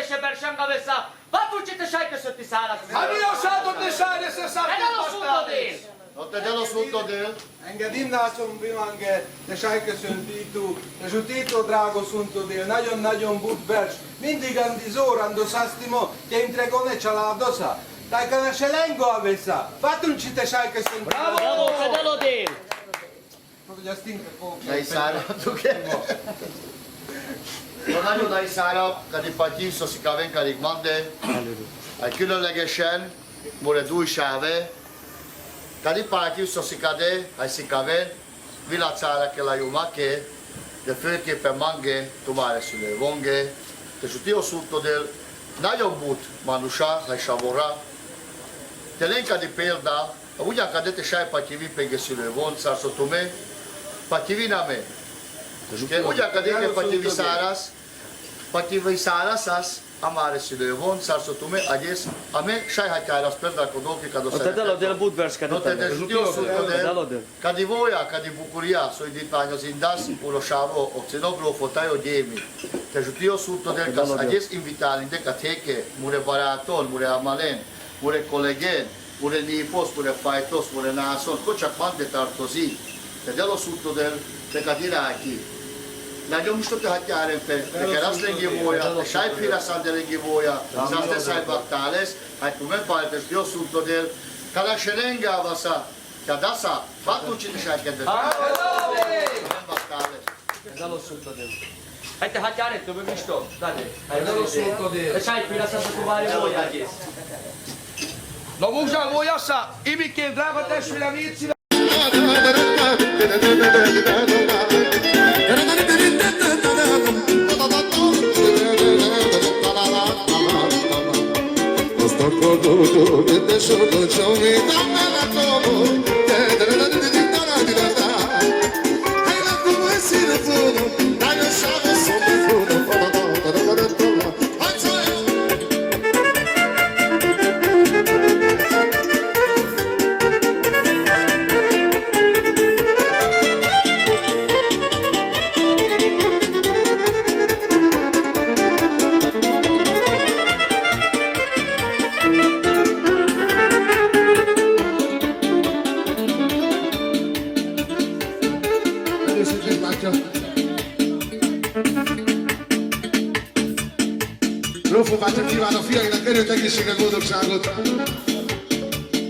se persang avessa, vatucite sai che sotti sala. Io ho sato de sale se sa. E non lo sudo din. No te dello sutto del. Engedinna som bimange de sajke szöntitu, de zsutító drágo szuntudél, nagyon-nagyon but vers, mindig andizórando szasztimo, que entregone családosa. Tajkana se lengo avessa, fatunci te sajke szöntitu. Bravo, Fedelo din. Hogy azt inkább Dai Sara, tu che? Nagyon dai Sara, kadi patiso si kaven kadi mande. Ai különlegesen, more dújsáve. Kadi patiso si kade, ai si kaven, vilacára ke la jumake, de főképpen mange, tumare szülő vonge, és uti oszútto del nagyon but manusa, ai savora. Telen kadi példa, ugyan kadete sajpati vipenge szülő von, szárszottume, pativiname. Ugyan kadeke pativisarasas, amare szülővon, szárszottume, agyész, ame sajhatjáras példakodóki kado Te dello del budvers No te kadi voja, kadi bukuria, soidítványos indas, urosavo, ocenografo, tajo gyémi. Te zsutio szúrto del, kas agyész invitálni dekat héke, mure baráton, mure amalen, mure kollegen, mure nipos, mure fajtos, mure nászon, kocsak mande tartozik. Te dello szúrto del, dekat iráki. Nagyon most te hatjáren pe, te azt lengi voja, te sajtfira szande lengi voja, zaste sajbaktálesz, hát tu megpáltes, jó szúrto del, kada se rengávasza, kadasa, fatucsi te sajtkedvet. Dello sudo din. Hai te hatjare, tu mi misto. Dade. Dello sutto del. E sai fila sa kuvare voja gis. No musa vojassa, imikkén drága testvérem, így szíve. Rófó bátyám kíván a fiainak erőt, egészséget, boldogságot,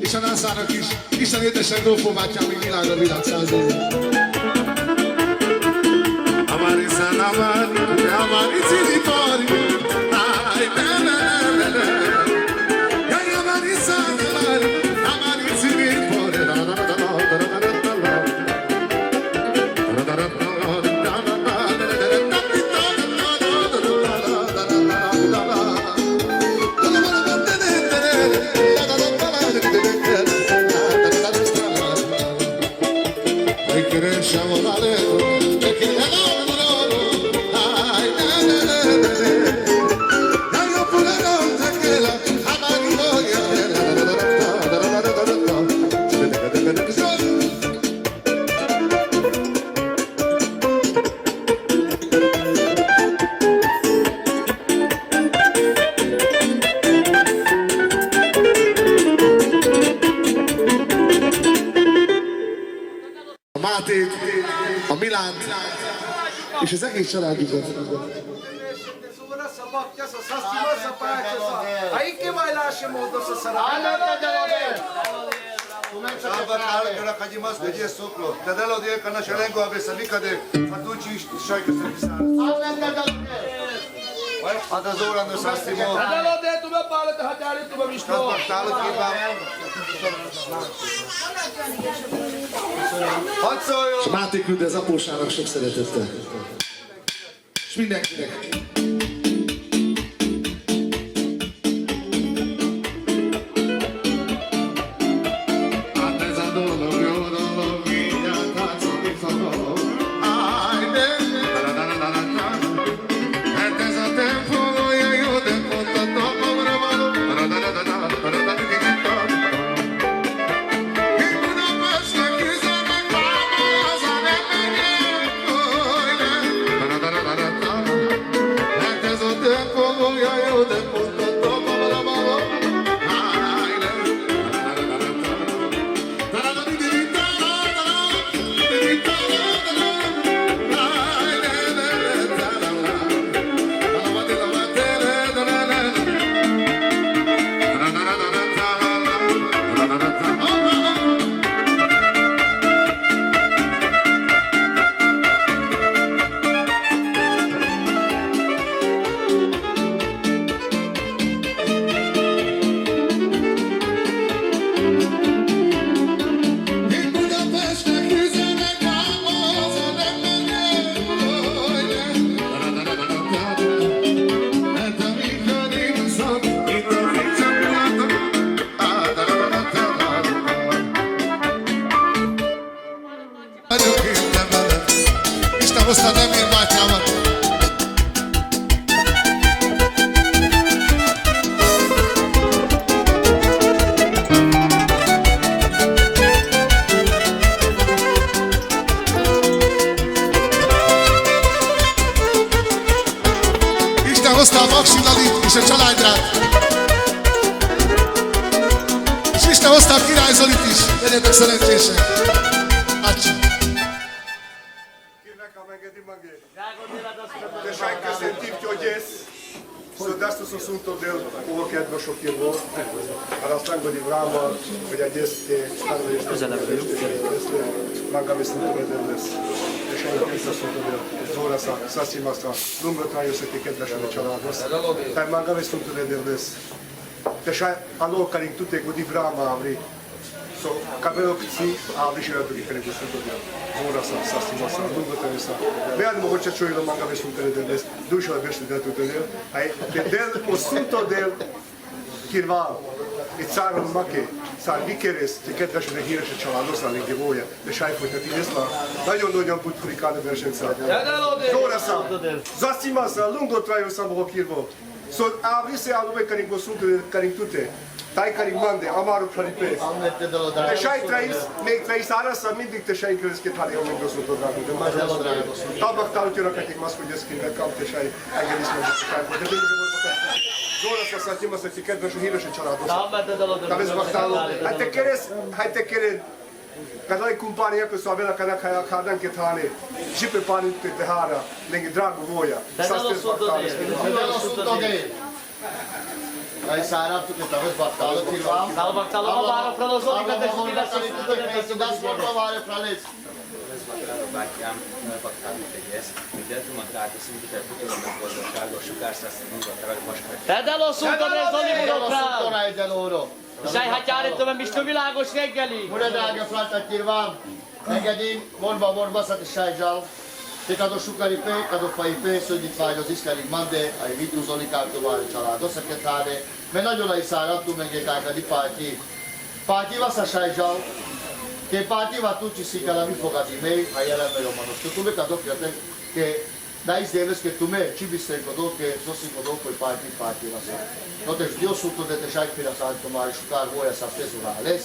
és a nászának is. Isten édesek Rófó bátyám, még világra világ 100 éve. Amari san amari cilitori, ay ne. Ay amari san amari cilitori, Mátét, a Milánt, és az egész családukat. Ainke bailaše modosa sarana. Salva cara kadi mas gdje soklo. Te delo die kana se lengo avessa nikade fatucci sajke se pisara. A da zorando sastimo. Delo de tu me pale te hatjari tu me misto. Talo kiba. És Máté küldte az apósának sok szeretettel. És mindenkinek. Hagyrát. És Isten hozta a Király Zolit is. Legyetek szerencsések. Acsi. Deixai che sentire che oggi adesso sono sunto del uomo che è addosso che vuoi, alla stanco di Brahma, che è adesso che stanno di questo, manca mi sunto del deixai che sta sunto del zora sa si massa, lungo traio se ti che da c'è la rossa, dai manca mi sunto del deixai allora che tutte di Brahma avri so capello che si apri c'era di che questo ora sa si massa lungo traio sa vedo mo c'è ciò lo manca mi sunto del duce la verso da tutto ai del sunto del kirval e țară numai că s-ar vicheres, te că dași de hire și cealaltă să alinge voia, deși ai făcut tinesla, dar eu nu am putut fricane verșența. Dora sa, zastima sa, lungo traiul sa mă kirvo. So avri se alume care în consultul care în tute, tai care mande, amaru plaripe. Deși ai trais, mei trais ara sa mindig deși ai crezi că tare eu mă consultul dracu. Tabac tal tira că te mas cu descrie cam deși ai găsit mă că Dora sa satima sa ficat da shihira și cealaltă. Da vezi bactalo. Hai te querer. Kada i compagnia che so aveva kana kadan che tane. Și pe pani pe tehara, lângă dragul voia. Sa stes bactalo. Ai sara tu che taves bactalo tirvam. Dal bactalo mavaro filozofika da živila se tu das provare franes. Bátyám, megbaktált egyes, mindent magát, és mindent tudom megboldogságos, sugárszászra nyugodtra, vaskát. Tedd el a szunta del Zoli Budokra! És egy hatjárítom, Mistő világos reggeli! Mure drága frátat tirvám, engedény, morba szati sájzsal, te kado sukari pe, kado fai pe, szögyit fájt az iszkerig mande, ai vitu Zoli kártovári család, összeketáre, mert nagyon lai szárattu megékájka di párti. Párti vasz a sájzsal, che partiva tutti si calami fogati me a ela me lo manos tu me cado che dai deves che tu me ci viste codo che so si codo poi parti la sa no te dio sotto de te sai per la salto mare sciucar voi a sa stesso rales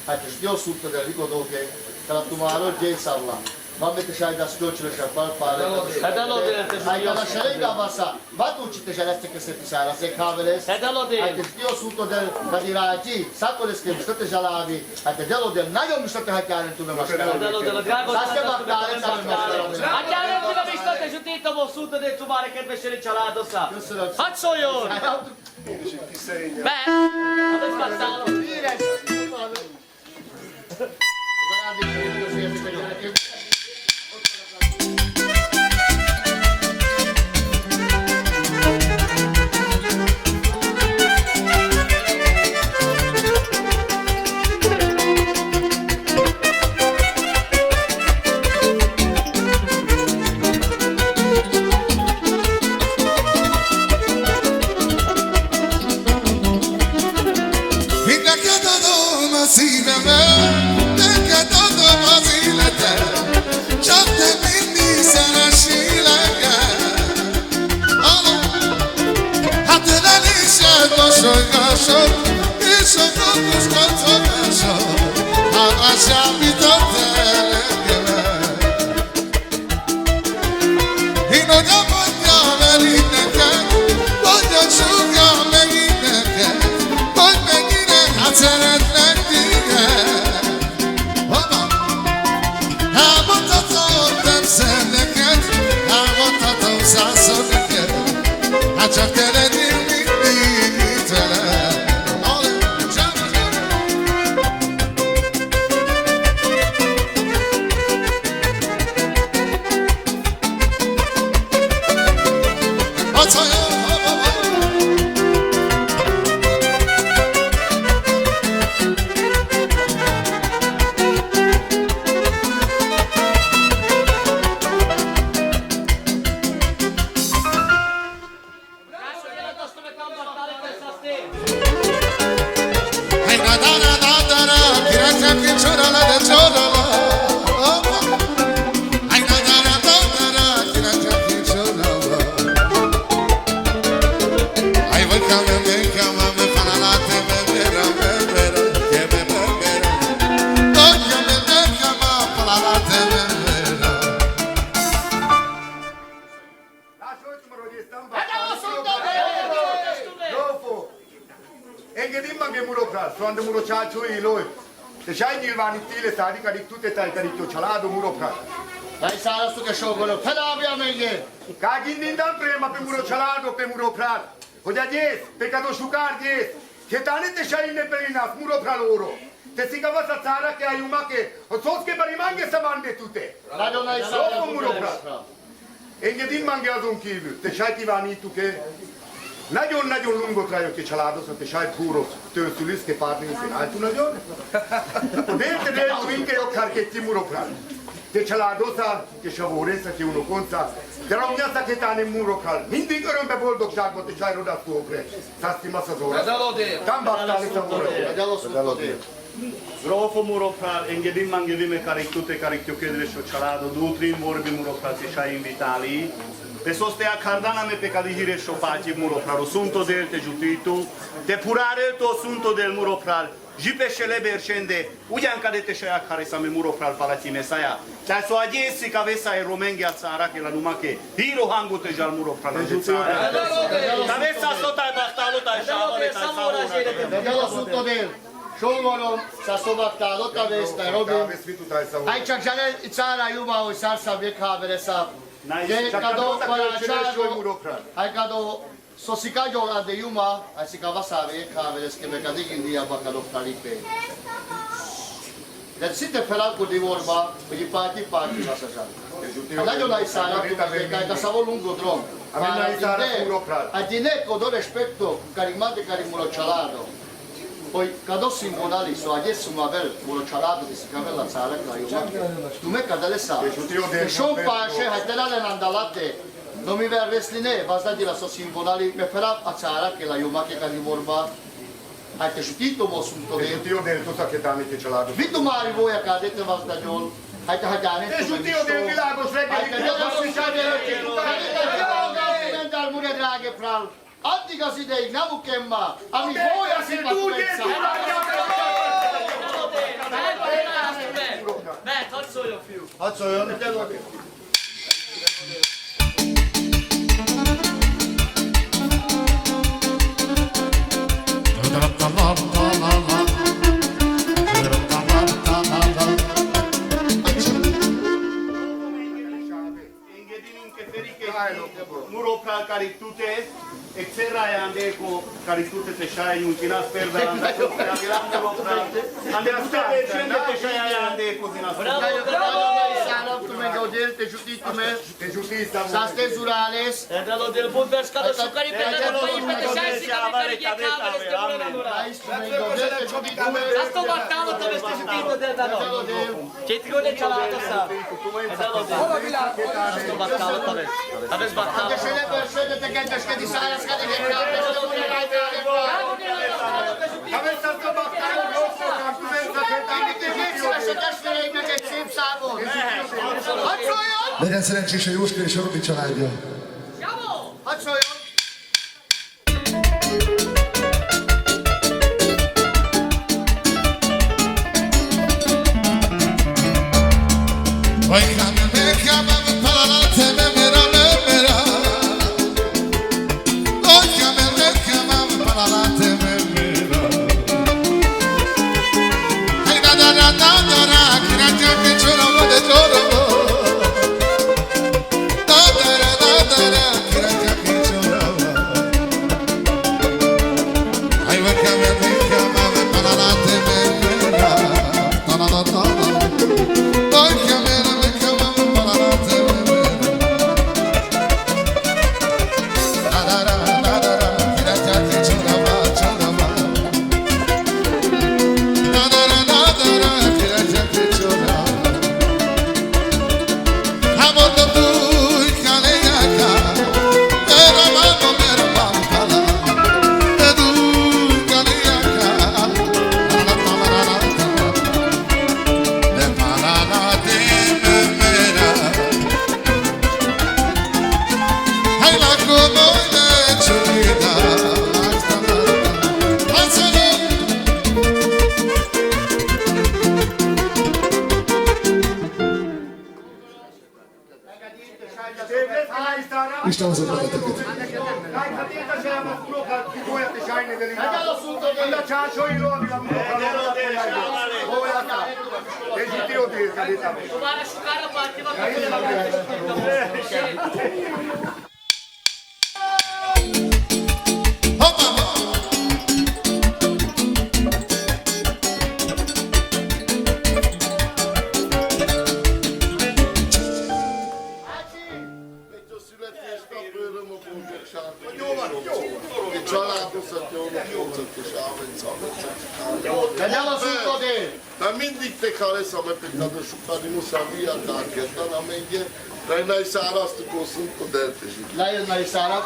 a te dio sotto de ricordo che tra tu maro je sarla ma me te sai da scocciole sciapar pare Hedalo de te ai la scelga bassa va tu ci te celeste che se ti sarà se caveles Hedalo de a te dio sotto del cadiraci sacco le che state jalavi a te dello del naio mi state haccare tu me Hedalo de la drago Saske baktare Hatjárítom, Mistő te zsutítom a szunta del Csumare kedveseli családosa! Hadd szóljon! Be! Adesso bactalo! Fronte muro ciaccio e lui. Se c'hai il vanitile, sai che tutte stai caricando cialato muro prato. Dai sara sto che sciogolo, pedavia meglio. Cagin din dan prema pe muro cialato pe muro prato. Hoja jes, peccato sciucar jes. Che tane te c'hai ne per inas muro praloro. Te si cava sa tsara che hai uma che o sos che per imange sa mande tutte. La donna sara muro prato. E che din mangi ad un chilo, te c'hai ti vani tu che Nagion lungo traio che cialato sa te c'hai puro te sulis che parli in alto nagion. Dente del vinche io carchetti muro prato. Te cialato sa che sciavoressa che uno conta. Però mi sa che tane muro cal. Hindi che rompe boldo chago te c'hai roda sopra. Sa stima sa sopra. Tamba tale sa sopra. Grofo muropral, engedim mangedim caric tutte caricchio che delle ciocciolato, dutrin vorbi muropral se c'hai invitali. Pe sostea cardana me pe cadihire șopaci muropral, sunto del te jutitu, te purare to sunto del muropral. Jipe shele bershende, ujan cade te shaya care sa me muropral palatine saia. Cea so agesi ca vesa e romengia țara che la numai che hiro hangu te jal muropral. Ca vesa sota e bastalu ta shavore ta savora. Vediamo sotto del. Sciogolo, sa sovattato, tavesta, Robin. Hai ciacciare țara iuba o salsa vie cavere sa. Che cado qualaciato, hai cado sosicaggio la de iuma, hai si cava sa vie cavere che me cadi in dia bacalo fralipe. Del site feral cu di vorba, cu di parti la sa sa. Adesso dai sara, che ca savo lungo drum. A dine con do rispetto, carimate carimulo cialato. Poi cado simbolali so adesso ma ver muro cialato che si cava la sala che la io. Tu me cadale sa. Che son pace hai della nandalate. Non mi ver resline, basta di la so simbolali me farà a sala che la io ma che cadi vorba. Hai te știto mo sunto de. Io del tutto che tane che cialato. Vitu mari voi a cadete basta giol. Hai te hagane. Te știo del vilago sreghe di Dal mure draghe pral. Antica si dei namu kemma. Ami voi a si patvezza. Mert, hadd szóljon, fiú! Hadd szóljon. Muropral carictute, exerra e ande cu carictute te șai ultina sper de ande cu muropral. Ande tutte te scende te șai ande cu din asta. Bravo! Salam tu me godel te justitu me. Te giustizia. Sa ste zurales. Dalo del bun verscado su cari pe de pe șai si cari che cavere ste pure lavorare. Me godel te justitu me. Asta battalo te veste giustito del dalo. Che ti gode cialato sa. Dalo del. Asta battalo te veste. Aveți battalo. Anche se le persone te che te di sala scade che cavere. Aveți asta battalo grosso, campionessa che tane che Legyen szerencsés a Jóska és a Robi családja. Hadd szóljon! Isten hozott neketeket. Dai, capită ce am spus că voi te șaine de limba. ciancioilo la muro voi la ca e tutti io ti capita Guarda, asciugare a parte, ma Vediamo sul te. Dar mindig te care să mă plecată și care nu sabia dacă dar am menge dar n-ai seara asta cu sunt cu delte și La el mai sara.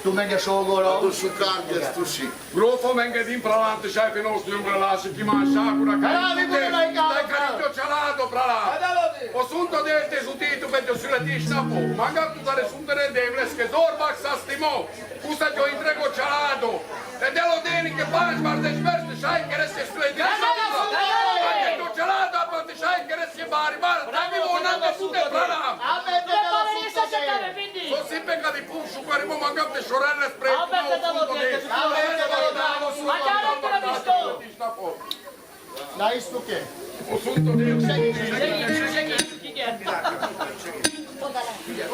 Tu menge sogoro. tu și care tu și Grofo menge din pralantă și ai pe nostru un brălaș și chima așa cura dai caricchio cialato pralantă o sunto del tesutito pentru suletiști napo magari tu care sunt de devles che zorbax sa stimo usta te o intrego cialato e de lo deni che pași parteciperți și ai care se suletiști anche tu cialato a partecipai che resti bari bar dai mi buona da tutte pralantă so si penga di pushu care mo magari te sorelle spre La isto che? o sunto del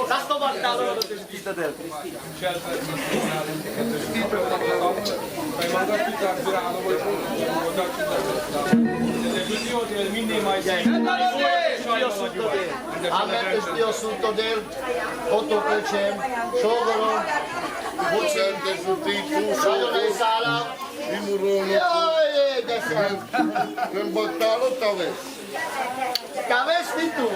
Da sto guardando lo vestito del. Avete io sotto del 8%, sciogoro, Vocente zuti tu sciogoro in sala. și murono când bătalo tave Cavesti tu?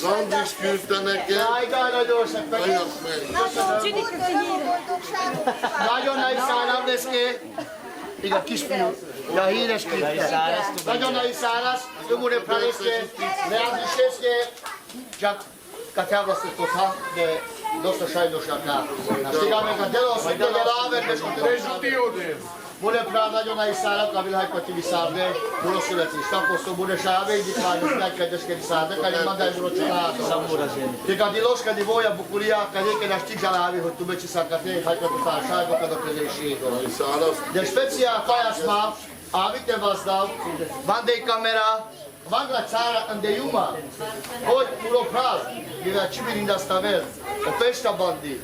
zam discutane che Ai gara dosa, ai nagyon nagy szállám lesz ki. Igen, kisfiú. Ja, híres képte. Nagyon nagy szállás, ömure praleszke, leállítéske, csak katávlasztott ha, de dosta sajnosak rá. Stiga meg a delos, hogy tegye ráver, és Bude prá nagyon nagy szállak, a világpati viszárde, bulo születés taposztó, bude sáve, így ványos megkedveskedni szállde, kadi mandaj bulo családo. Ti kadi loska di voja bukulia, kadi kedas ti zsalávi, hogy tu becsi szakate, hajkadu társágokat a közösségről. De speciál kajaszma, avite vazdav, van de kamera, van la țara unde iuma, hogy bulo praz, mivel csibirinda stavel, a pesta bandi.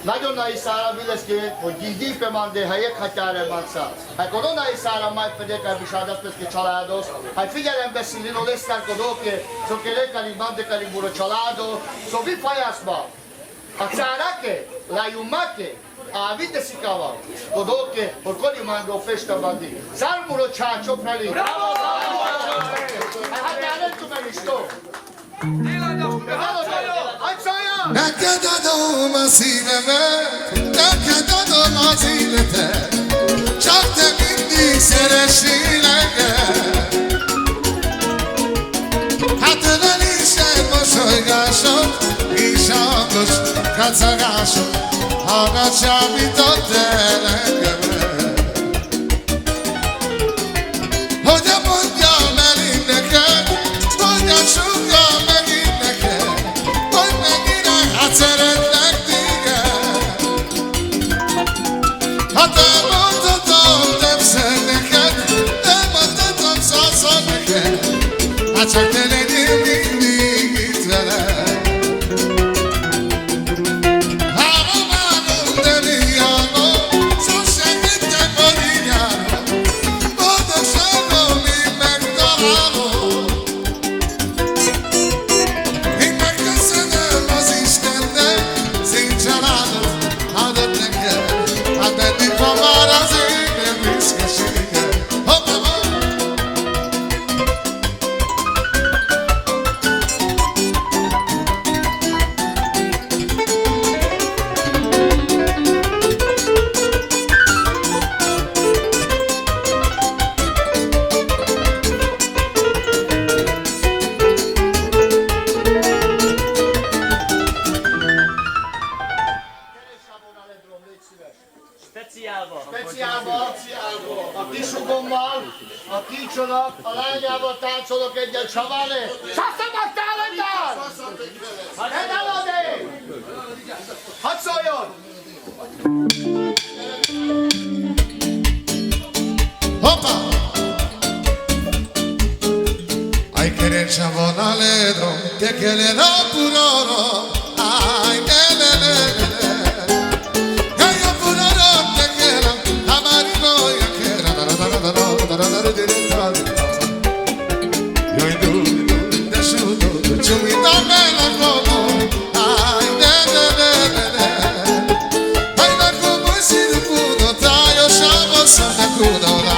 Nagyon nagy szára vileszké, hogy gyípe mande helyek határa manca. Hát kono nagy szára majd pedig a bisádat peszke családos. Hát figyelembe színlino lesztán kodóke, szóke lekali mande kali buro családo, szó vi fajaszma. A cárake, la jumake, a vite szikava, kodóke, hogy kodi mando festa bandi. Szármuro csácsok prali. Bravo! Hát ellentu meg is tó. Neked adom a szívemet, neked adom az életet, csak te mindig szeressél engem. Hát ölelésed, mosolygásod, és a hangos kacagásod, hallgat csábított el engemet. Hogyan mondjam el én neked, hogyan sugjam meg én neked, hogy mennyire hát szeretlek téged. Hát elmondhatom többször neked, elmondhatom százszor neked, hát csak te legyél mindig itt velem. Három álom, de még álmom, sosem hittem, hogy így állom, boldogságom én megtalálom. Én megköszönöm az Istennek, szép családot adott neked, hát eddig van már az énem büszkesége. Hoppá, hoppá! Speciálba, a kisugommal, a kícsónak, a lányával táncolok egyet, Savale! Sasszanak tálentál! Ne dalodé! Hadd szóljon! Opa! Ai che ne c'avon alledro, che le no puroro. Ai che le. Che io puroro, che la amarino, che io in tu, nessuno, ci mi dà bella come. Ai ne. Ai ma come si può, dai, io siamo sempre cudola.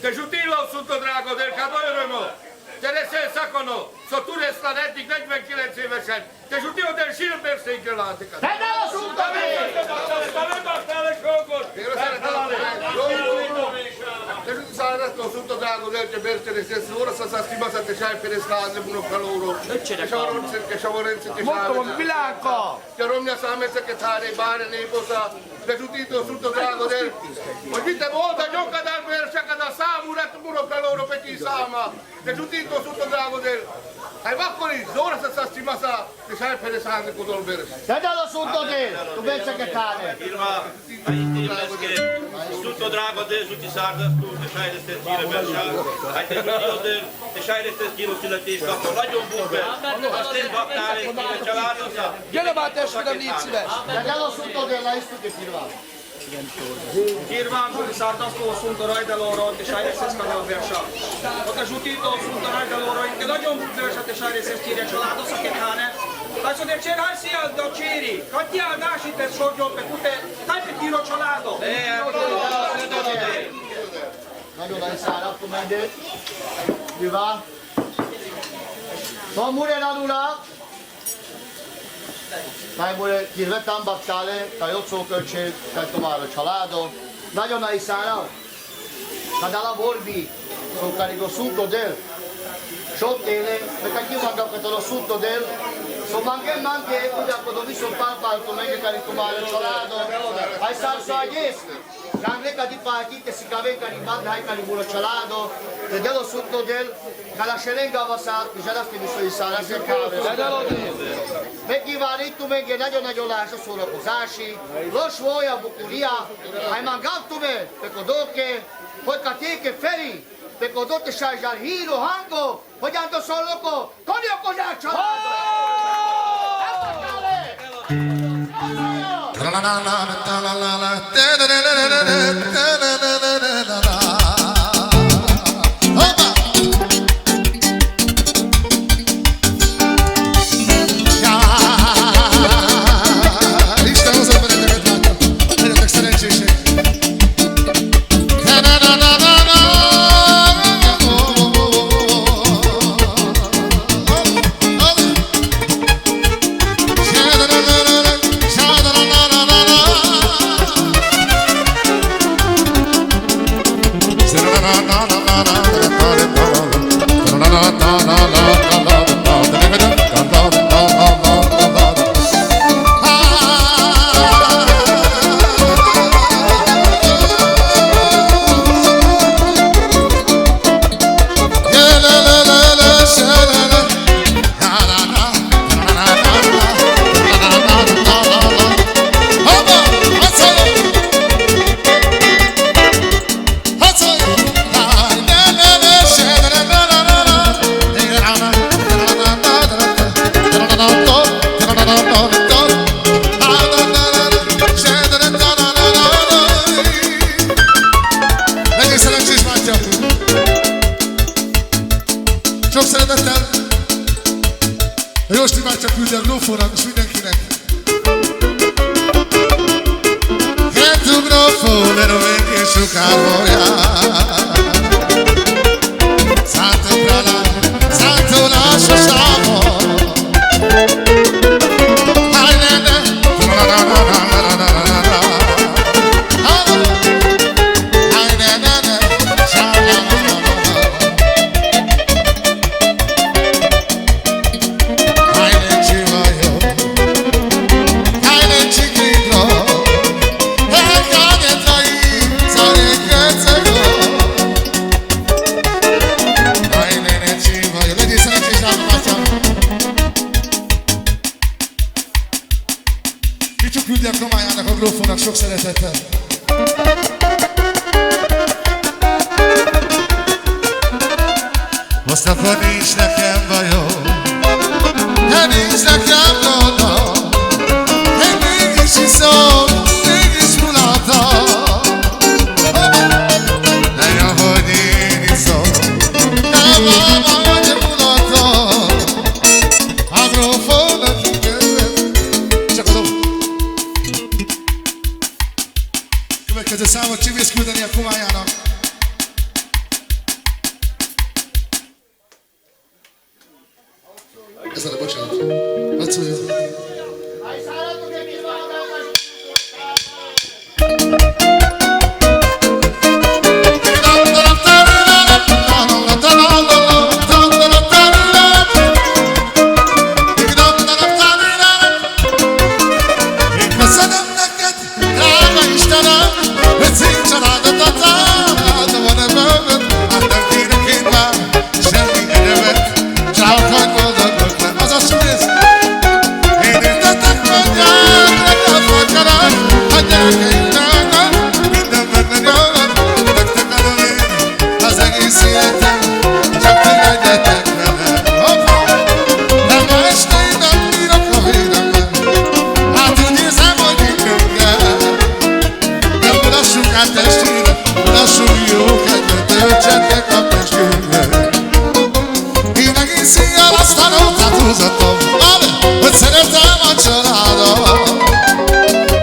Te žutilo su to drago, del kadojremo. Te rese sakono, so tu restanetti 40 kg versen. Te žutilo del šilber se igrelate. Te dalo su to Te žutilo sa tutto drago del te berse le stesse ora sa stimata te c'hai per estate uno caloro. Che sciavorenze che Molto bianco! Te romnia sa messa che tare bare nei posa. Te žutilo tutto drago del. Oggi volta gioca dal versa da samura uno caloro per chi sama. Te žutilo tutto drago del. Ai vaccoli, ora sa stimata te c'hai per estate con il verse. Te dalo su to del, tu pensi che tane. Tutto drago de su ti sarda tu te shai de stile belșa ai te dio de te shai de stile silatiș ca la jo bube astes baktare ki çalado sa Gene bate shvidamnicime. Te dalo su to del, la istu che firma. Kirvan su sarda sto sunto rai de loro te shai de stile ca belșa o te jutito sunto rai de loro in la jo belșa te shai de stile çalado sa che tane. Adesso de ce hai sia doceri, quanti nasci te sorgio per tutte, stai per tiro ciolato. Allora Sara, come de? Viva. So mure na dula. Dai mure kirvetan baktale, kayo sokerçe, katomaro çalado. Nayo na Sara. Kadala vorbi, so carico sunto del. Șoptele, pe care eu am dat lo sotto del, so manche, quando mi sono fatto meglio che ritomare ciolato, hai salso a destra, anche che di partite si cavenga di banda, hai che rimulo ciolato, e dello sotto del, che la scelenga va sa, già la stessa di sala, si cave. Perché va ritto meglio, non lascia solo cosaci, lo svoia, bucuria, hai mangato me, perché doke, poi che feri. Pe codote șajar hiro hango, hogy ando soloco, con io conacho. Sok szeretettel Jósti bácsa küldi a grófónak és mindenkinek. Che tu grofone non vedi che su carboia Santo prala, santo lascio stavo Ai nene, na na na na na na na na Ai nene, sha la la la la Ai ne ci voglio, ai ne ci credo E cade trai, sare crezzego Ai ne ci voglio, vedi se ne ci stanno passando Kicsit küldi a Kromájának a grófónak sok szeretettel. Mostanában nincs nekem bajom, de nincs nekem gondom, én mégis iszom, mégis mulatom. De ahogy én iszom, nem állom, hogy mulatom. A grófónak közben, csak adom. Következő számot Csivész küldeni a Kromájának. Ezzel a bocsánat. Laci. Én köszönöm neked, drága Istenem, hogy szép családot adtál, látom a nevömet, hát nem kérek én már semmi erőmet, csak hogy boldogok le. Azaz Csivész! Én értetek mondják, nekem fogjanak, a gyerekeimnek, mindenben megölök, nektek adom én az egész életem, csak ti legyetek velem. Hoppá! De ma este én nem bírok a védelmem, hát úgy érzem, hogy innünk kell. De mutassuk át testvérek, mutassuk jó kedvet, töltsetek a peskünkbe. Én egész éjjel azt a nótát húzatom, hogy szeretem a családom.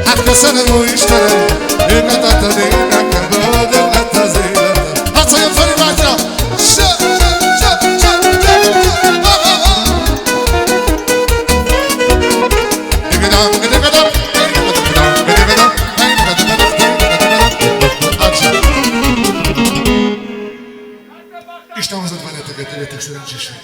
Hát köszönöm, ó Istenem, őket adtad én nekem, boldog lett az életem. Harcoljon Feri bátya! Isten hozott benneteket, legyetek szerencsések.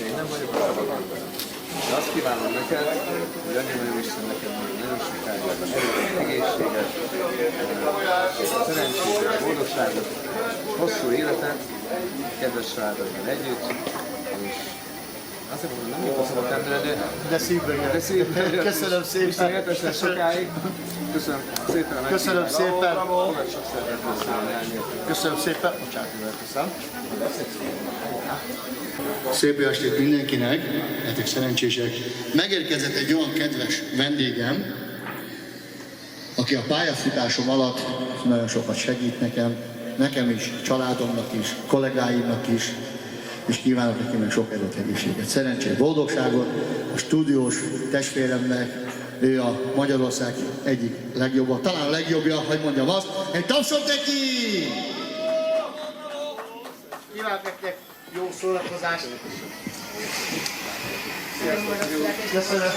Én nem vagyok szabadon. De azt kívánom neked, hogy adja meg Isten neked még nagyon sokáig egészséget, szerencsét, boldogságot, hosszú életet, kedves családodban együtt, és azt mondom, nem jutott szabad tenni, De szívből jön. Köszönöm szépen. Isten éltessen sokáig. Köszönöm szépen a Köszönöm szépen. Fogad sok szeretettel szólni. Köszönöm szépen. Bocsánat, mivel köszönöm. Szép jó estét mindenkinek, lehetek szerencsések. Megérkezett egy olyan kedves vendégem, aki a pályafutásom alatt nagyon sokat segít nekem is, családomnak is, kollégáimnak is, és kívánok neki meg sok erőt, egészséget, szerencsét, boldogságot a stúdiós testvéremnek. Ő a Magyarország egyik legjobbja, talán a legjobbja, hogy mondjam azt. Egy tapsot neki! Kívánok nektek jó szórakozást! Köszönöm.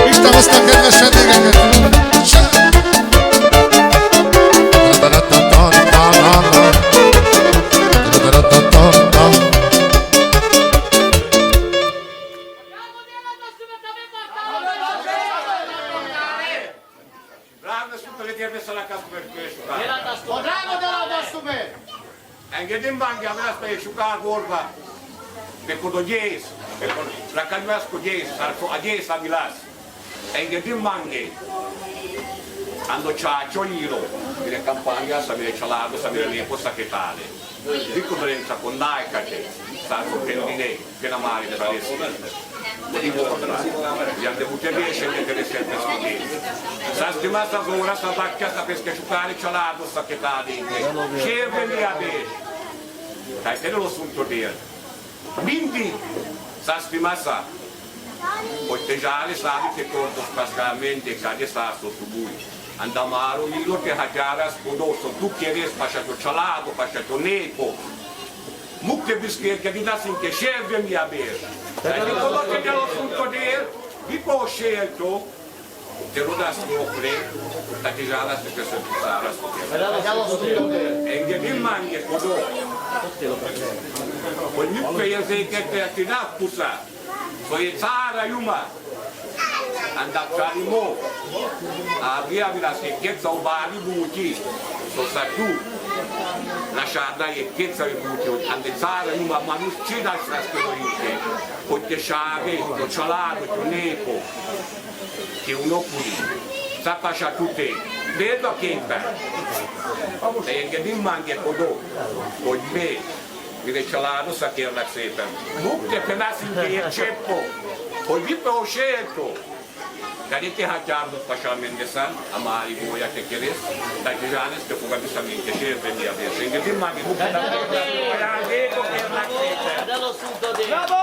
Isten hozta a kedves vendégeket! Engedem bang a mea pe șucar vorba pe codogies, pe la calmeas codogies, sarfo agies amilas. Engedem mange. Ando ciaccio iro, mire campagna, sa mire cialado, sa mire liepo sachetale. Dico dolenza con naicate, sarfo pendine, pena mare de valesi. Di vodra, abbiamo debute bene, scendete le sempre scudini. Sa stimata ora, sa vacchia, sa pesche ciucare, cialado, sachetale. Cerve mi abesce. Dai, te lo sunto dir. Minti, sa stimasa. Potejale sabe que todos pascamente cade sa sotubui. Andamaro milo te hajaras podoso, tu queres pachato chalado, pachato nepo. Mukte bisker que dinasin que cheve mi aber. Dai, te lo sunto dir. Vipo scelto. Te lo das offre, tatejala se che se saras. Engedin mange podo. Poi mi pensi che te attina pusa. Poi țara iuma. Andat charimo. Avia vila se cheța o bani buti. So sa tu. La șarda e cheța e buti. Ande țara iuma manus ce da să scrivite. Poi te șave, to ciolado, to nepo. Che uno puri. Sa pasha tutte. Vedo che impa. E engedin mange podo. Poi me. Mire cialado sa che la sepa. Mukte penasi che e ceppo. Poi vi pe o scelto. Dar te hajardo specialmente san, amari voia che queres. Dai che janes che fuga bisamente scelto e via via. Senge di magi mukte da vedo che la sepa. Dello sunto de. Bravo!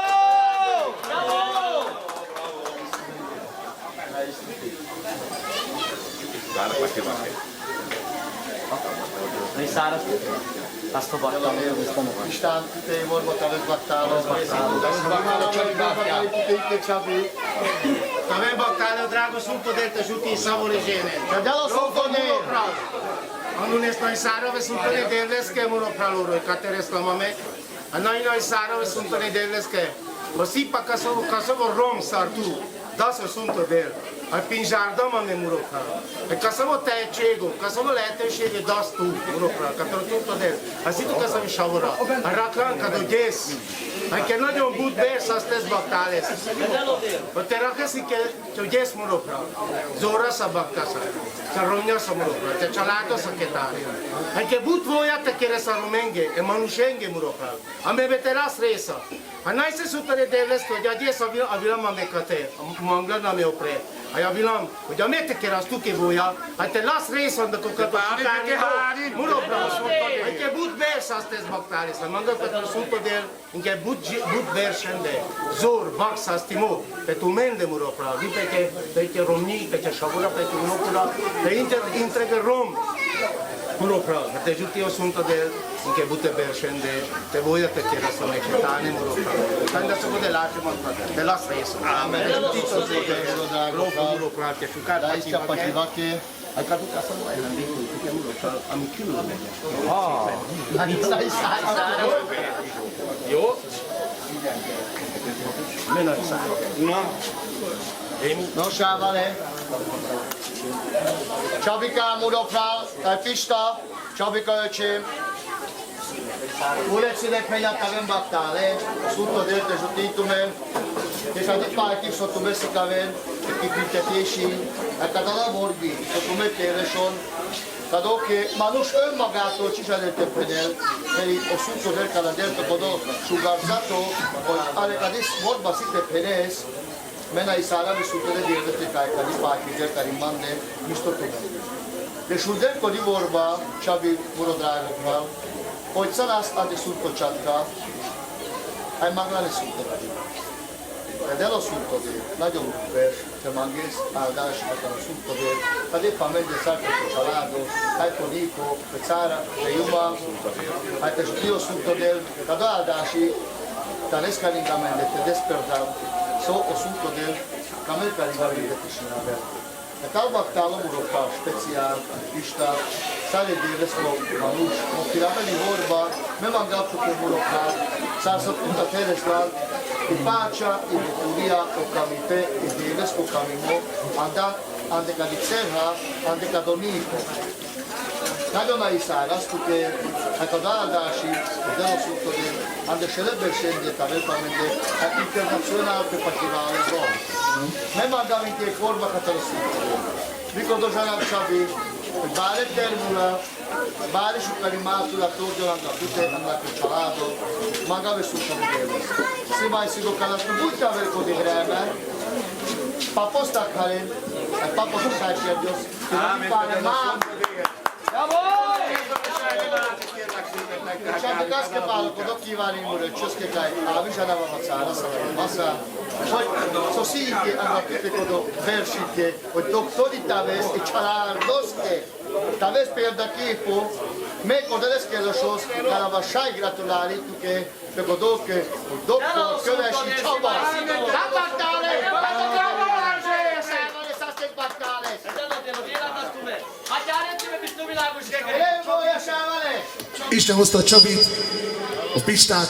Bravo! Guarda queste vache. Noi Sara, asta basta, stăm cu. Isten, te vorba, te aveți bactală, Avem bactală, dragul Sfântul de te ajuti să volegene. Că de la Sfântul de Anul ăsta noi Sara, ve Sfântul de Devles, că e muro praluroi, ca te reclamame. Noi Sara, ve Sfântul de Devles, că o sipa ca să vă rom sartu, da să Sfântul de El. Ai pinjarda mame muro pralo. E ca să vă te cego, ca să vă lete și de das tu muro pralo, ca te Sfântul de El. Asi tu ca să vi șavura. Araclan ca do des. Ai că noi un bud bes astăzi bactales. O te rachesi că te des muro pralo. Zora sa bactasa. Sa romnia sa muro pralo. Te chalato sa ketare. Ai că bud voia te kere sa rumenge, e manushenge muro pralo. Ame veteras resa. Anai se sutare deles că de des avilam ame cate. Mangla na me opre. Ai avilam, că mete că eras tu că voia. Ai te las resa de cu că muro pralo. Ai că bud bes astăzi bactales. Mangla că Sfântul de El, în că bud verșende. Zor, vax astimo. Pe tu mende muro pralo. Pe te romni, pe te șavura, pe te unocula. Pe intrege rom. Muro pralo. Te juti o Sfântul de El, în că bute verșende. Te voia te chiera să me cetane muro pralo. Tanda să vă de lace mă frate. Te las resa. Amen. Muro pralo. Te șucat pacivache. Hai ca tu ca să nu ai la mine, tu că muro pralo. Am chiulul meu. Stai. Eu? Meno sa. No. No șavale. Čabika Mudopral, Pista, Čabika Öcim. Uleți de peia avem bactale, Sfântul de El te jutitume. Deci adică partic să tu mergi să avem, echipite și acada la vorbi, să tu mergi telefon. Cadou che manuș magato ci c'è del tempenel, per o Sfântul de El ca la delta podo șugarzato, ale cadis vorba si te penes. Mena Isara vi Sfântul de El te cai cadis partic de care mande misto tu. Deci udenko di vorba, Csabi Borodrágoknál, hogy szalász adi szurkocsátka, egy magány szurkocsátka. De el a szurkodé, nagyon vers, te magész, áldás, akár a szurkodé, hát éppen megy a szárkos a családot, hát a Niko, a cára, a Juma, hát és Dio szurkodé, hát áldási, tehát ez kell inkább menni, te despertál, szó a szurkodé, kamerkál inkább menni, is neve. Talbaktál omorokkal speciál, Isten, szállítérez manus, mokiraveli vorba, me mangato omorokkal, szárszottunk a keresvál, i pácsa, i bukuria, o kamite, i déles, o kamimo, andeka di cerha, andeka doniko. Nagyon a iszáraztuk, hát az áldási, a deloszultodén, ande se lebesendét a repamente, hát internacionál pepakiválé van. Nem mandam in che forma catalosítodén. Mikor dozsánál Csabi, hogy bár egy termula, bár is ukari mátula, tordjolanga, annak a családot, maga veszúsani kérdez. Szimai szigokálasnak úgy taverkodi greme, papostak halén, egy paposok sájsérgyosz, hogy páne mám, Csak azt kell vállalkodok kívánni, hogy csöszkekáj, a vizsánával a cára, szalagom, masszá, hogy színké, annak kitekodó versike, hogy doktori taves, egy családoszke, taves példaképó, meg oda lesz kérdesos, kállava sáj gratulálítuk, meg a doktor Kövesi Csaba. Tapattále! Isten hozta a Csabit, a Pistát,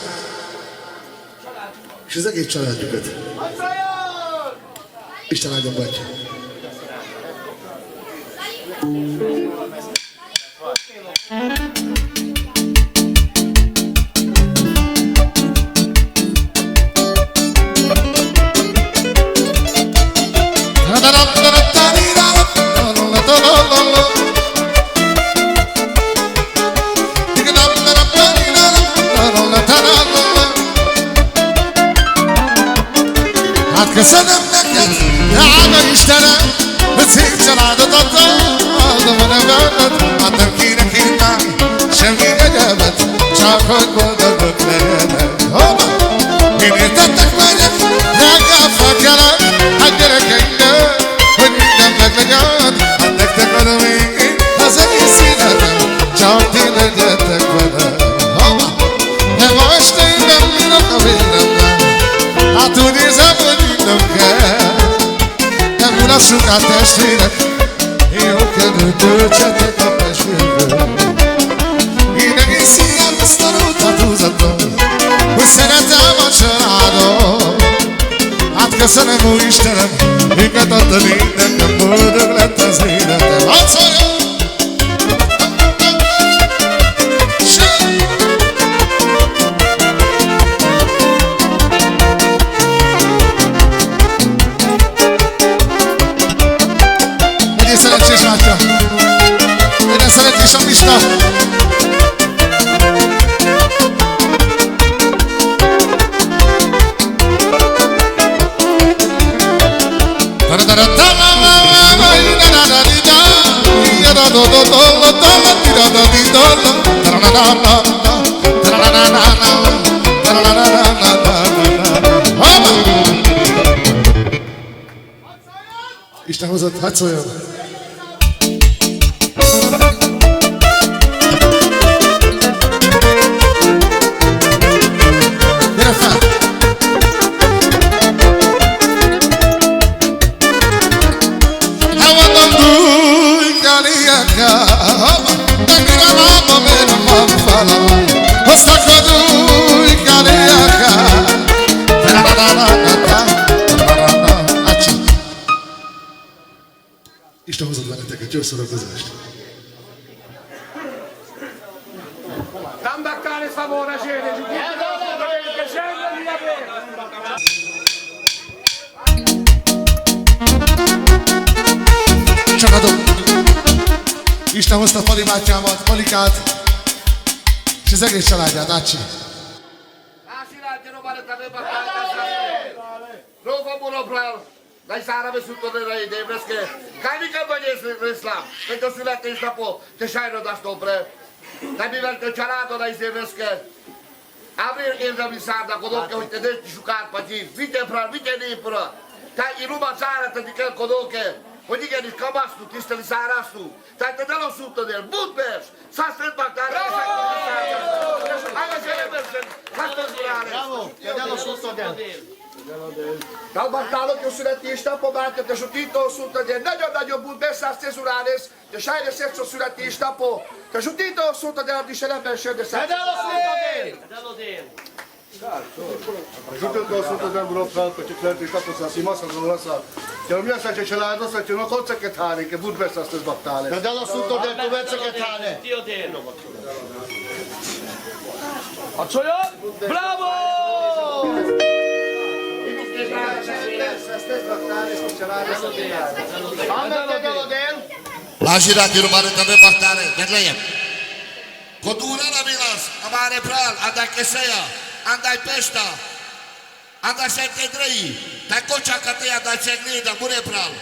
és az egész családjukat. Isten áldjon bátyja. Hát köszönöm neked, drága Istenem, hogy szép családot adtad, van a veled, hát nem kérek én már semmi egyebet, csak hogy boldogok legyenek. Én értettek megyek, reggel felkelek, hát gyerekeimnek, hogy minden meglegyen, hát nektek adom én az egész életem, csak ti legyetek velem. De most én nem bírok a vélemben, hát úgy érzem, hogy nem kell, nem mulassuk át testvérek, jó kedvű töltsetek a testvérről. Én egész szívem ezt a rótat húzatom, hogy szeretem a családom. Hát köszönöm, ó Istenem, őket adtad én, nekem boldog lett az életem. Hadd szóljon! Szerencsés bátya! Legyen szerencsés a Pista! Isten hozott, hadd szóljon! Gyere fel! Elmondom dújkaliaka, tekire máma mera mamfala, hoztak a dújkaliaka. Isten hozott benneteket, jó szórakozást! Tambaccare favore, scende, Csak adom! Isten hozta Pali bátyámat, Palikát, és az egész családját, Ácsi. Rófa Borobrál, Najszárabb szutodera idébreszke. Kájmikan vagy észlám. Hogy a születésnapot, te sajnodas dobre. De mivel te családon is ébreszke. Avril érdemi szárdakodok, hogy te nőtt sukát patyív. Vigye népra. Tehát én rumat száratedik el kodóke. Hogy igenis kamasztú, tiszteli szárasztú. Tehát te nem azt tudtad el. Budbers! Szásztett magtál! Bravo, te nem azt tudtad el. Talbantálok jó születésnapom, te Zsutito szóltad el. Nagyon-nagyon Budbers, száz cezurálesz. Te sajnos szexo születésnapom. Te Zsutito szóltad el, addig se nem belső, de száz. Te nem azt tudtad el. Žuto su to da bilo prav, ko će kleti kako sa si masa za glasa. Jer mi sa će čelado sa će no konce ketane, ke budbe sa ste zbaktale. Te nem azt tudtad el, tu vece ketane. Harcoljon! Bravo! Lasciate rubare da repartare, vedete? Codura la Milas, amare pral, andai che seia, andai pesta, andai sette drei, tai cocia catea, andai ceglida, mure pral.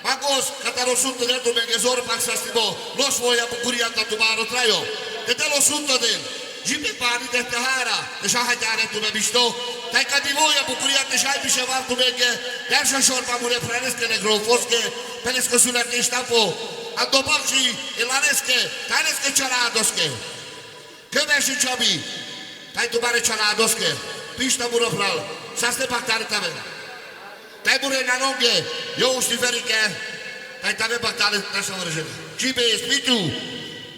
Magos, cataro sunto dentro me che zor paxa stimo, los voia bucuria da tumaro traio. Te lo sunto del. Jipe pani de tahara, te shahajare tu me bisto. Tai cadivoia bucuria te shai bishevar tu me che, dersa shorpa mure pranesche negro fosche, penesco sulla che stapo. A dobavci e lanesche, tanesche čaradoske. Köveši čabi, taj tu bare čaradoske. Pišta muro pral, sa ste pak tare tave. Taj mure na noge, jo už ti verike, taj tave pak tare naša vržene. Čibe je smitu,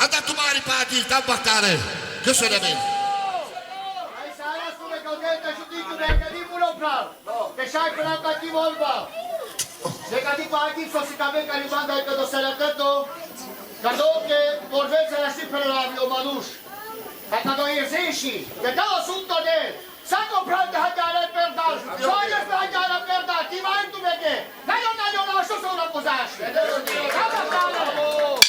a da tu mari pati, tam pak tare. Köszönöm én. Ai száraztú meg a délta Zsutito neked imuló pral. Te sajkolata kivolva. Neked pati so si kame karibanda e kada szeretetto. Kadó che porvezze la sziferelávio manus. E kadó érzési. De te azt mondtad el. Szakon pral te hagyjál egy példál. Sajnos te hagyjál egy példál. Kívántuk meg. Nagyon-nagyon lassú szórakozás. Kapatálom.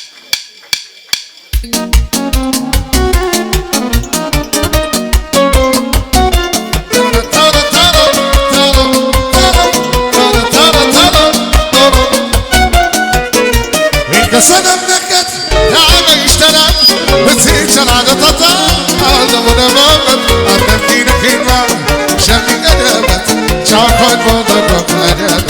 Köszönöm neked, drága Istenem, hogy szép családot adtál, áldom oda magad, hát nem kérek én már semmi egyebet, csak hogy boldogok legyenek.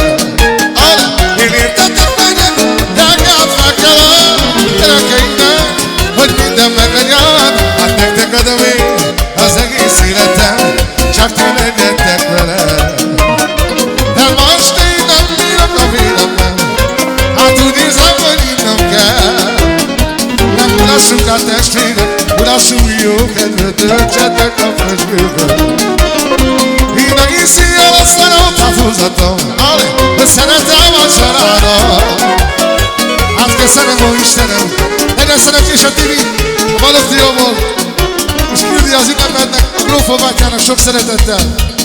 Én értettem megyek, drágát fel kell a gyerekeinknek, hogy minden meglegyen, hát nektek adom én az egész életem, csak ti legyetek velem. De most én nem bírok a vélemben, hát úgy érzem, hogy innom kell. Nem mutassuk a testvérek, mutassuk jó kedvet, töltsetek a pösgőből. Én egész éjjel aztán ott a fúzatom, hogy szeretem a családom. Hát köszönöm, ó Istenem, egyre szerencsés a Tibi, a Balogh Dióból, és küldi az ünnepednek a Grófó bátyának sok szeretettel.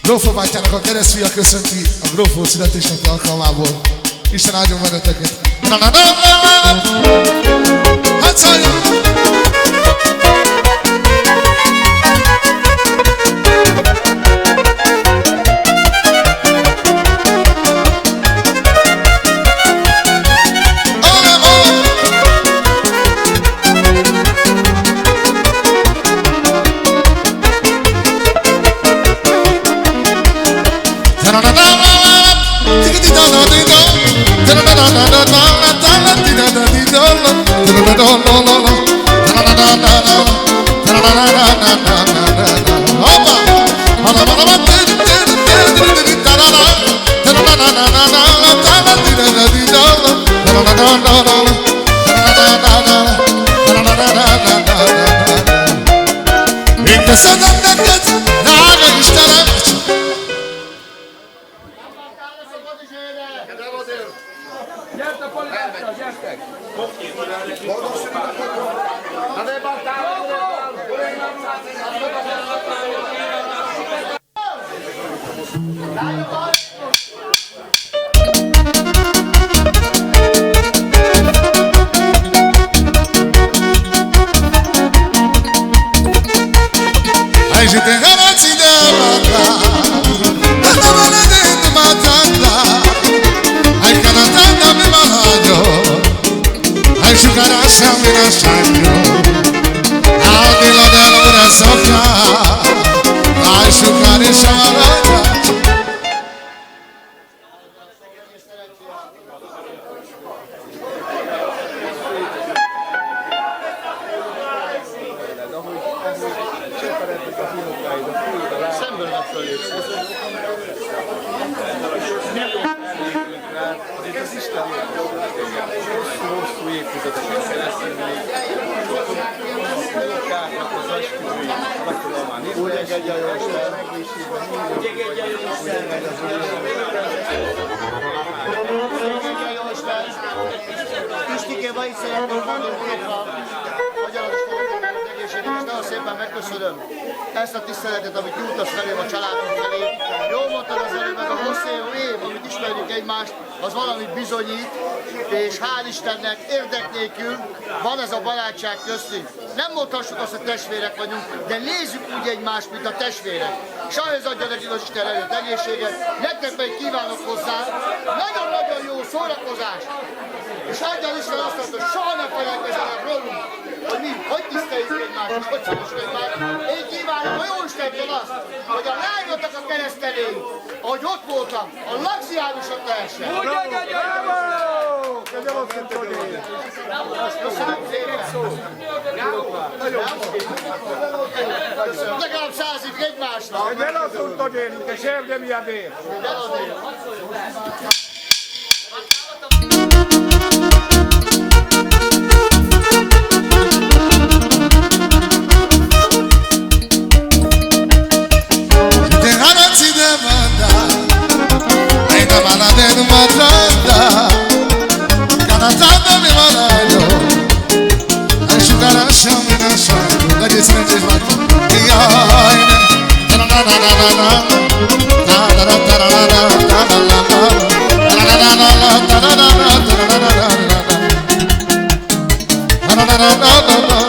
Grófó bátyának a keresztfia köszönti a Grófó születésnapi alkalmából. Isten áldjon benneteket! Hát szóljon! Én köszönöm neked, drága Istenem! Gyertek, Politársa, gyertek! Ai și te harați de mata Tata mala de matata Ai canatata mi maladio Ai giocare a San Sacro Al di là della buona soffia Ai giocare a San Hosszú évtizedeken keresztül még munkáknak az esküvői lakodalmán úgy engedje a Jóisten, úgy engedje a Jóisten. Istike, ma itt szeretnék mondani Urokra, Magyar Istenek egészségét, és nagyon szépen megköszönöm ezt a tiszteletet, amit nyújtasz velem a családom felé. Jól mondtad az előbb, meg a hosszú év, amit ismerjük egymást, az valamit bizonyít, és hál' Istennek érdek nélkül van ez a barátság köztünk. Nem mondhassuk azt, hogy testvérek vagyunk, de nézzük úgy egymást, mint a testvérek. És ahhoz adja nekik az Isten előtt egészséget, nektek meg kívánok hozzá nagyon-nagyon jó szórakozást. És adja az Isten azt, hogy soha ne felelkezzenek rólunk, hogy mi hogy tiszteljük egymást, és hogy szeretjük egymást. Én kívánom a Jóistentől azt, hogy a lányotok a kereszteléig, ahogy ott voltam, a laxiánusok lehessen. Köszönöm szépen! Legalább 100 év egymásnak! Ed è l'assunto che serve via te. Te harați de mata Ai da mala de matata Canatata mi maladio Ai giocare a San Sacro Dai che senti sbatto Ia na na na na na na Na na na na na na na na na Na na na na na na na na na Na na na na na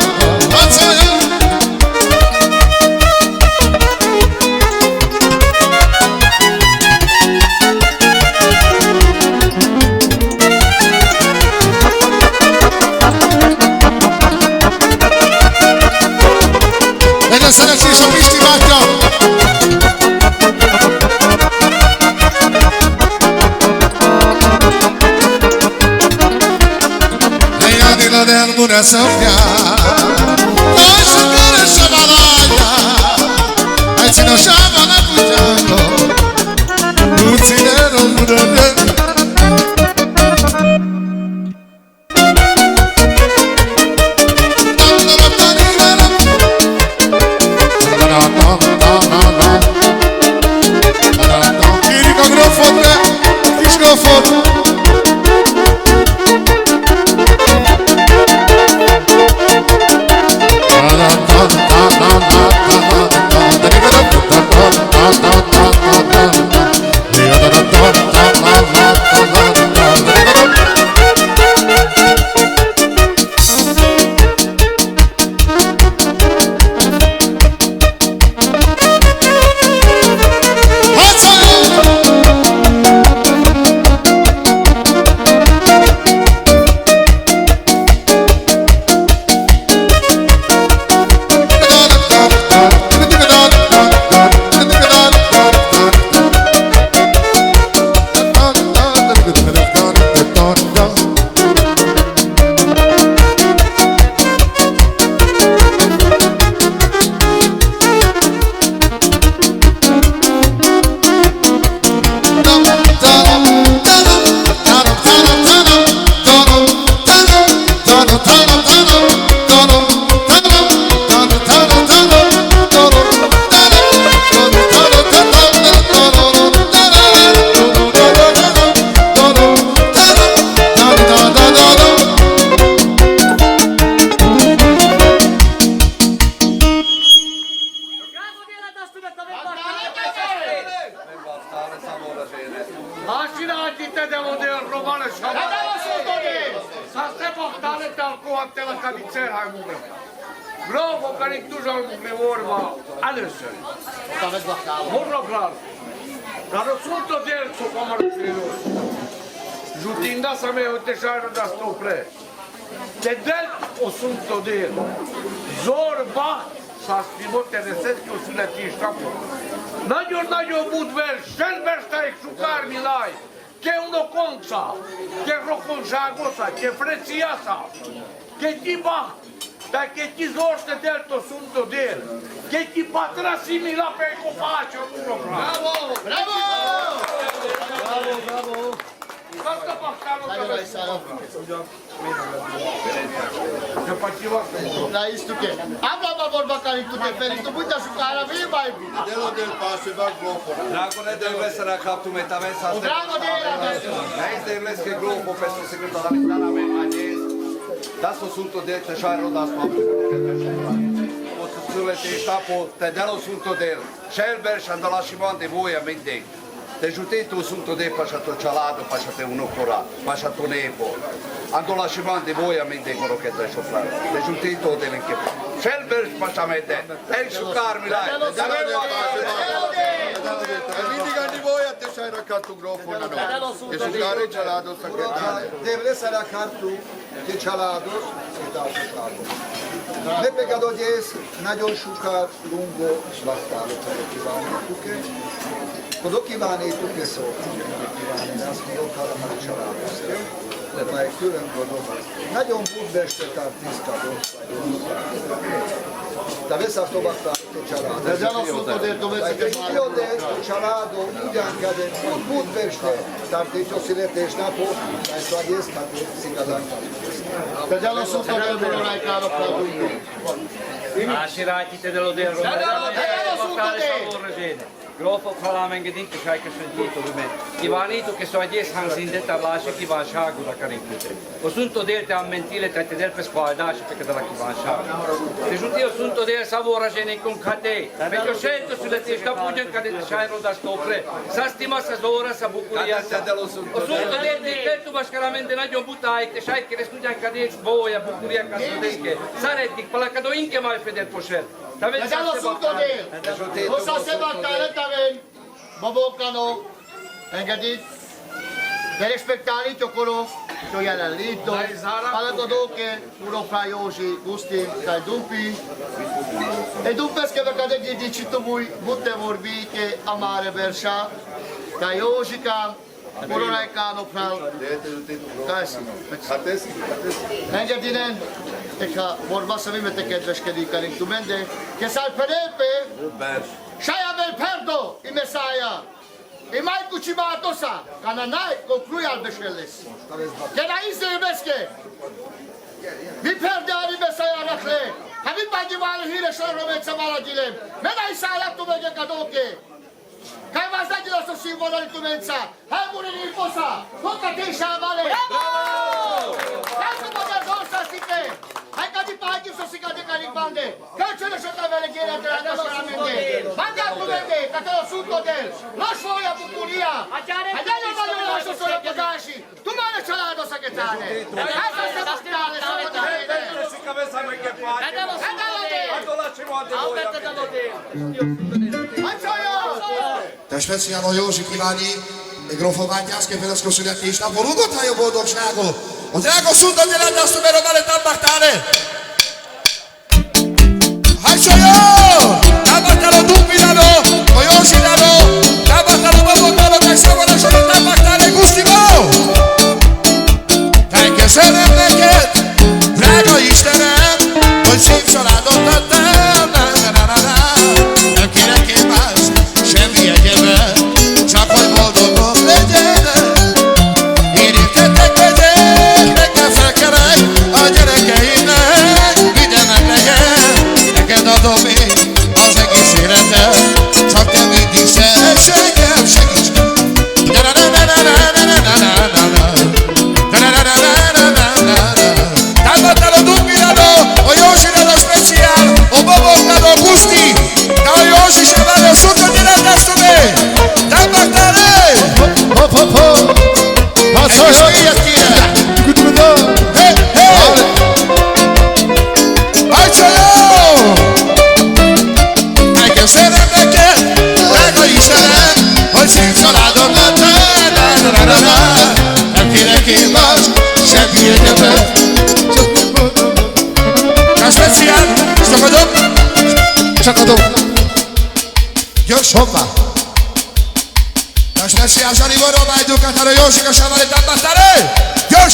Sărăcii și-o miști bată Leia din lădeal bună să fia Ai și care și-a valaia Ai ține-o și-a vala cu geană Nu ține-o bună Grófok, akik tuzsalmukni vorba először. Morroklar. Dar sunt o del su comarților. Jutinda să me uite și ară da stopre. Te del o sunt o del. Zorba sa spimo te reset că o să le tiști acolo. Nagyon budver, selberstáig sukármilaj, ke unokonca, ke rokonságosa, ke freciasa, ke ti baht, dar che ti zorște del to sunt o del, che ti patra simila pe copacio, bravo! Bravo! Bravo! Basta pahtalo Dai, că Sara. ne faceva asta. Da, isto che. Abla vorba care tu te feri, tu putea să cara vei mai. Delo del passo va glofo. Dragone deve essere a captu metaversa. Drago de Neis deve essere glofo questo segreto da ventana me ajes. Das sunto de te sharo das papu. O să sulle te stapo te delo sunto de. Shelber shandala shimon de voia mendek. Te giuteto sunto de pasciato cialado, pasciate uno cora, pasciato nepo. Ando la sciman de voi a mente quello che dai sopra. Te giuteto deve che. Scelber pasciamete. Lei su Carmila. Vidi di voi a te sai racconto grofo no. E su gare cialado sta che Deve essere a cartu che cialado si dà cialado. Ne pecado dies, nagyon sokat lungo svastalo per kívánjuk. Kodok kívánjuk ezt kívánni, azt mondok, arra már családoztam. De már külön gondolom. Nagyon budbestetar tiszta da vesa tobacca cialado. Da già non sono detto Perché io del cialado ugyancade budbeste, dar te ciò si lete snapo, dai sua diesca si gadanta. Da già non sono detto non hai caro proprio. Ásirátite de lodél Grófok halámengedink és elköszöntítőben. Kívánító che so agyész hangzindetta lása kívánságúra karinküte. O sunto del te ammentile te del per squadasci perché dalla kívánság. Te giudio sunto del savora gene con cate. Perché scelto sulle testa pugen cade shairo da stopre. Sa stima sa zora sa bucuria. O sunto del te tu bascaramente nagyon butai te shai che studia cade boia bucuria casodesche. Saretti palacado inche mai fedel posher. Da già non sono detto. Lo sa se battare taven. Babocano. Engedit. Per rispettare il colo, gioiellito, alla godoche, uno fra Yoshi, Gusti, dai Dumpi. E Dumpi che perché gli dici tu muy, butte vorbi che amare Bersha, dai Yoshika, uno rai cano fra. Kasi. Engedinen. Eka vorba să vim te kedveskedik elég tu mende. Che sal perepe. Shaya bel perdo i Messiah. E mai cu cimatosa. Cananai conclui al beșeles. Che na izde beske. Vi perde ali Messiah rakle. Habi bagi vale hire shoromet samara dilem. Mena isala tu mege kadoke. Kai vas da dilo so simbolo di tumenza. Hai muri ni posa. Coca te shavale. Bravo! Tanto poter dorsa sike. Hai ca di pagi so sika de caripande. Calcio le shota vele gira de la nostra mente. Manda tu vende, ca te lo sunto del. Lo svoia bucuria. Adele ma lo lascio solo podashi. Tu male cialado saghetane. Hai sa se bastale solo da vede. Si cabeza no che fa. Ando la cimo de Te speciáló Józsi kívánni Grofoványászké Ferenc születésnapon ugatálja boldogságot! Az elkosszult a gyerek, azt mondja, hogy tábbaktáne! Hajsolja! Tábbaktára Dumpilano! A Józsilano! Tábbaktára Babottára, meg szabadásra tábbaktáne Gusztiba! Köszönöm neked, drága Istenem, hogy szép családot tettem! Nem kérek én más, semmi egyebet, csak hogy boldogok legyenek. Érintketek megyek, nekem felkelek a gyerekeimnek. Hoppa! Još ne si ja žani voroma i dukataro još i ga šavali tam bastare! Još!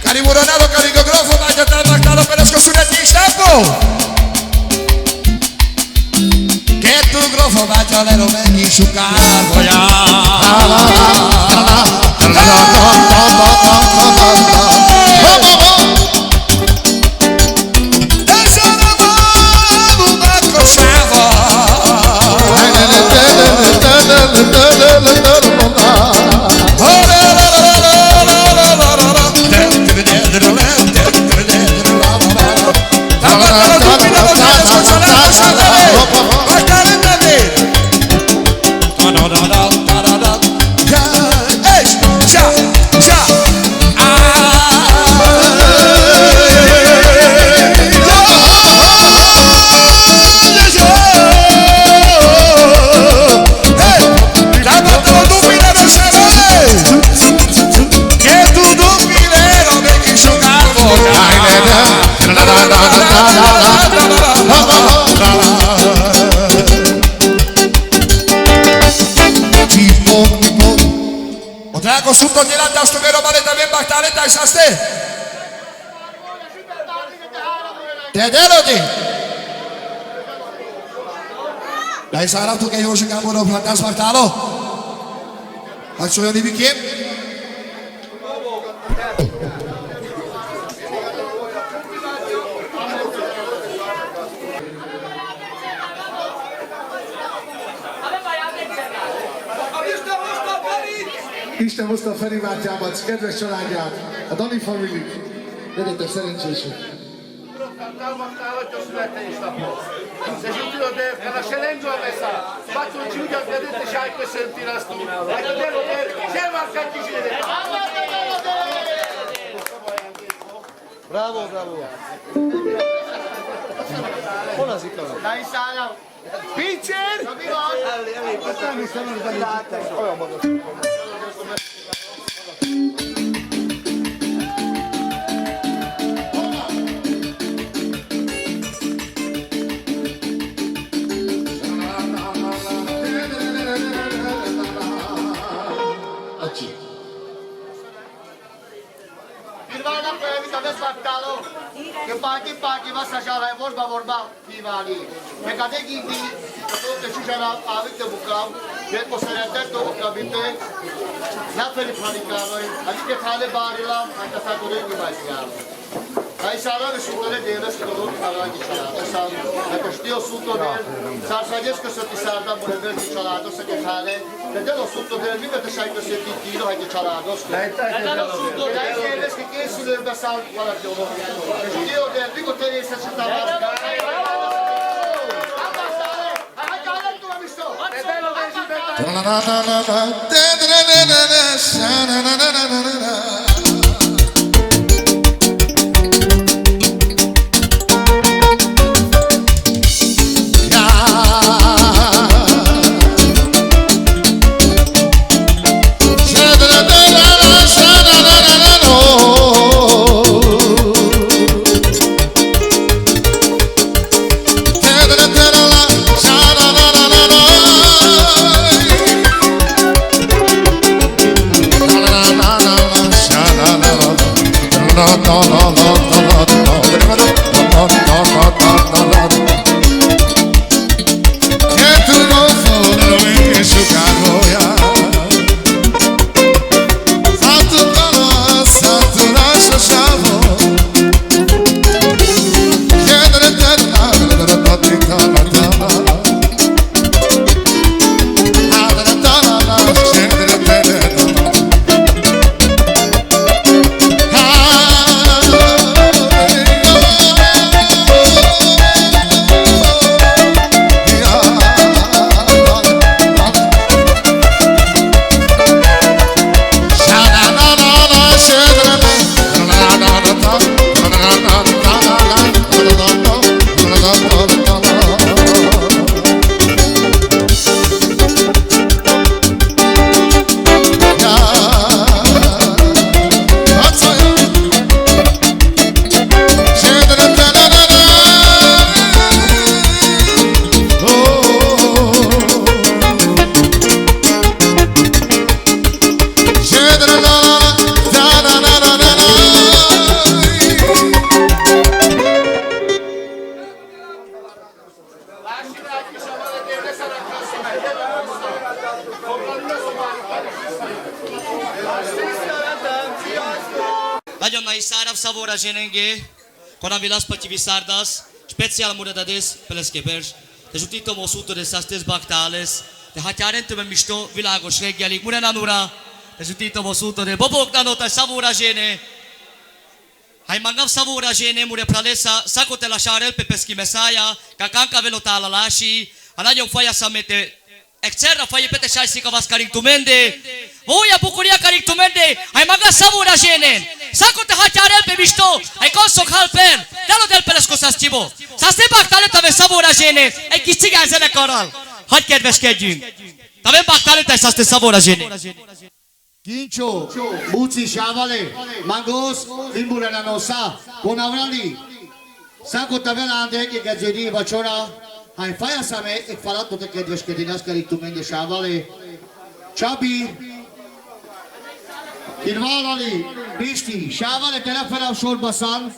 Cari Muronado, cari Gogrofo, vai a trattare per scosunetti in stampo! Che tu grofo vai a lero veni su carbo ya! Drago sutto di là da sto vero male da ben battare dai saste. Te delodi. Dai sarà tu che io ci cambio lo fantas battalo. Faccio io di bicchiere. Isten hozta Feri bátyámat, kedves családját, a Dani Family. Legyetek szerencsések! Támogatálhatja a születésnapot. Se jutilo de kada selengo mesa. Faccio il giudice vedete sai che senti la stura. Hai che devo per se va a cantare. Bravo, bravo. Hol az ikon? Dai Sara. Pitcher! Olyan magas. Che paghi va assaggiare vorba divani. E cade gindi, che ci sarà avete bucao, che possa detto capite. La per praticare, ali che fare barilla, anche sta con il bastiano. Dai sarà che su delle deve scorrere alla di cialato, sa, che stio sotto del sarsages che sono sarda vorrebbe di cialato se che fare, che dello sotto del vive che sai che si tiro hai di cialato. Dai deve che si deve sal guarda che io del vivo te ne sta Nagyon nagy szárav savora ženenge, kona vilas pati visardas, speciál muradades peleske berž, te žutito mosuto de sastes baktales, te hatyáren többen misto világos reggelig, murenanura, te žutito mosuto de boboknano te savora žene, hai mangav savora žene mure pralesa, sakote la șarel pe peschi mesaia, kakanka velotala lași, a nagyon fajasamete, excerra faje pete șaisica vas carictumende, Oia bucuria carictumende, hai maga savora žene, sakote hatyáren pe misto, hai konszok halpen, delo del pelesco sasztibo, saszte baktale tave savora žene, egy kis cigán zenekarral, hagyj kedveskedjünk, tave baktale te saszte savora žene. Kincho, Buci, Sávale, Mangos, Limburana Nosa, Konavrali, Szakot a velánde, egyedjéri vacsora, hány fajaszame, egy falatot a kedveskedni, azt kerítünk mennyi Sávale, Csabi, Kirválali, Pisti, Sávale, telefonál sorba szan,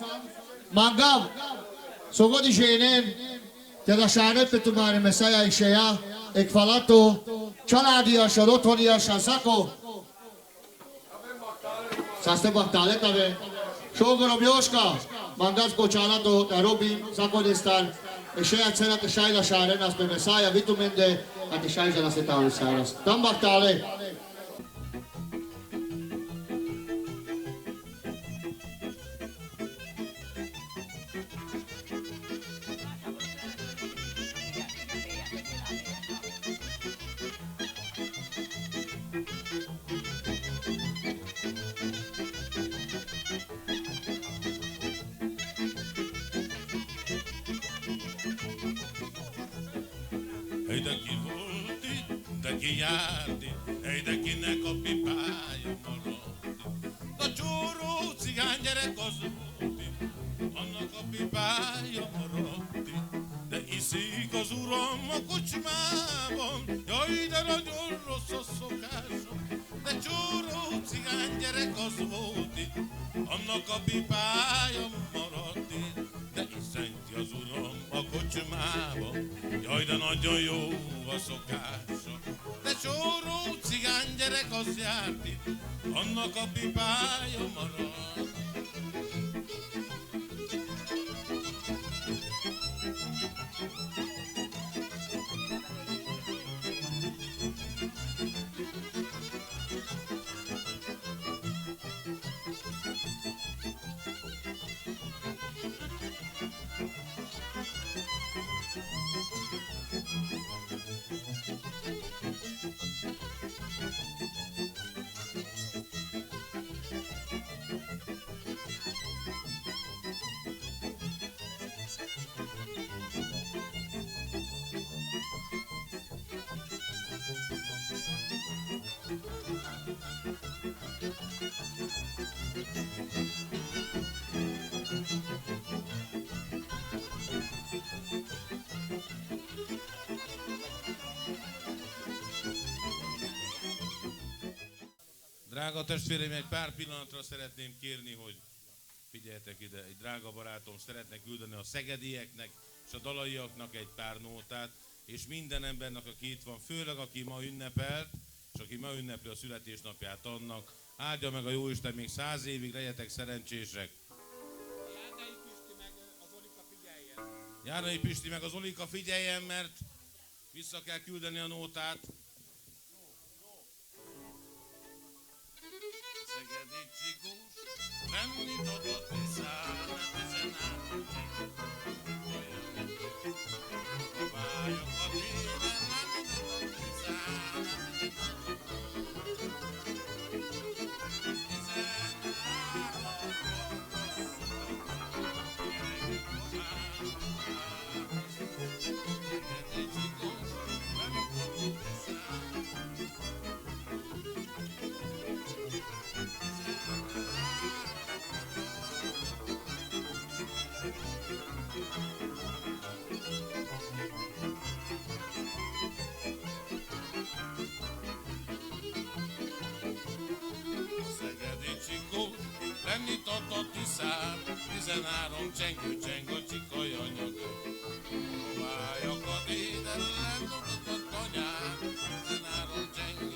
Mangav, Szogodi Zsénén, te a sáröppe tumári meszája is egy falató, családiasan, otthoniasan, Szako, Saszte baktale tave, Sógorom Jóska, Mangasz bocsánatot, a Robin, Szakodesztán, és saját szeret a sajla sáren, azt meg szája vitumende, hát a sajzal azt a táviszáraz. Tam baktale! Ehi da chi volti, da chi iardi, ehi da chi ne coppi paio morotti, da giuro ziganjere kozuti, ono coppi paio morotti, da isi kozuromo kuchmavon, joi da rojuro sosso caso, da giuro ziganjere kozuti, ono coppi paio morotti, da isenti kozuromo kuchmavon, jaj, de nagyon jó a szokása, de csóró cigánygyerek az járt itt, annak a pipája marad. Drága testvéreim, egy pár pillanatra szeretném kérni, hogy figyeljetek ide, egy drága barátom szeretne küldeni a szegedieknek és a dalaiaknak egy pár nótát, és minden embernek, aki itt van, főleg aki ma ünnepelt, és aki ma ünnepli a születésnapját annak, áldja meg a Jóisten még 100 évig, legyetek szerencsések. Járnai Pisti meg az Olika figyeljen, mert vissza kell küldeni a nótát. Szegedi csikós, nem nyitott tisztán, a bályokat minden nem nyitott tisztán, Lenyitott a tiszán, 13 csengő-cseng a csikai anyaga. Vájakat éden lenyitott a tanyán, 13 csengő.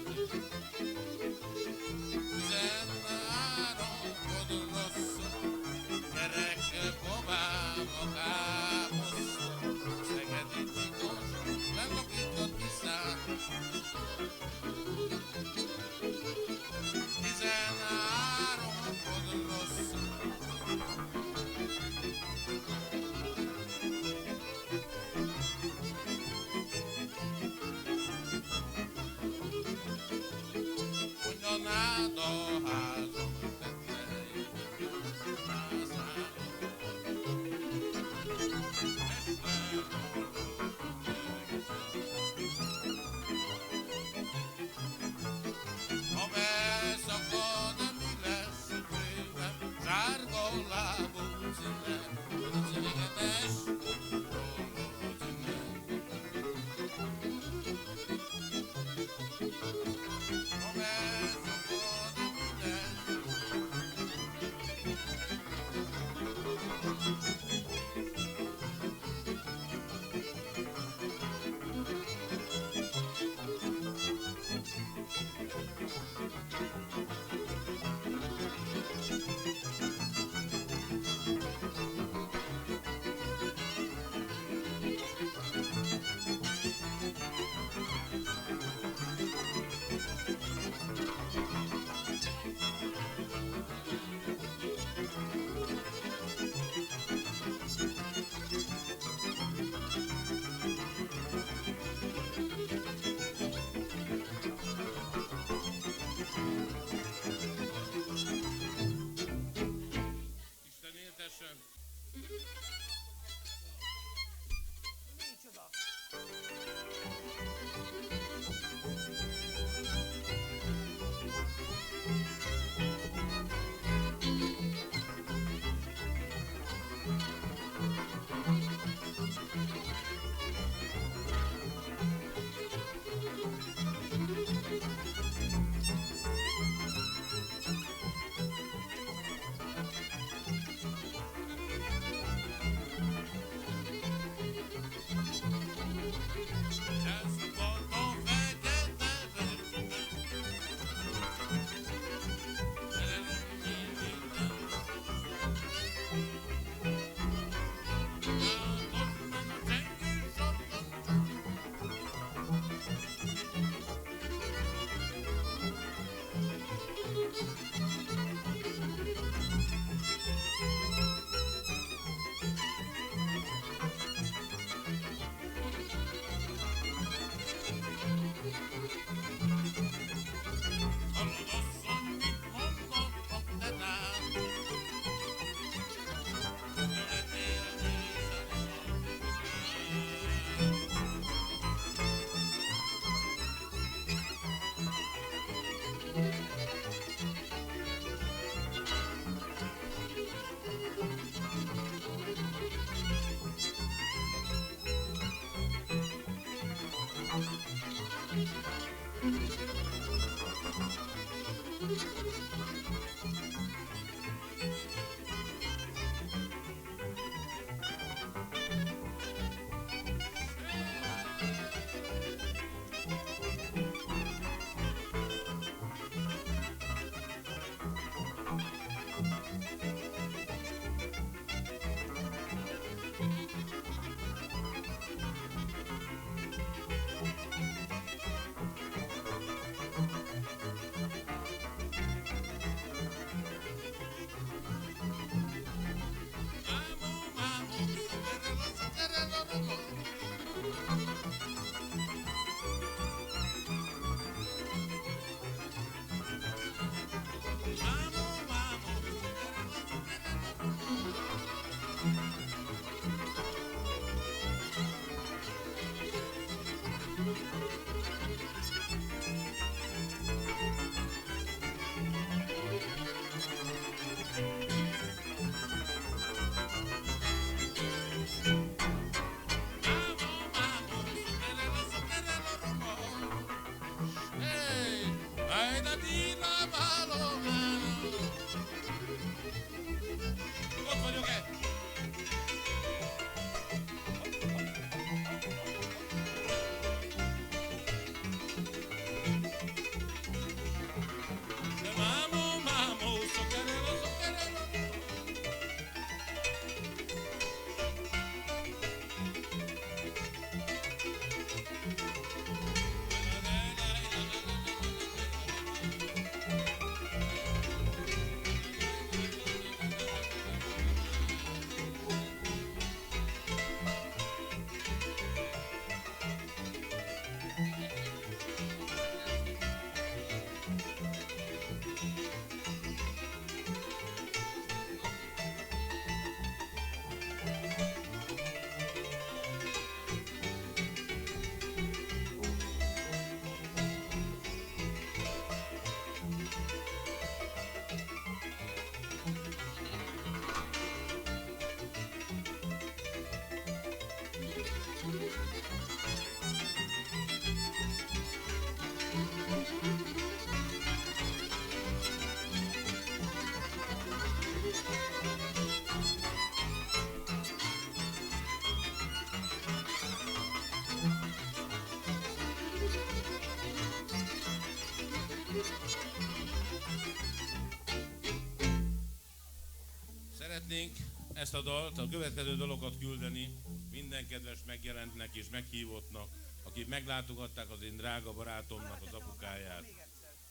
Szeretnénk ezt a dalt, a következő dalokat küldeni minden kedves megjelentnek és meghívottnak, akik meglátogatták az én drága barátomnak az apukáját.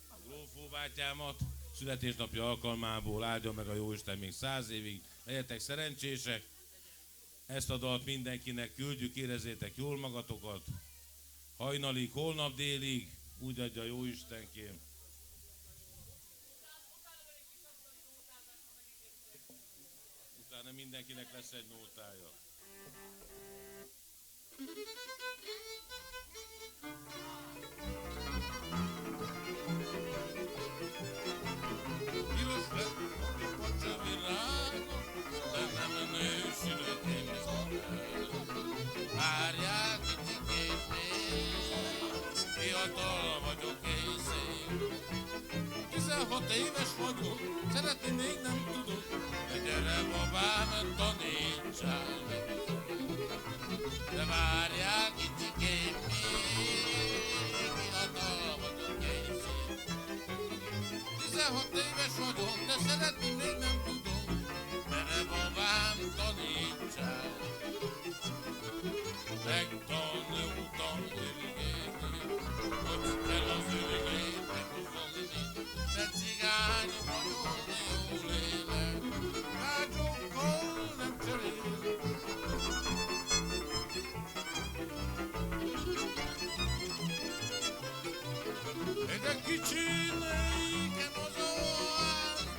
A Grófó bátyámat születésnapja alkalmából áldja meg a Jóisten még 100 évig, legyetek szerencsések. Ezt a dalt mindenkinek küldjük, érezzétek jól magatokat. Hajnalig, holnap délig, úgy adja Jóistenkém. Utána mindenkinek lesz egy nótája. Piros lett a pacsavirágos, de nem nősülök én várjál kicsikét még, fiatal vagyok én szép. 16 éves vagyok, szeretni még nem tudok, de gyere babám, tanítsál meg. De várjál kicsikét még, fiatal vagyok én szép. 16 éves vagyok, de szeretni még nem tudom, gyere babám, tanítsál meg. Megtanultam ürigézni, hogy kell az ürigét meghozolni, de cigány vagyok, de jól élek, rácsokkal nem cserélek. De kicsinéken az óház,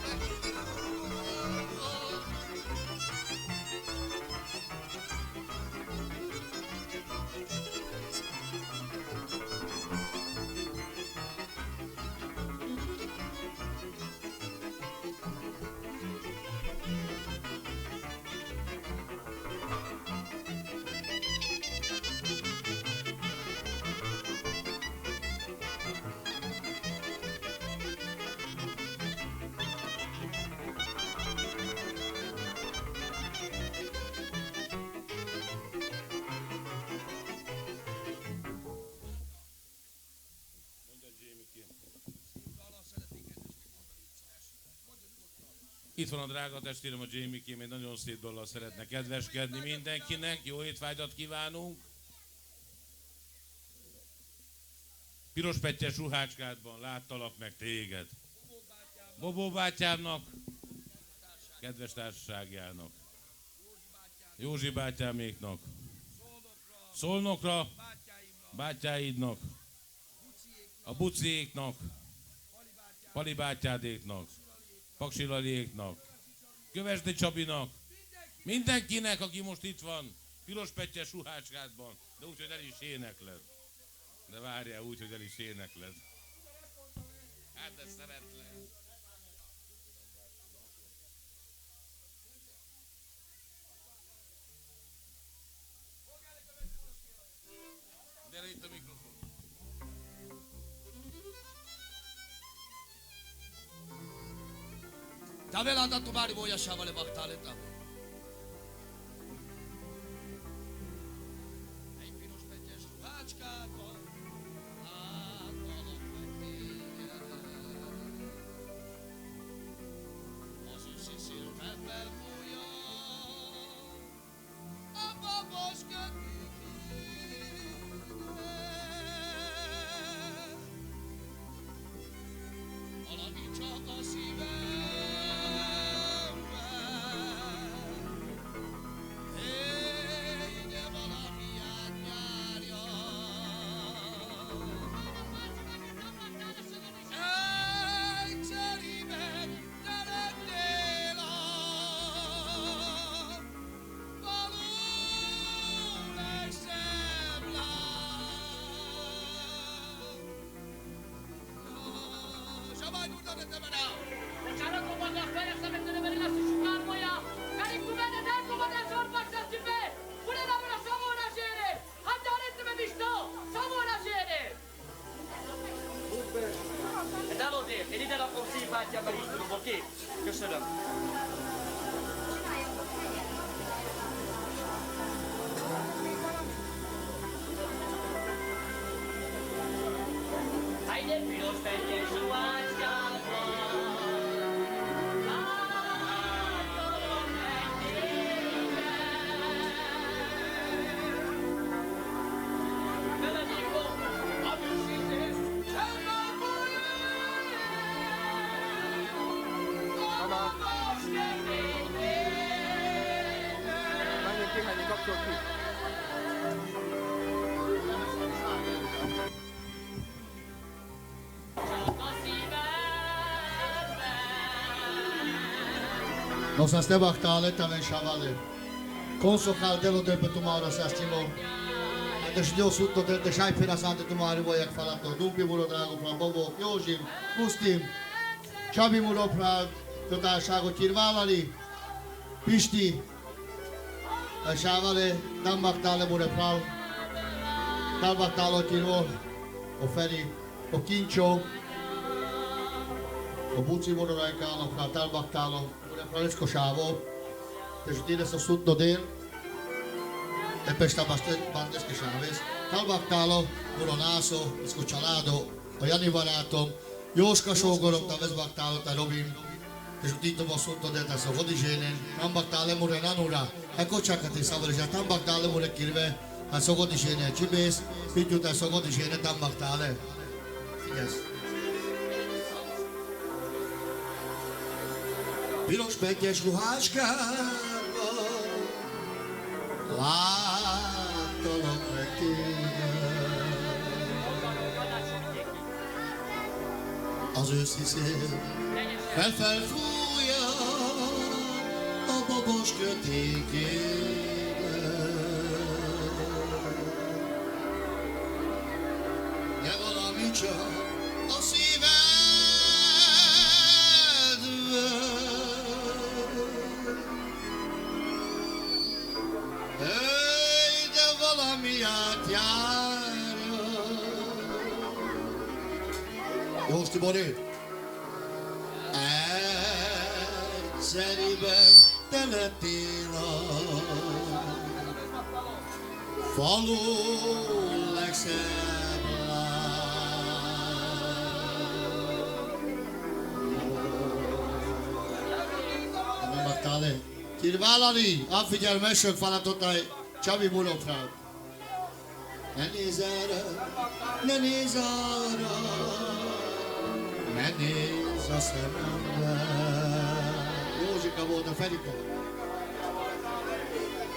Itt van a drága testvérem, a Jamie-kém, egy nagyon szép dallal szeretne kedveskedni mindenkinek. Jó étvágyat kívánunk! Piros pettyes ruhácskádban láttalak meg téged. Bobó bátyámnak, kedves társaságjának, Józsi bátyáméknak, Szolnokra, bátyáidnak, a Buciéknak, Pali bátyádéknak, Paksi Laliéknak, Kövesdi Csabinak, mindenkinek, aki most itt van, piros pettyes ruhácskádban, de úgy, hogy el is énekled. De várjál úgy, hogy el is énekled. Hát de szeretlek. Gyere itt a mikrofon. Tavelata तुम्हारी वो यशा वाले वक्त आ लेता हूँ egy piros pettyes ruhácskában láttalak meg téged. Az őszi szilvember fújja a babos kötőket. Valami csak a szívem. Én ide rakom szívbátyámmal, így tudom, oké? Köszönöm. Hát egy piros pettyes ruhás. Non sa ste baktale ven shavale. Konso khaldelo de pe tumara sastimo. Ade shdio sutto de shai pera sante tumari voyak falato. Dupi mulo drago pra bobo yojim pustim. Chabi mulo pra tota shago kirvalali. Pishti. Shavale dam baktale mure pra. Dal baktalo kirvo. Oferi o kincho. O buci mulo raikalo pra dal baktalo. Francesco Savo, te jutire să sud dodel, te pesta bastante Chaves, talbaktalo, Muronaso, Escuchalado, Ojani Varato, Joska Sogorom, ta vezbaktalo, ta robim, te jutito mo sud dodel, ta sogodijenen, tambaktale murenanura, ecco čakate savrja, tambaktale mure kirve, ta sogodijene, čibes, pitju ta sogodijene tambaktale. Yes. Piros pekes ruháskával láttalak meg téged. Az őszi szél felfújja a babos kötékédet. De valami csak a szívedben. Átjárja. Jós Tibori! Egyszeriben te lettél a falu legszebb lány. Nem adtál le? Kirválani, affigyelmesek falatottai Csabi Muloprád. Ne nézz erre, ne nézz arra, ne nézz a szemembe. Józsika volt a Ferika.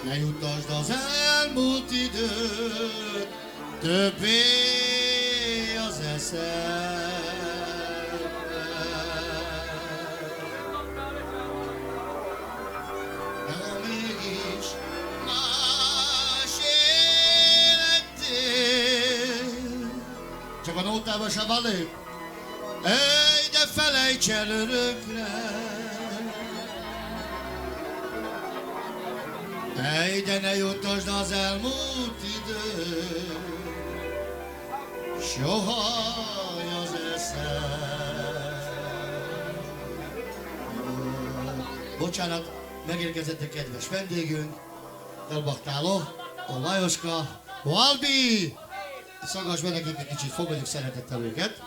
Ne juttasd az elmúlt időt, többé az eszembe. De ha mégis csak a nótába se van lép. Ej, de felejts el örökre. Ej, de ne juttasd az elmúlt idő. Soha az eszem. Bocsánat, megérkezett a kedves vendégünk. Elbaktáló, a Lajoska, a Albi. Szaggass be nekik egy kicsit, fogadjuk szeretettel őket.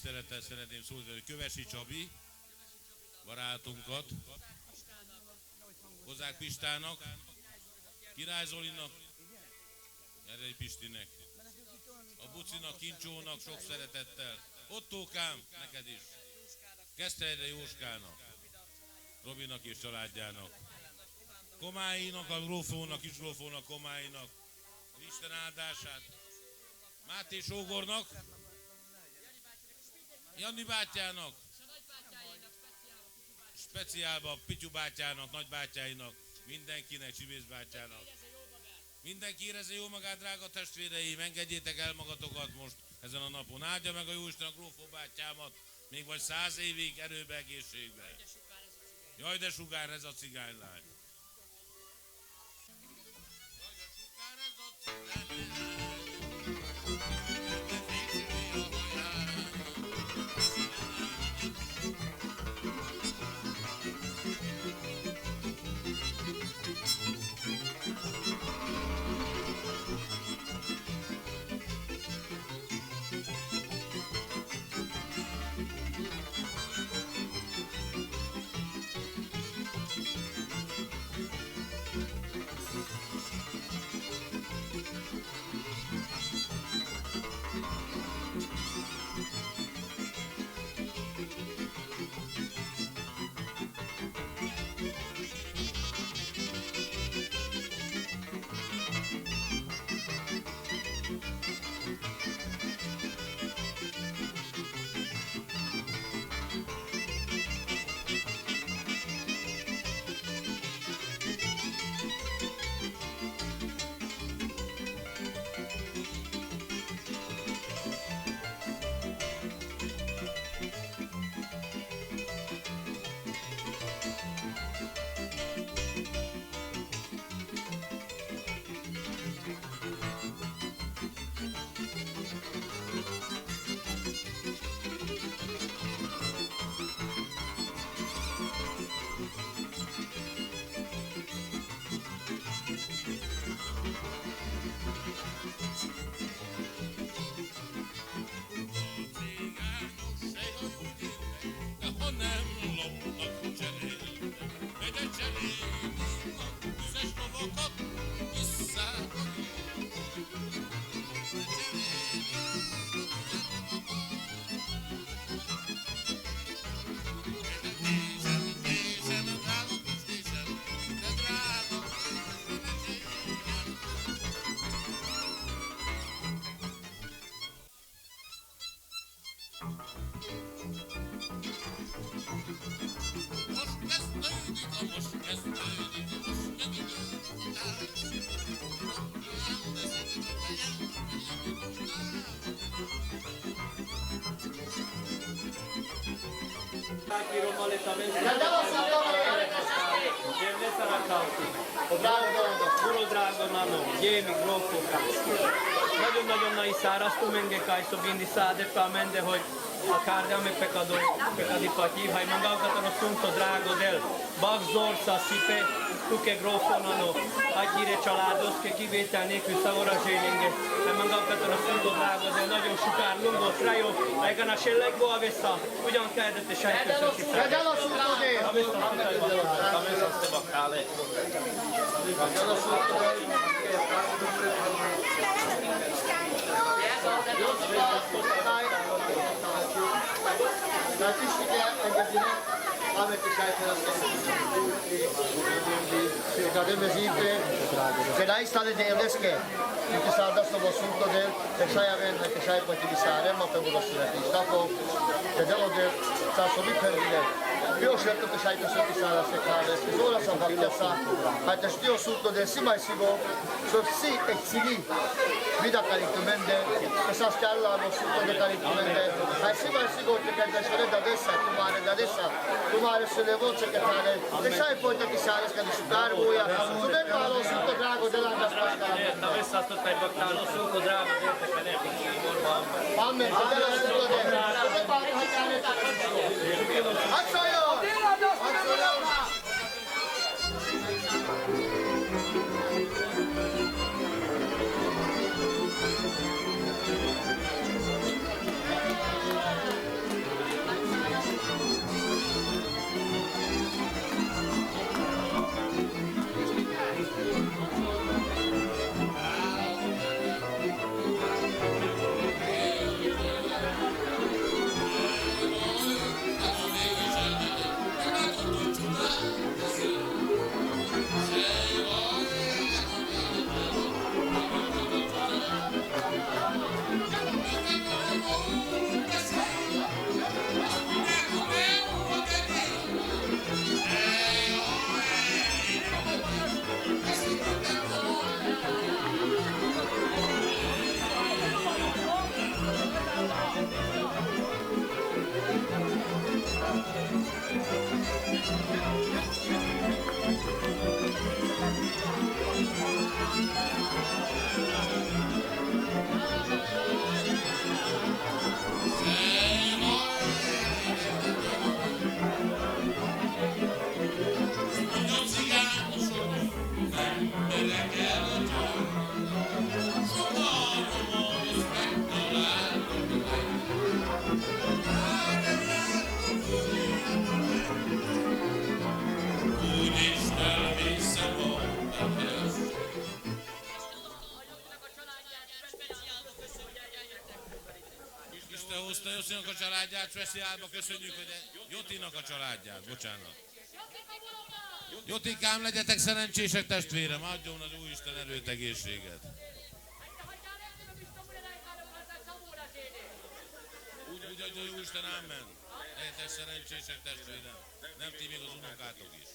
tisztelettel szeretném szólítani Kövesi Csabi, barátunkat, Kozák Pistának, Király Zolinak, Erdei Pistinek, a Bucinak, Kincsónak sok szeretettel, Ottókám, neked is, Keszthelyre Jóskának, Robinak és családjának, Komáinak, a grófónak, kisgrófónak, Komáinak, Isten áldását, Máté sógornak, Janni bátyának, speciálban Pityu bátyának, nagybátyáinak, mindenkinek, Csibész bátyának. Mindenki érezze jó magát, drága testvéreim, engedjétek el magatokat most ezen a napon. Áldja meg a Jóisten a grófó bátyámat, még vagy 100 évig erőbe, egészségbe. Jaj, de sugár ez a cigánylány. Nagyon-nagyon nagy száraztó menge kajszó bindi szádepa mende, hogy a kárdáme pekadi patív, haj magálkatan a szunto drágo del, bak zorca szipe, tuke grófonano, agyire családoszke kivétel nélkül szavora zsélinge, haj magálkatan a szunto drágo del, nagyon sukár lungó, trajó, legyen a sellegbo a vissza, ugyan kellett és elköszön ki fel. Legyen a szunto dél! A vissza azt baktále. Legyen a szunto dél! Se dai stare dell'esche, che sta da sto sunto del, che sai averne, che sai poi ti bisare, ma per lo stare stapo, che devo del sta solo per dire. Io ho scelto che sai che sono di sala secale, che sola sa faccia, ma te stio sotto del si mai si go, so si e si lì. Vida caricamente, che sa scala lo sotto del caricamente, ma si mai si go che da scale da destra, tu mare sulle voce che fare, che sai poi ti sale che di sudare vuoi, tu del palo sotto drago della cascata. Da vissza azt per baktáló szunto drágo del, perché ne ti morva. Amen, della sotto del, che fare hagyane ta. Acciaio! Josinak a családját speciálba köszönjük, hogy Jotinak a családját, bocsánat. Jotikám, legyetek szerencsések testvérem, adjon az Úristen erőt, egészséget. Úgy, hogy Úristen, amen. Legyetek szerencsések testvérem. Nem ti, még az unokátok is.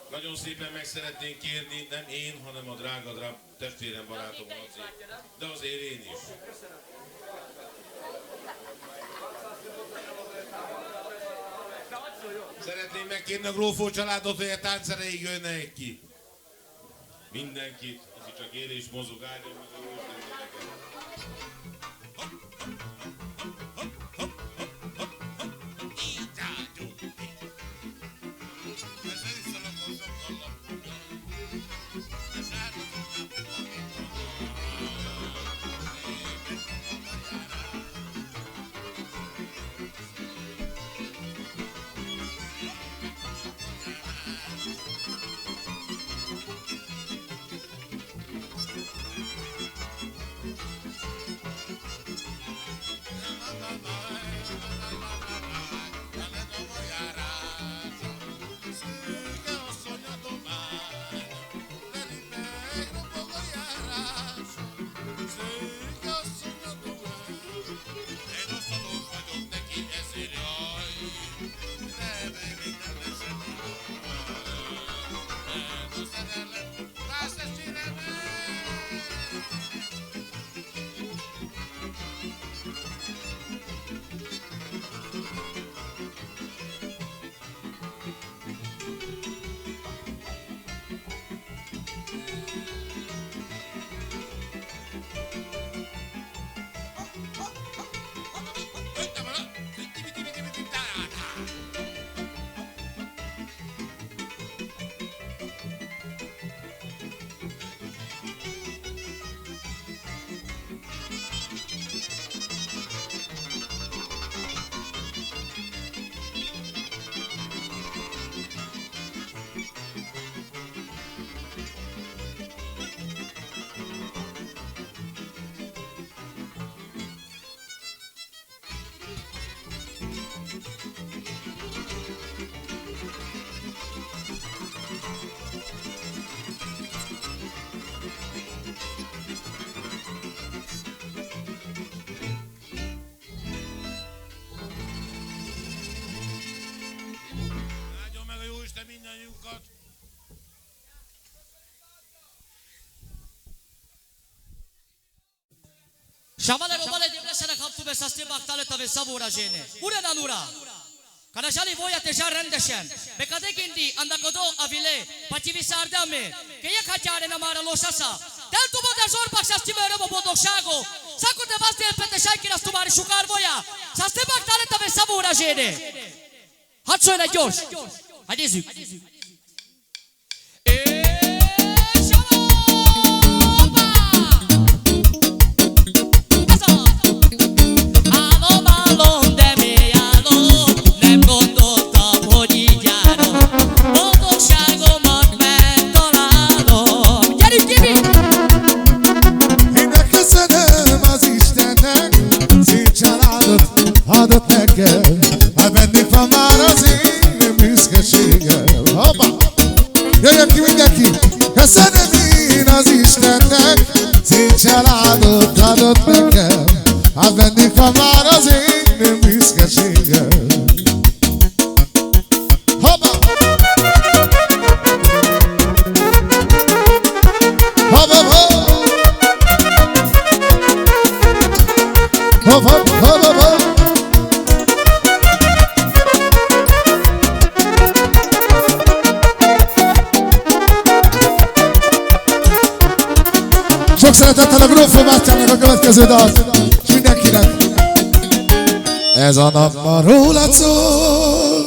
Nagyon szépen meg szeretnénk kérni, nem én, hanem a drága testvérem, barátom Laci, de azért én is. Szeretném megkérni a Grófó családot, hogy a táncereig jönnek ki. Mindenkit, aki csak él és mozog, áldjon meg a Shavale robale deblesana kaptu be saste baktale tave savura jene. Ure nanura. Kanashali voya teja rendeshen. Bekade kindi andakodo avile pachivisarda me. Keya khachare na mara losasa. Tel tu boda zor bakshasti mere bo bodoksago. Sako de vaste pete shaikiras tumari shukar voya. Saste baktale tave savura jene. Hatsona George. Hadi zük. Adott nekem, bennék van már az én büszkeségem. Hoppá! Jöjjön ki mindenki! Köszönöm én az Istennek, szép családot adott nekem. Bennék van már az én büszkeségem. szeretettel a Grófó bátyámnak a következő dalt, és mindenkinek. Ez a nap ma rólad szól,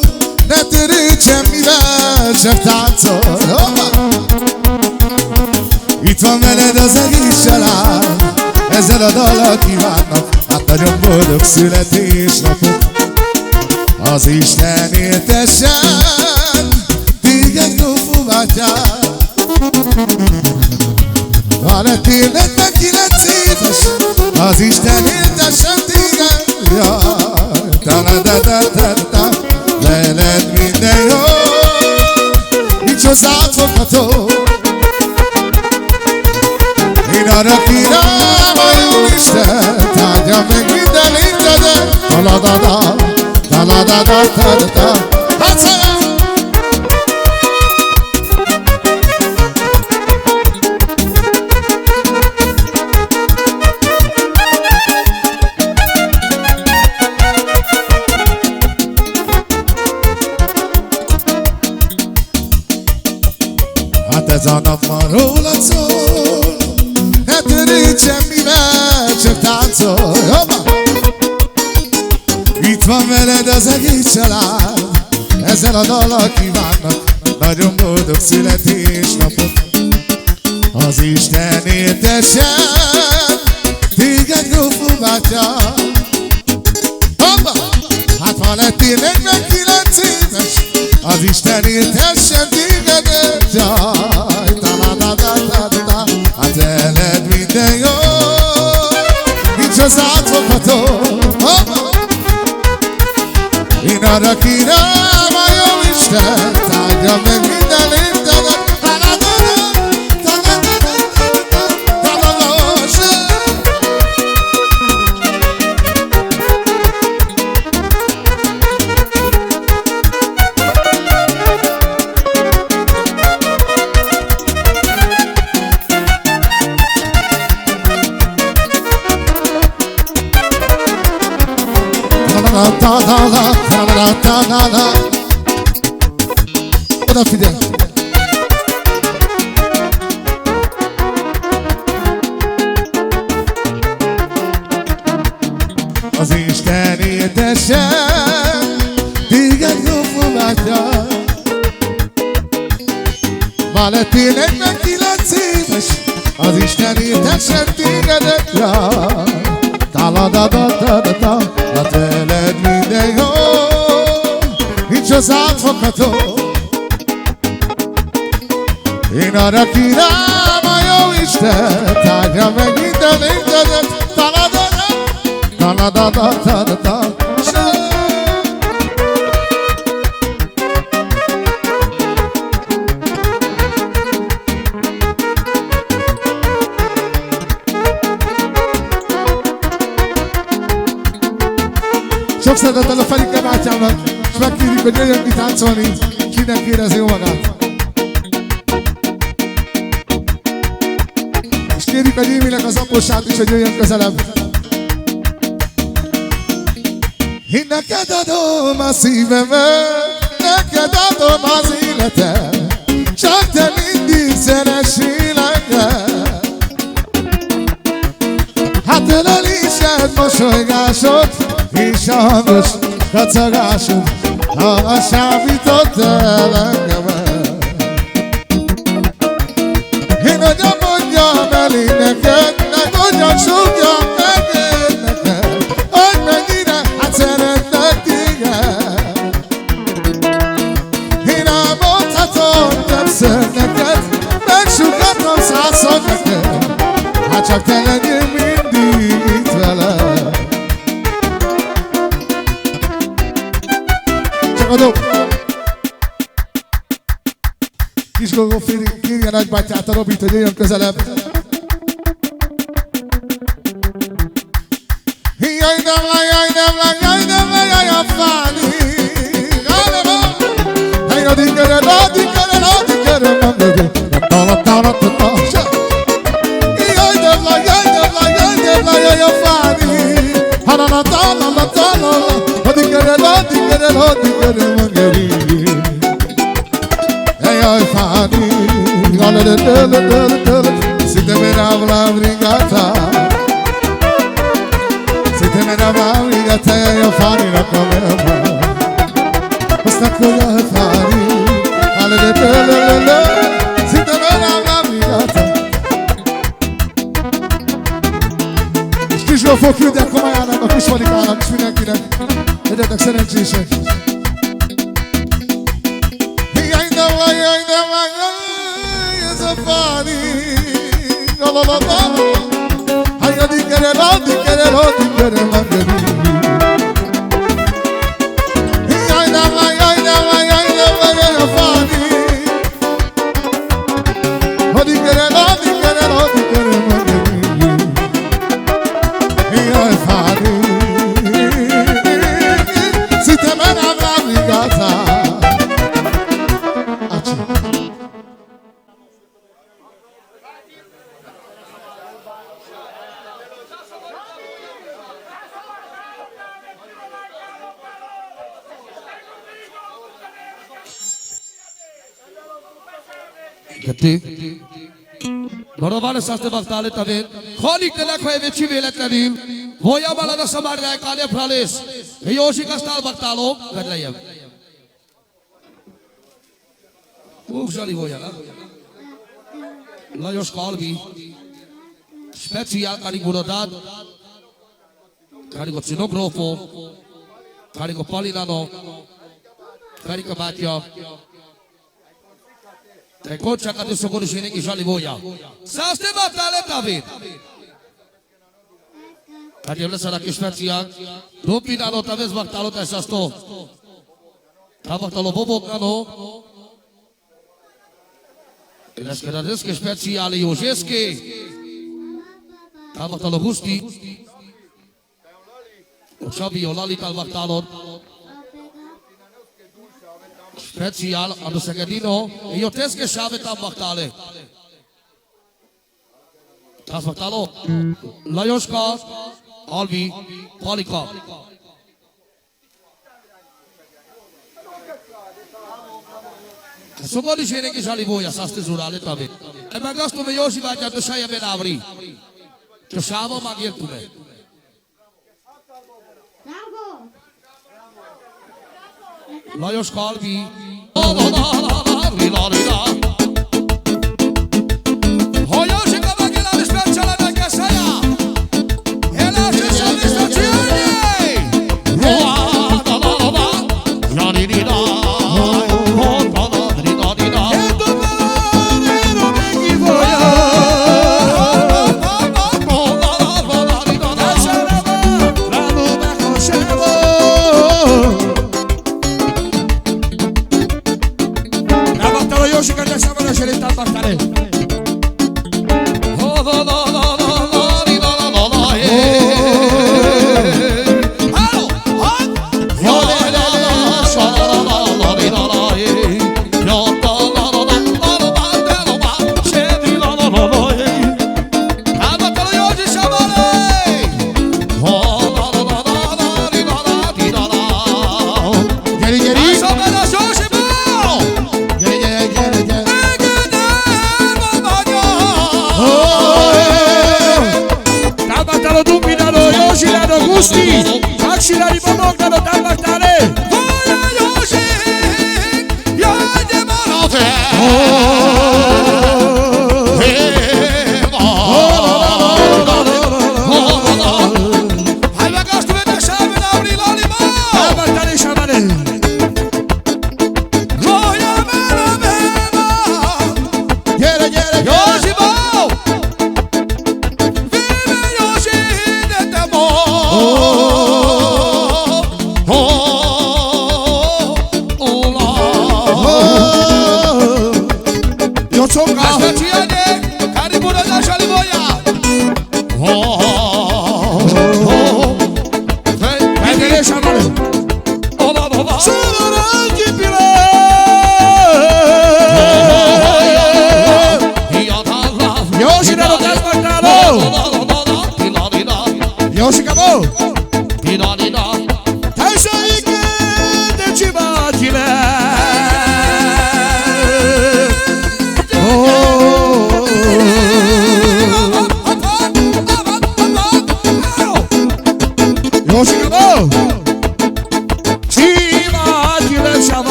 ne törődj semmivel, sem táncolj. Itt van veled az egész család, ezzel a dallal kívánnak, hát nagyon boldog születésnapot. Az Isten éltessen téged, Grófó bátyám. Ha lettél 49 éves, az Isten éltessen téged. Jaj, ta-la-da-da-da-da, veled minden jó, nincs hozzád fogható. Én arra kérem a Jóisten, áldja meg minden létedet. Ta-la-da-da, ta-la-da-da-da-da, hát ez a nap ma rólad szól, ne törődj semmivel, csak táncolj. Itt van veled az egész család, ezzel a dallal kívánnak nagyon boldog születésnapot. Az Isten éltessen téged, Grófó bátyám. Hát ha lettél 49 éves, az Isten éltessen téged. Jaj, ta-la-da-da-da-da, hát veled minden jó, nincs hozzád fogható. Én arra kérem a Jóisten, áldja meg minden létedet. Oda figyelj! Az Isten éltessen téged, Grófó bátyám. Ma lettél 49 éves, az Isten éltessen tégedet. Ta-la-da-da-da-da-da, hát veled minden jó, nincs hozzád fogható. Én arra kérem a Jóisten, áldja meg minden létedet. Ta-la-da-da, ta-la-da-da-da-da. Sok szeretettel a Felike bátyámnak, és megkérjük, hogy jöjjön ki táncolni, és mindenki érezi jó magát. És kérjük a Néminek az apósát is, hogy jöjjön közelebb. Én neked adom a szívemet, neked adom az életet, csak te mindig szeressél engem. Hát ölelésed, mosolygásod, és a hangos kacagásod, ha sábított el engemet. Én hogyan mondjam el én neked, meg hogyan súgjam meg én neked, hogy mennyire hát szeretlek téged. Én elmondhatom többször neked, megsúghatom százszor neked, hát csak te legyél mindig itt velem. Csak a dob! Kis Gogó kérje nagybátyát, a Robit, hogy jöjjön közelebb. Jaj, nem le, jaj, nem le, jaj, nem le, jaj, a fáni. Jaj, nem le. Hey, addig erre, addig erre, addig erre, nem legyen. Ta-la-ta-la-ta-ta. Jaj, nem le, jaj, nem le, jaj, nem le, jaj, a fáni. Ha-la-la-ta-la-la-ta-la. Addig erre, addig erre, addig erre, mangeri. Hey, jaj, fáni. Jaj, te miravo la brigata, se te miravo la brigata io fare la come questa cosa fare, alle de le se te miravo la brigata. Știți, eu foc eu de acum aia, mă piși mărica, am spune închide. Vedeți, excelențișe. बरोबर सस्ते बख्ताले तबे खोली तेला खोए वेची वेले तरीम होया वाला दा समार राय काले फ्रालेस योशी कस्ताल बख्तालो कर लिया Uxali होया ना Lajos Kalbi Special carico Rodad carico Cinogrofo carico Palinano carico Batia e coach accade socorro scene che già li voglio saste battale David Adiole sarà che spezia dopi da nota ves battalo te sasto battalo bobo cano las che das che speciale Joseski battalo gusti o Xabi Olali tal battalo Special ando Segedino io tesche chave tam battale tas battalo Lajoska Albi Palika Sogori scene che già li voglio saste zurale tabe e magasto me yoshi va già to shaya ben avri to shavo magir tume Lajos Kalbi Hoyoshi Kabagela speciale da Kasaya e la soddisfazione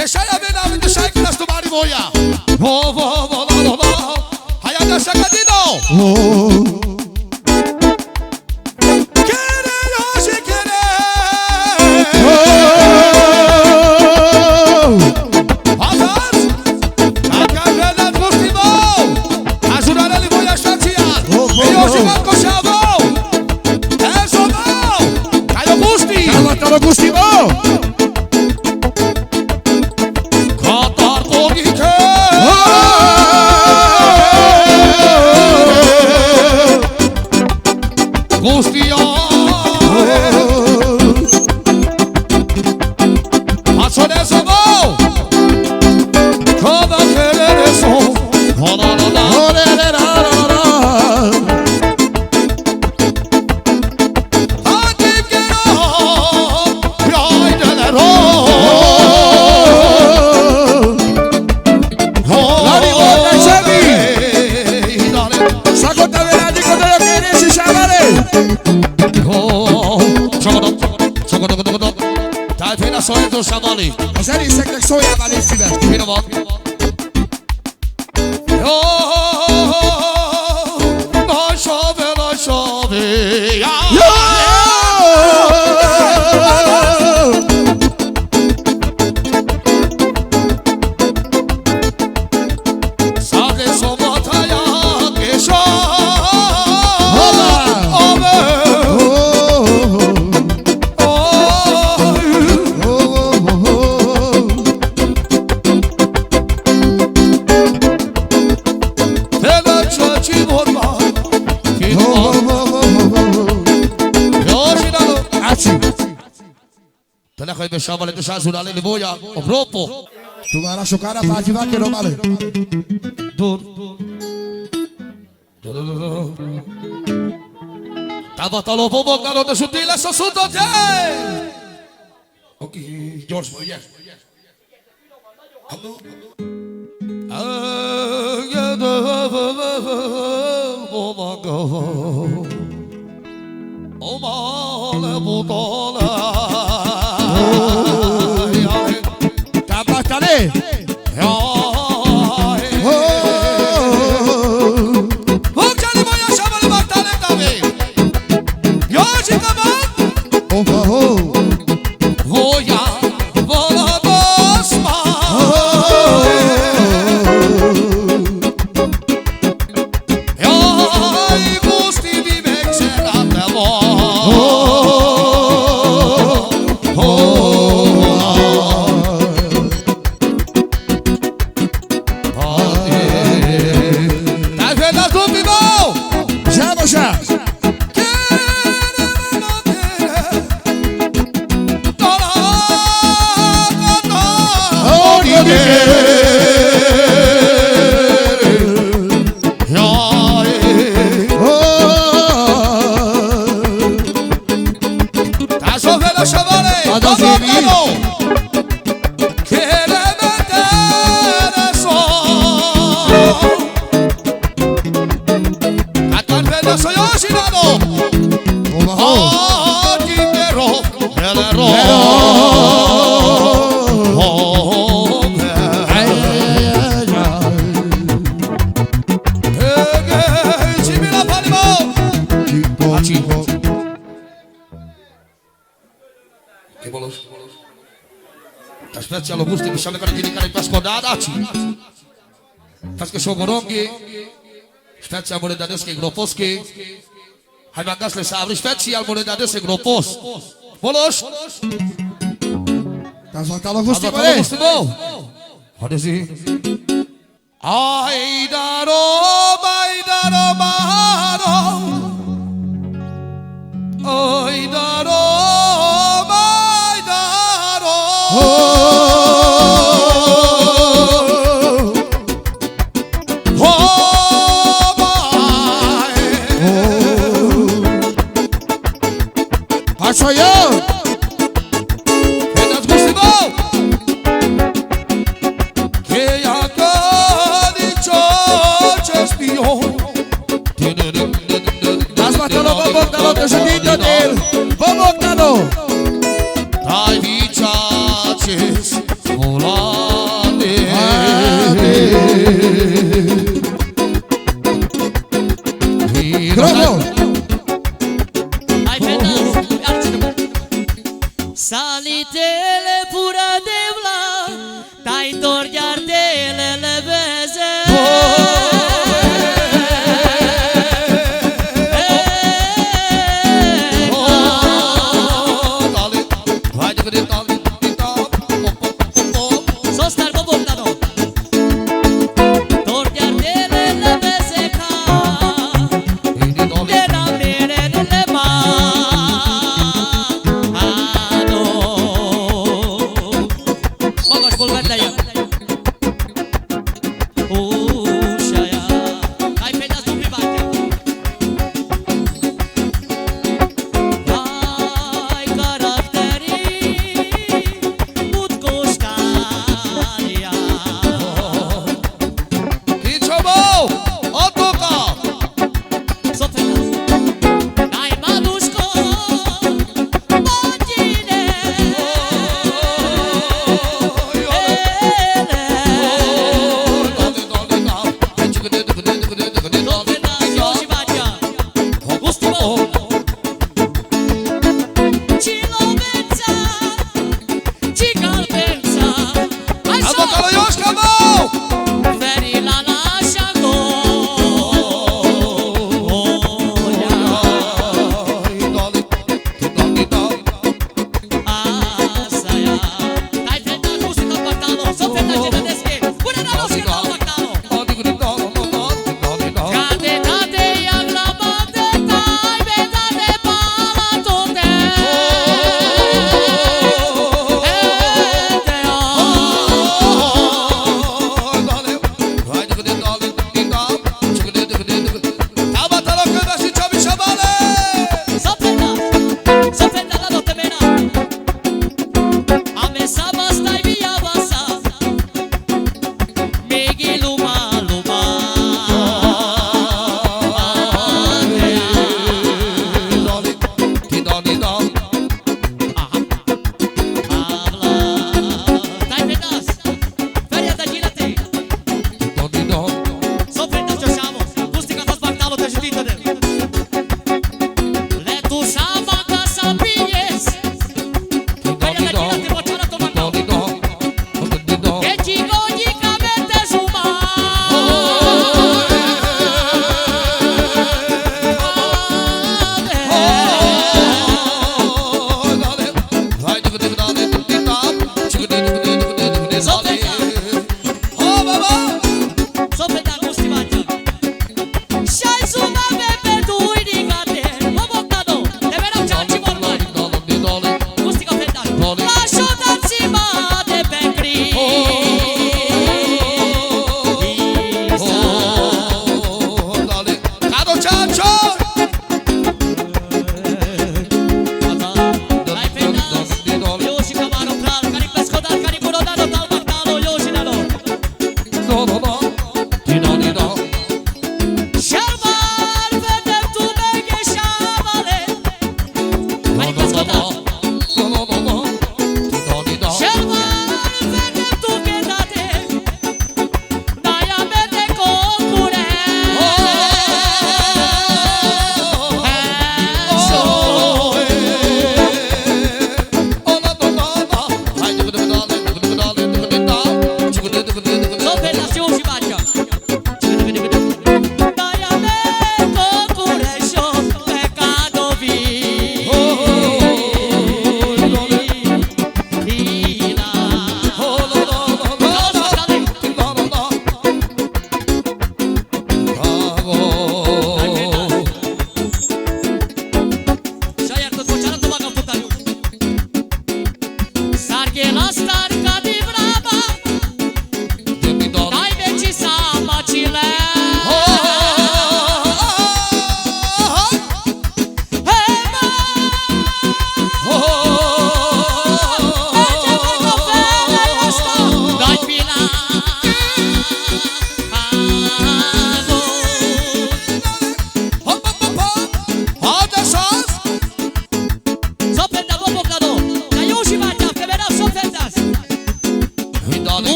Deixa eu ver, não, deixa eu que nós tomar voia. Aí a dança cadinho. Querer hoje querer. Azaz, a cabela do festival. Ajudar ele voia chatear. E hoje vai com chavão. É jornal. Caio Gusti. Caio Gusti, bom. Az erészeknek szóljál légy szíves! Finoman! Nagy savé! Szádé szombatáját és Te ne sciavale tu sai sulla le voglia o troppo. Tu vai a giocare a pagina va che non vale. Tava lo popo caro de sutile sotto te. Ok, George, yes. Oh male putola. Tabatale. Vogeli voia sciavale battale dave. Yoshi kaman. Voia vola dosma. Ai gusti di vexera te vo. Special gusti bisame kada gini kada pas kodada ci. Tas ke shogorongi. Special mole dades ke groposki. Hai magas le sabri special mole dades ke gropos. Bolos. Tas vakalo gusti bare. Hade si. Ai daro maro. Ai daro. Soy yo. Vendas Gustavo. Que ya que dicho chespio. Das matalo bomboktalo te sentito del bomboktalo. Dai vichaches vola. Ai torgiardelele veze Sostar Boboclano Torgiardelele veze ca De la merele ma Ado Magas Bulgardaya Ușaia Hai pe nas dupli bate Hai caracterii Mut coșcalia Kicsabó! Atoka! Sofetas Dai madușco Bogine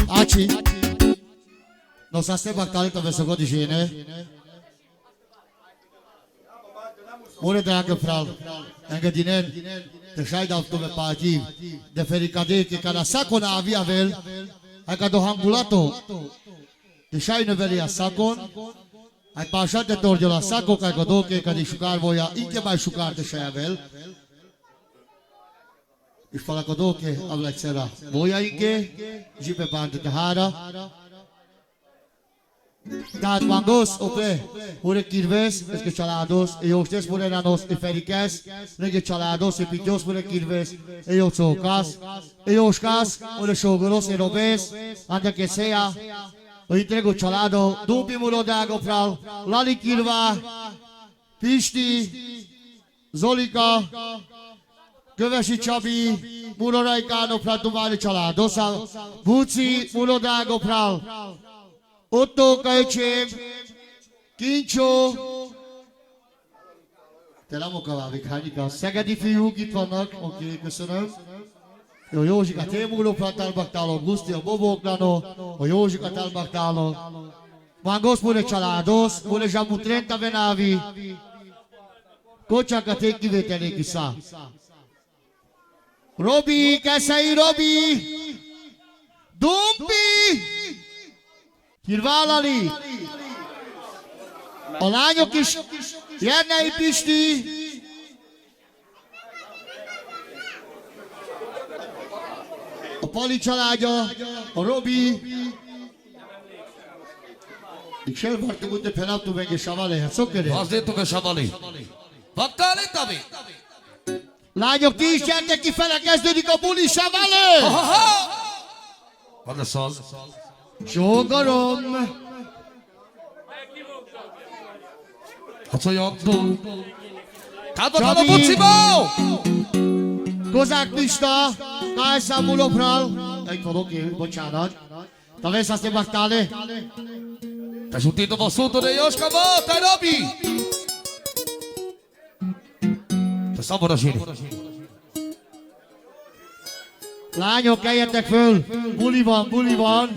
Aci. No sa ste baktali to veso godišine. Mure dragă fral, încă dinen, te șai dau tu pe pati, de fericade că cada saco na avia vel, ai ca do hangulato. Te șai ne velia sacon, ai pașat de torge la saco ca că do că de șucar voia, inche mai șucar te șai avel. Iși fala că do că avla țera. Voia inche, ji pe bande te hara. Dat mangos ope, ure kirves, es que chalados, e ostes pure nanos e fericas, nege chalados e pitios pure kirves, e otsocas, e oscas, ure shogoros e robes, anda que sea, o entrego chalado, dupi muro dago pral, lali kirva, Pisti, Zolika, Kövesi Csabi, Murorai Kánó pral dumálni családosa, Buci, Murodágo pral, Otto Kajcsém, Kincsó, te nem okavávik, hányika, szegedi fiúk itt vannak, oké, köszönöm. Jó, Józsika Témúló Pratalbaktáló, Guszti a Bobóklano, a Józsika Talbaktáló. Mangos pune családos, pune zsamu Trenta Venávi, Kocsáka ték kivételék vissza. Robi, Keszei Robi, Dumpi! Kirválali! A lányok is, Jernei Pisti! A Pali családja, a Robi! Ik šelvartu budete penaltu venge savale, hát szokere? Az detto che savali. Baktali tabi! Lányok, ti is gyertek ki fele, kezdődik a buli, savale! Van a szal. Sógorom! Hát olyan túl. Kádod a bucibó! Kozák Pista, KSA Mulopral. Itt van, oké, bocsánat. Te vesz azt baktale? Te sutito a szótod, de Jóska volt, te Robi! Te szabad a zsíri. Lányok, keljetek föl! Buli van, buli van!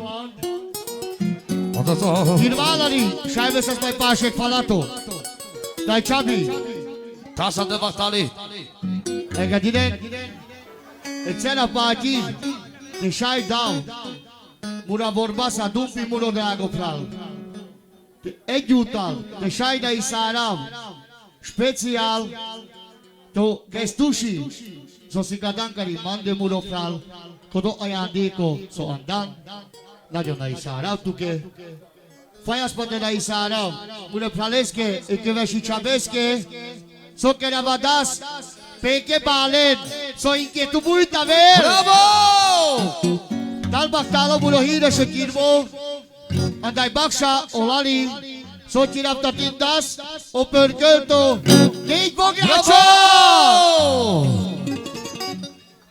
Kirválali, sajvesz ezt majd pásek falato. Daj Csabi! Tásad de baktali! Engedd ide! Egy cenapáti, és saj dau. Mura borbasa, dumpi muro drágopral. Egyúttal, de sajdai száram, speciál, to gestusi, Zoszika Dankari, Mande Muropral, Kodo ajándéko, so andan, nagyon nagy száravtuke. Fajaszpate nagy szárav, Muropraleske, Kövesi Csabeske, Szokere Vadász, Péke Báled, so inke tu bújta vér! Bravo! Talbaktáló Muro híresek írvó, Andai Baksa, Olali, Szotyirapta Tindasz, Opörköltó, négy Bogácsa!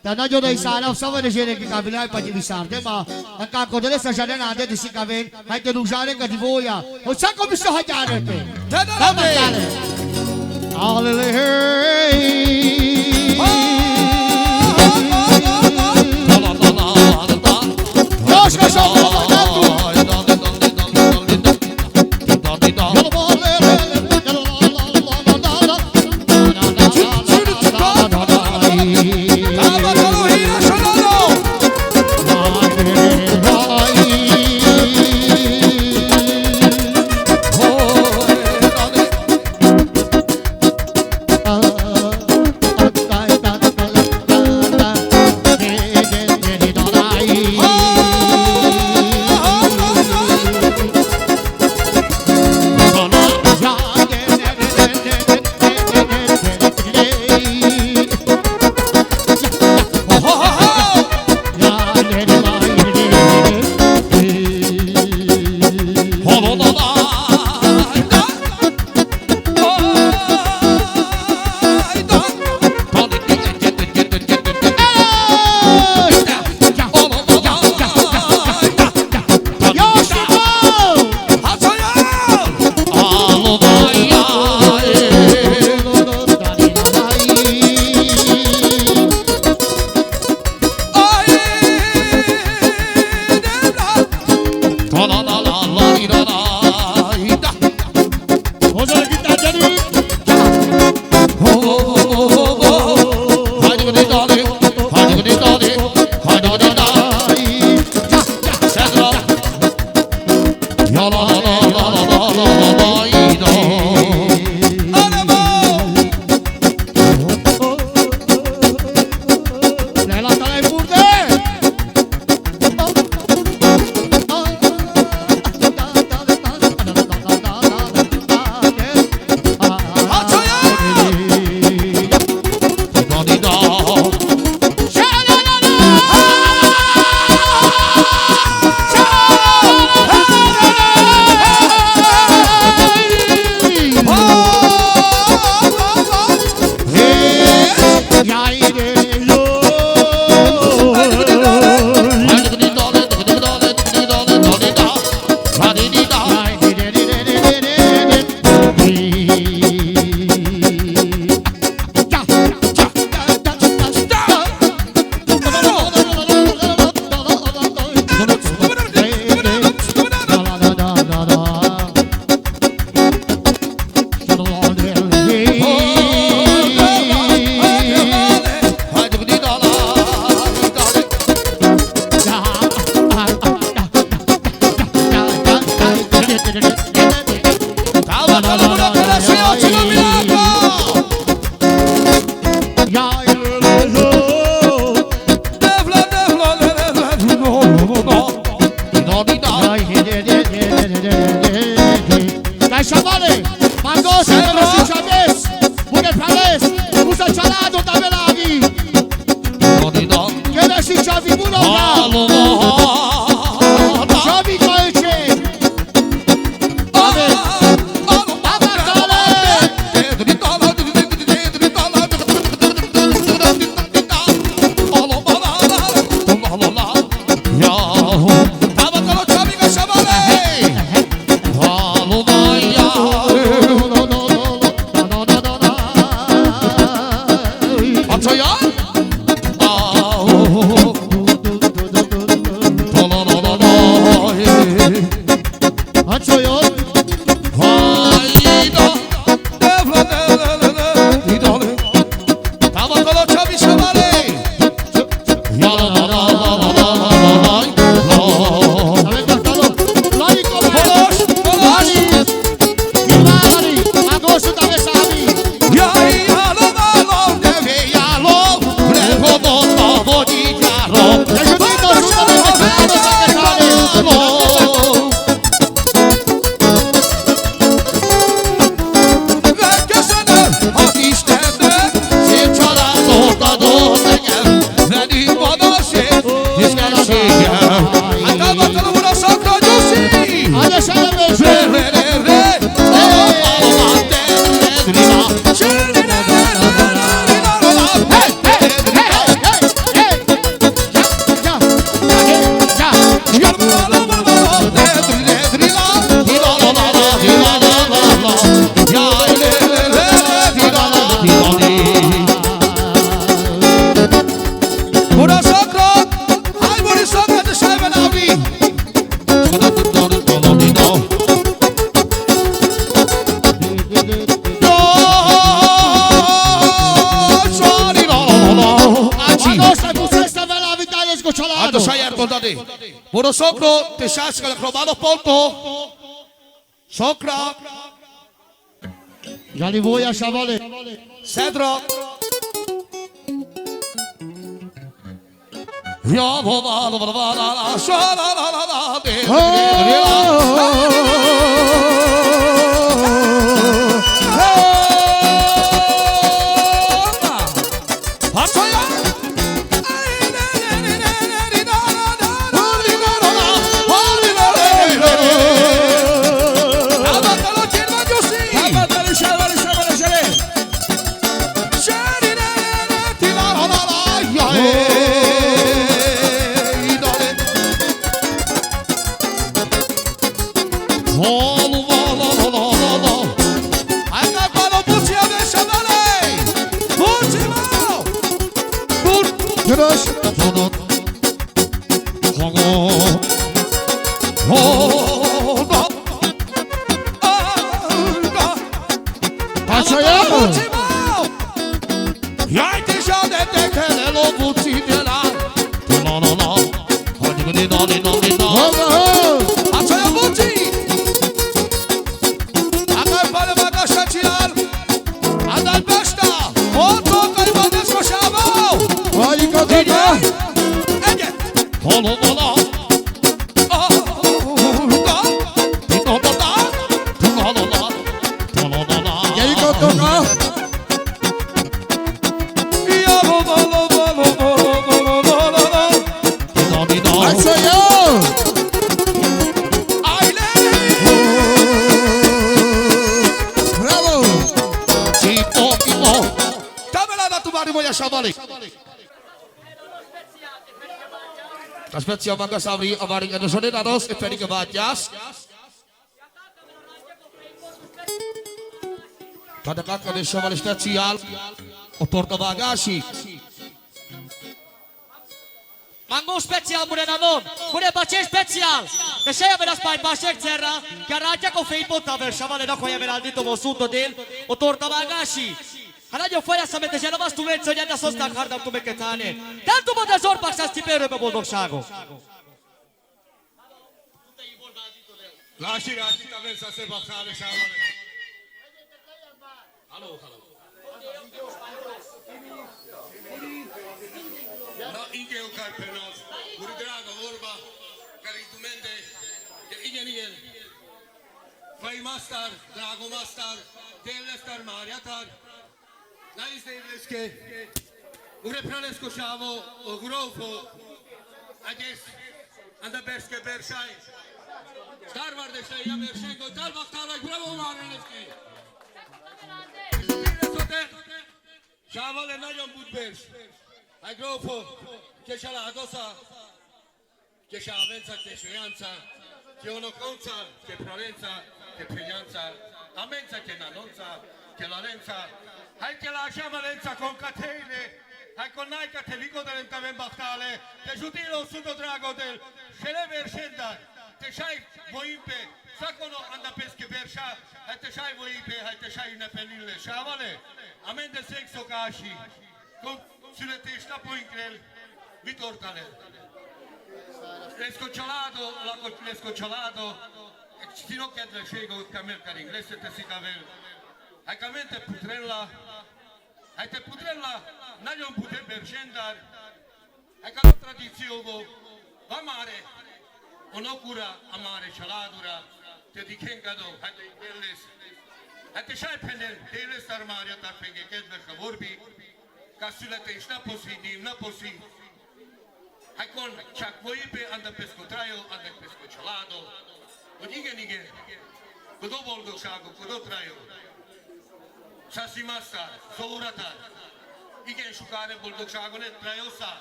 Te nagyon nagy szárav, szabad és énekik a világpagyi viszár, ma a kákodol ezt a zsarenáded is ikavén, hát te rúzsárek a divója, hogy szakom is a hagyárökké. Te darabé! Jóska Sokol, Cciolato. Alto Sayarto Dade. Buono Socro, te Sasca, la Cromano Ponto. Socra. Giannivoia Sciavole. Cedro. Io vado, Spezia Magas Avri Avaring and Sonedados, if any about Jas. Kadakaka de Chaval Special, o Porto Bagashi. Mango special Murena non, Mure Bace special. E se aveva spai Bace Serra, che arrangia con Facebook per Chaval da coi aveva detto Mosuto del o Torta Bagashi. Radio foi să mete jena vas tu vezi să ia sosta carda tu mecetane. Dar tu mă dezor pa să stipere pe Bodog Shago. Lasci ratita avem să se bacale Shago. Alo, alo. No, inge u karpenos. Uri draga vorba, care tu mende, că igen. Fai master, drago master, telestar mariatar. Najistejleske, Urepranesko Šavo, Grofo, Adjes, Andaberske Beršaj, Starvardešaj, Jameršenko, Talbaktalaj, Bravo Mareneski. Šavo le nađom Budberš, Aj Grofo, Kešala Adosa, Kešavenca, Kešejanca, Kionokonca, Kepravenca, Kepenjanca, Amenca, Kenanonca, Kelarenca, hai che lascia Valenza con catene, hai con Nike te ligo dell'entaven battale, te giudilo sudo drago del Celeber Scenda, te sai voimpe, sacono anda pesche persha, hai te sai voimpe, hai te sai una penille, shavale, amen de sexo kashi, con sulle te sta poinkrel, vitortale. L'escocciolato, l'escocciolato, stino che le scego camel caring, lesete si cavel. Hai camente putrella, hai te putrella, non putem bergendar, hai ca tradiziovo, va mare, onocura amare cialadura, te dicengado, hai te deles, hai te sai penel, deles armaria tar penge kedver vorbi, ca sulete isna posi, dimna posi, hai con ciac voipe anda pesco traio, anda pesco cialado, o nige, codo volgo shago, codo traio, Sassi massa, sourata, igen șucare Bulldog Shagone, traiosa,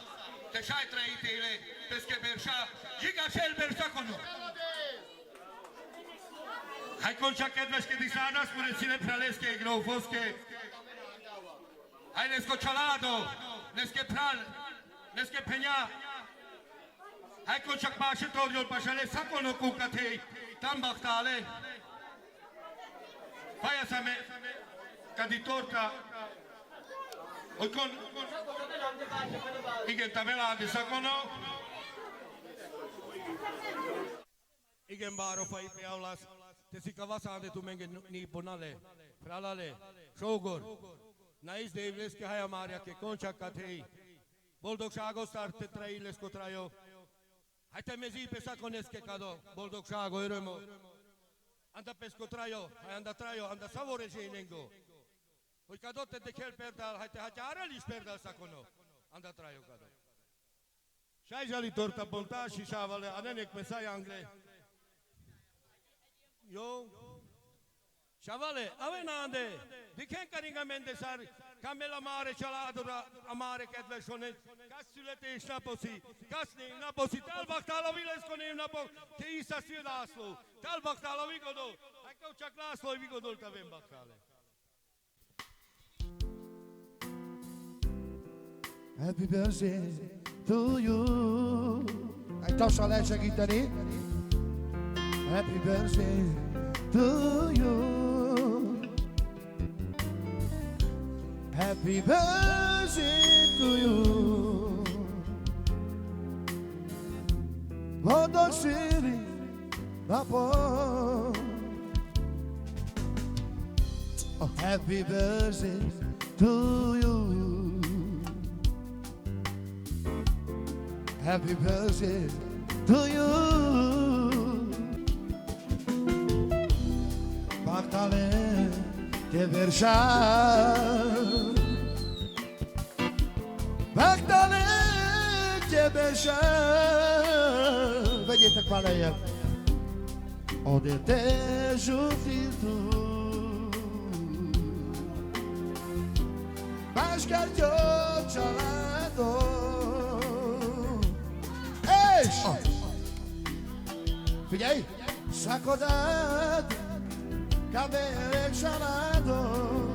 te șai trăitele, pesche berșa, giga cel berșa cono. Hai concha kedveske disana, spuneți-ne pralesche, grofosche. Hai nesco cialado, nesche pral, nesche peña. Hai concha pașe toriol pașale, sacono cucatei, tambachtale. Faia să me, ca di torta, Igen, te velánti sakono. Igen, baro fai peaulas. Te sika vasande tu mengen niponale. Fralale. Sógor. Na is Dévleske hajamária ke koncsakat hely. Boldogságos te traillesko trajo. Hát te mezípe szakoneszke kado. Boldogságo örömö. Anda pesko trajo. Anda trajo. Anda savore zsélengo. Hogy kadott te kell perdál. Hát te hatyárel is perdál szakono. Anda trajo kado. Sajzsali torta bontási sávale. A nenek me sajangle. Jó. Shavale, avenande, diken karinga mendesar, kamela mare családra, a mare kedves honet, kas születésnaposzi, kasni naposzi, telbaktál a vileszkoném napok, te iszas László, telbaktál a vigodó, akkor csak László vigodolta venbaktále. Happy birthday to you. Egy tassal lehet segíteni. Happy birthday to you. Happy birthday to you. Boldog szüli napon. Happy birthday to you. Happy birthday to you. Baktale te verșam. Baktale te verșam. Vegyetek már lejjebb. Ode te zsúfítul. Máskártya családom. És! Figyelj! Szakodád, kabelek családom.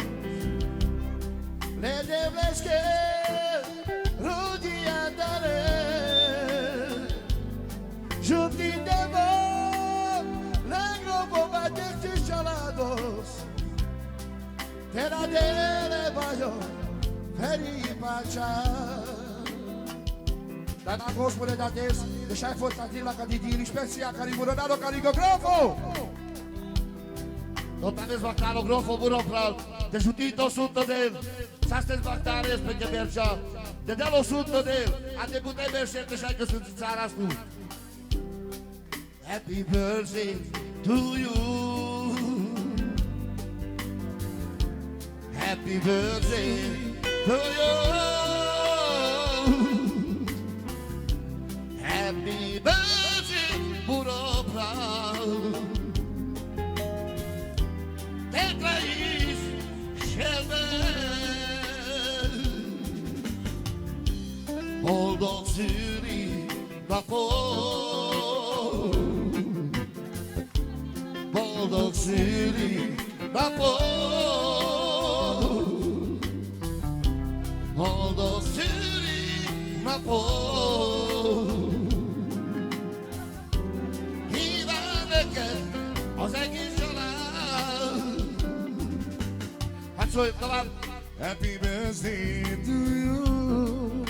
Le Dévleske, Rudiadale. Žutý nebo, legrobo děti családos. Tera dele bajo, feri pačár. Dar Gospode dates, deixai fortati la cadidiri specia cariburonado carigografo. Dotanes bactalo grofo buropral, te jutito sutto del, sastes bactares pe che mercea, te delo sutto del, a te putem merge te șai că sunt țara tu. Happy birthday to you. Happy birthday to you. Happy birthday, buropral. Te trăiți cel boldog szüli napon. Boldog szüli napon. Boldog szüli napon. Hívám neked az egész család. Hát szóljuk tovább. Happy birthday to you.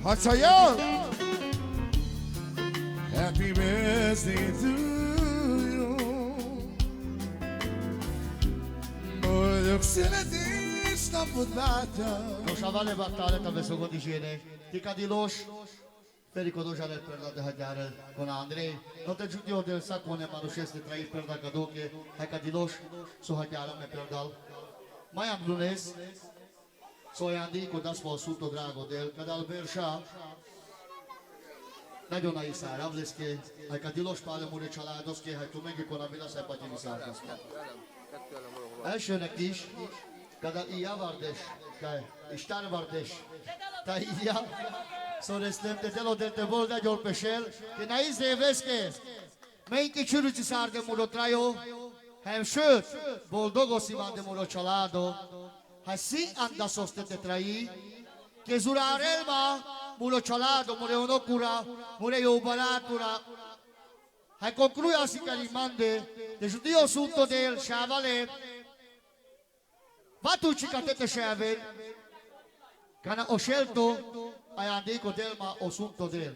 Hadd szóljon! Happy birthday to you. Boldog születésnapod bátya. Nos, avale battale tave sogo di scene. Ti cadilos. Ferico dožale perda de haďare con Andrei. No te giudio del sacone manušeste trai perda kadoke. Hai cadilos. So haďare me perdal. Majan Lunes. Szójandi, kodas valszúto drágo del, kadal versa. Nagyon nagy szára, vleszke, hogy a tilos pálemúri családoszke, hogy tu megikon a világszepatyi viszárkaszka. Elsőnek is, kada iya vardes, istar vardes, ta iya, szoresztem, te telo te bolda jól pesel, que na is Dévleske, melyik csürüci szárde múló trajo, hem sőt, boldogos ivan de múló családo, Así anda sostete traí, que zurarelma, mulo chalado, mure onokura, mure yobalatura. Hai concluye así que mande, de judío sunto del Shavale, va tu chicatete Shavel, Cana ho scelto Aiandico del ma ho sunto del.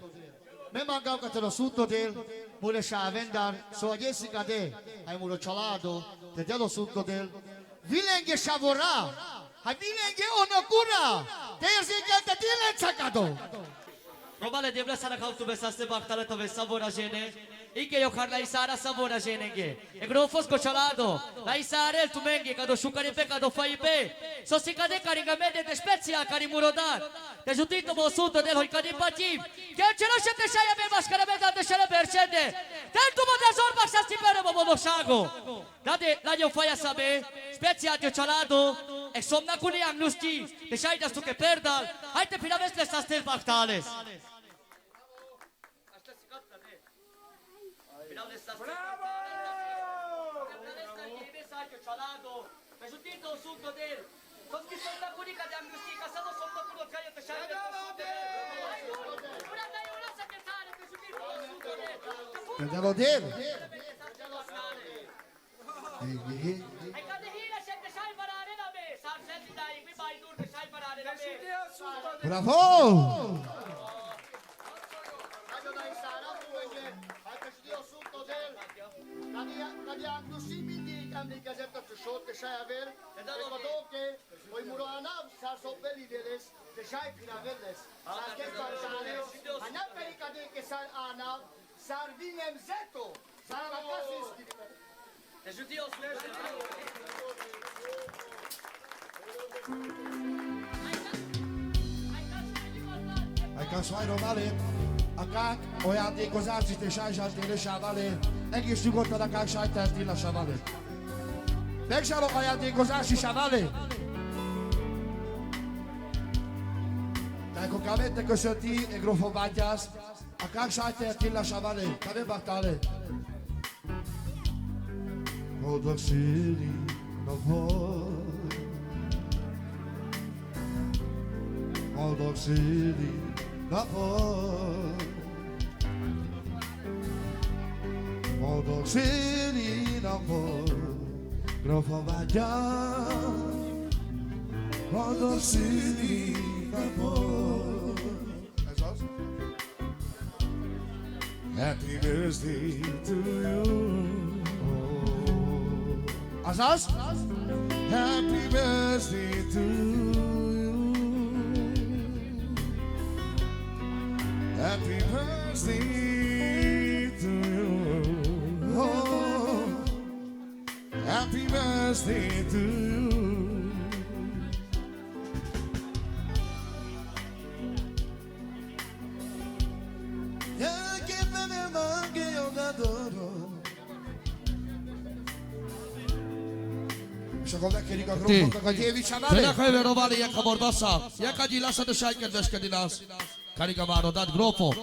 Me mancava che te lo sunto del, mure scia vendar, so Jessica de, ai muro cialado, te dello sunto del. Vilenghe sciavorà, hai vilenghe onocura, te zică te tine țacado. Robale de vrea să ne caută pe să bactale tove savora gene. Ike yo carla isara savora genenge. E gro fosco cialado. La isara el tumenge cado shucare pe cado fai pe. So si cade caricamente de spezia cari murodar. Te giudito mo sunto del hoi cadi patim. Che ce lo scende sai ave mascara be date scele percende. Tanto mo de zorba sa si per mo shago. Date la yo fai a sabe. Spezia de cialado. E somna cu neagnosti. Te sai da stu che perdal. Hai te pilavesle sa stel bactales. Bravo! Te dello del. Bravo! Kad jag nu mindig kan ni gazetta för short det säger väl. Det var då ke och muro anav sa så väl i deles det säger kina väles. Sa ke falsales. Ana perika de ke sar anav sar vinem zeto. Sar la kasiski. Det judio Hai ca svajro vale, akák olyan dékozácsit és ájzsáltérésá vale, egész nyugodtan akák sajtártílasá vale. Megzsálok ajándékozási sá vale. Tájkokamente köszönti, egy grofobátyász, akák sajtártílasá vale, kade baktale. Boldog szülinapot, boldog szülinapot, boldog szülinapot, grofobátyász, boldog szülinapot. Ez az? Happy birthday to you. Azaz? Happy birthday to you. Happy birthday to you. Oh, happy birthday to you. Yeah, give me the monkey on the door. És akkor megkérik a grófoknak, hogy Jévicsa Te vele. ne kaj verovali jak hamar bassa. Jak agyi lassan a sáj kedveskedni nás. Karika várodát, grófo.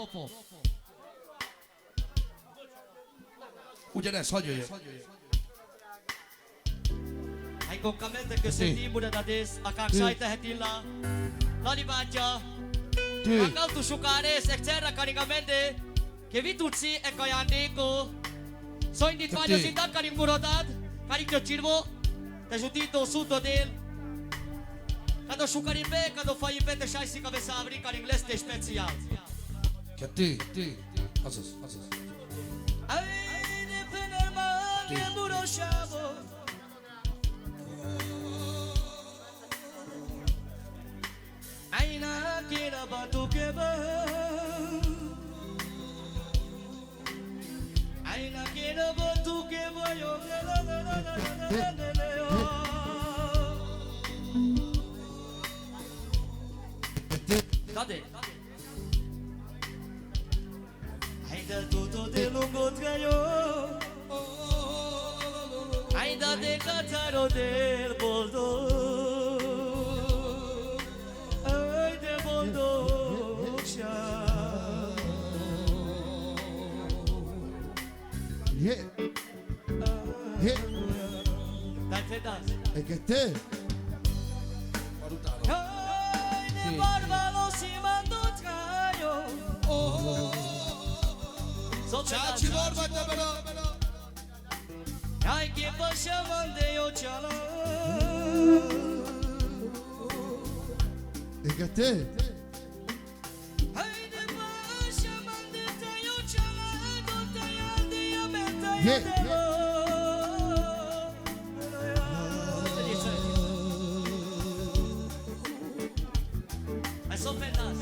Ugyanez, hagyj jöjjön. Hai concamente köszönti muradades akák sajtehetilla. Lali bátyja. Hangautu sukárész, egyszerre karigamente. Ke vitutsi e ajándéko. So indítványos indat karing muradát. Karing csirvo. Te giudito suto del. Kado sukarin be, kado fai be, te sai si cabeza abri karing leste special. Kettő. Azaz. Aine penerman e burosavo. Aina kira batu keba. Aina kira batu keba yo. Cadê? Ainda tudo de lungo ganhou. Ainda de cantaro del boldo. Ai de boldo. Dai fedas. E che te? Ai de barbalo si mando traio. Čáči vorba te belo. Ai che pasciamo io ciala. E che te? Hai să pedați.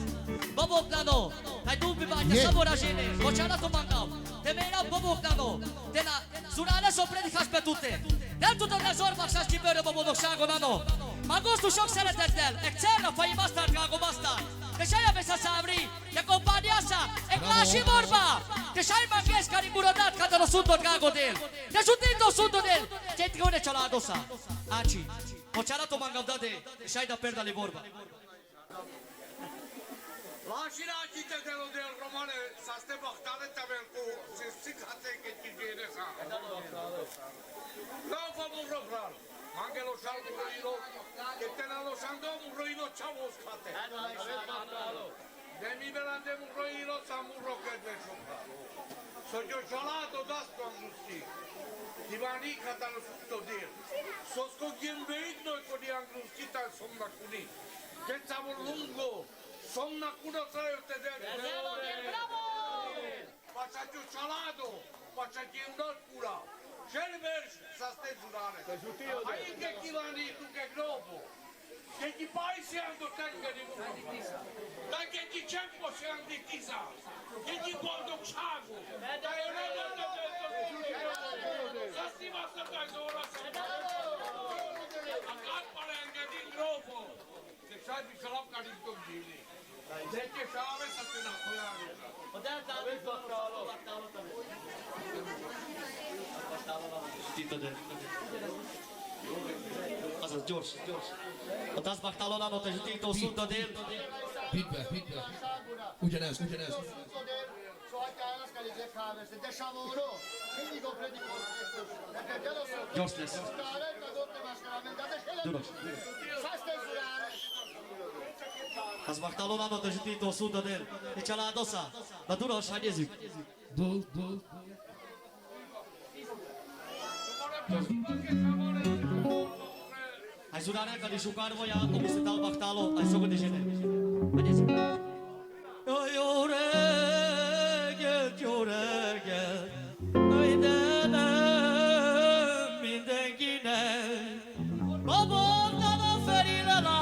Bobocnano, hai tu pe bani, să vor ajene. Bociana tu mangam. Te meira Bobocnano. Te na surale so predicaš pe tute. Del tu te zorba sa skipere Bobodok Shagonano. Magostu šok seletektel. Ekcerna pa ima star kako bastar. Te šaja besa savri. Te kompaniasa. Eklaši borba. Te šaj manges kari murodat kada no sundo kako del. Te šutito sundo del. Te ti one čaladosa. Ači. Bociana tu mangam dade. Te šaj da perdali borba. Lasci la città del romane, sa ste bachtale tabel cu se sicate che ti viene sa. No fa burro bral. Anche lo saldo roino, che te lo sando un roino ciao scate. De mi belande un roino sa murro che de sopra. So io gelato da sto angusti. Divani catalo tutto dir. So scogien vedo e con gli angusti ta somma cuni. Che stavo lungo. Somna cuno trăiu te de bravo! Facciați salato, facciați un alt cura. Cel vers să stai zurare. Ai che chi vani tu che globo. Che chi pai si ando tenga di muno. Dai che chi tempo si andi tisa. Che chi gondo chago. Dai una volta să stima să dai ora. Acat parenga din globo. Deci ai bișalap ca din domnii. Deci șave să te nacoiare. Odată am zis bachtalo. Tito de. Azaz George. Odată bachtalo la notă și Tito suntă de el. Feedback. Ugyanez. George lesz. Duros. Az bachtalo la notă și Tito suntă de el. Deci la adosa. La Duros, hai zic. Dul. Hai sunarea că de șucar voia, o se dau bachtalo, hai să de jene. Hai zic. Yorege, Aidenem, mindengine, babamdan aferire la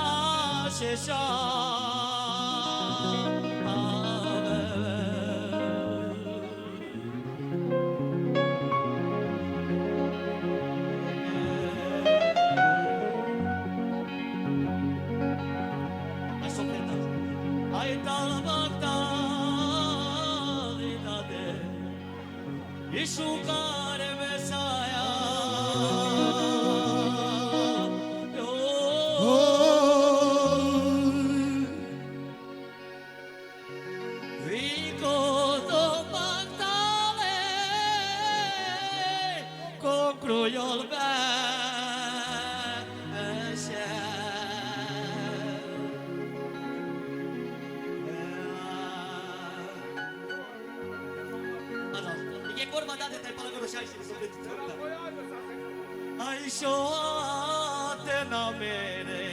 Ishukare Messiah. Rico do Magdale, concluyó el Ai shoate na mere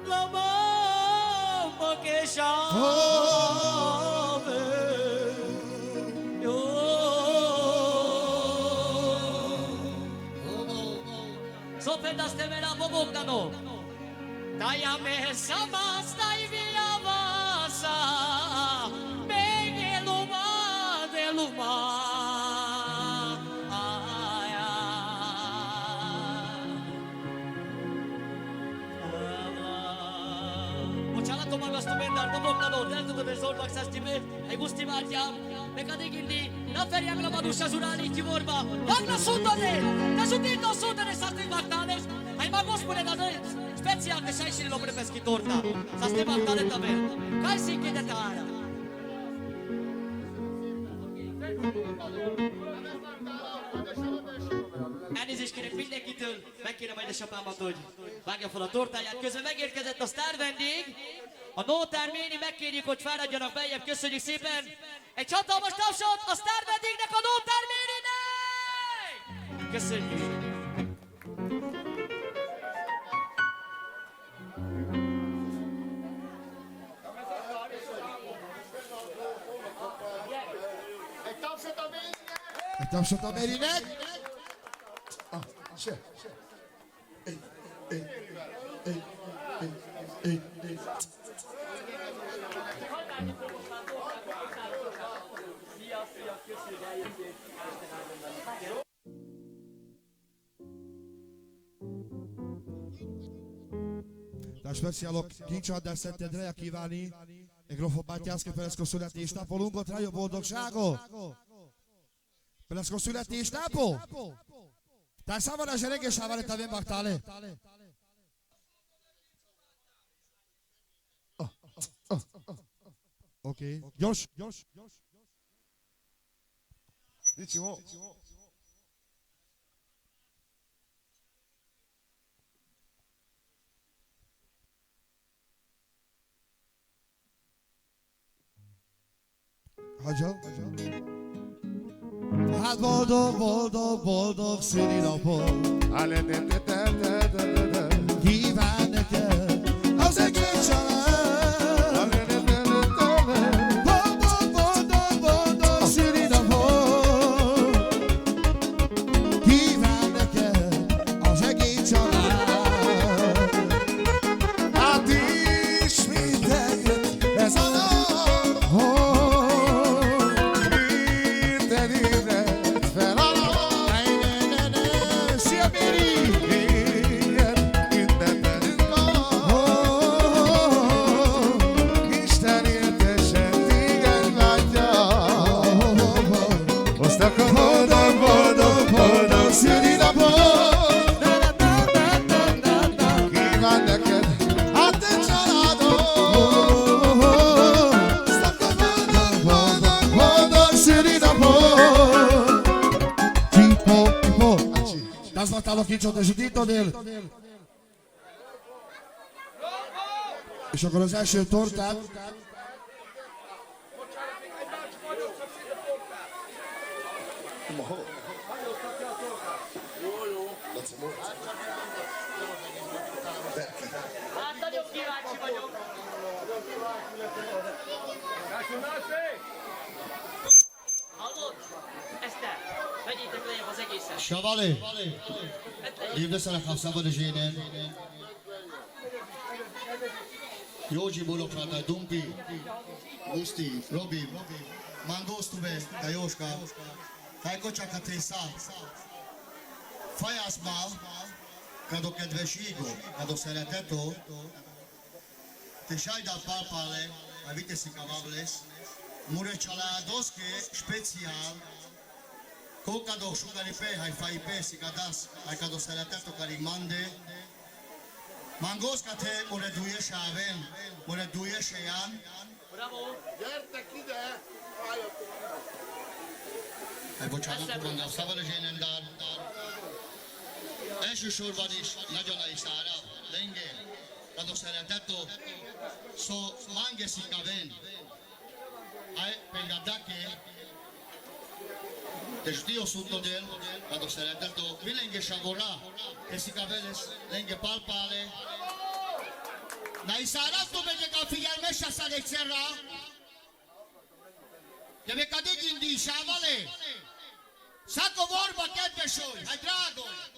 la mamma che shave yo so pedaste mera bobogdano dai a me samas dai via vasa bege luma de luma ai gusti magiam, pecate gilli, la feria la madusha zurali ti vorba, magna sudane, da sudito sudane sasti bagdales, ai magos pune da noi, special che sai si lo prepeschi torta, sasti bagdale tabe, kai si che de tara. Elnézést kérek mindenkitől, megkérem majd a sapámat, hogy vágja fel a tortáját. Közben megérkezett a sztár vendég, a Nótár Méni, megkérjük, hogy fáradjanak beljebb, köszönjük szépen. Egy hatalmas tapsot a sztár vendégnek, a Nótár Méninek! Köszönjük! Egy tapsot a Merinek. Se. A speciálok Kincsardás Szentendreje kívánni egy Grofo Bátyászke Peleszko születésnapolunkat, rájó boldogságot! Peleszko születésnapó? Tak samo na žerege šavare tam baktale. Okej. Još. Ićemo. Hađo. Hát boldog szülinapot kíván neked az egész család. Boldog szülinapot kíván neked az egész család. Hát ismételjük ez a nap. Boldog szülinapot kíván neked a te családod. Boldog szülinapot. Tipo. Dați matalo Kincsot és Titodél. És akkor az első tortát Hát nagyon kíváncsi vagyok. Hallod? Eszter, vegyétek lejjebb az egészet. Savale, évdeszelek a szabad zsénen. Józsi Bolokrata, Dumpi, Gusti, Robi, Mangosztube, Dajóska, Tajkocsa Katrésza, Fajaszma, Kado kedvességó, kado szeretetó, te sajda palpale, a viteszi kavables, mure családoszke, speciál, kókado sugari pe, hai fai pe, szikadász, hai kado szeretetó karig mande, Mangoszka te, mure duje sáven, mure duje seján. Bravo! Gyertek ide! Bocsánat, mondom, szabadezsénen dár. Elsősorban is nagyon nagy szára, lenge, kado szeretetó, so mangesi kaven, ai pengadake, te știu sutodel, kado szeretetó, vilenge shagora, esi kaveles, lenge palpale, na isaras tu bege ka figyelmes a szalexerra, te be kade gindi sávale, szako vorba kedvesoly, hai drágoj,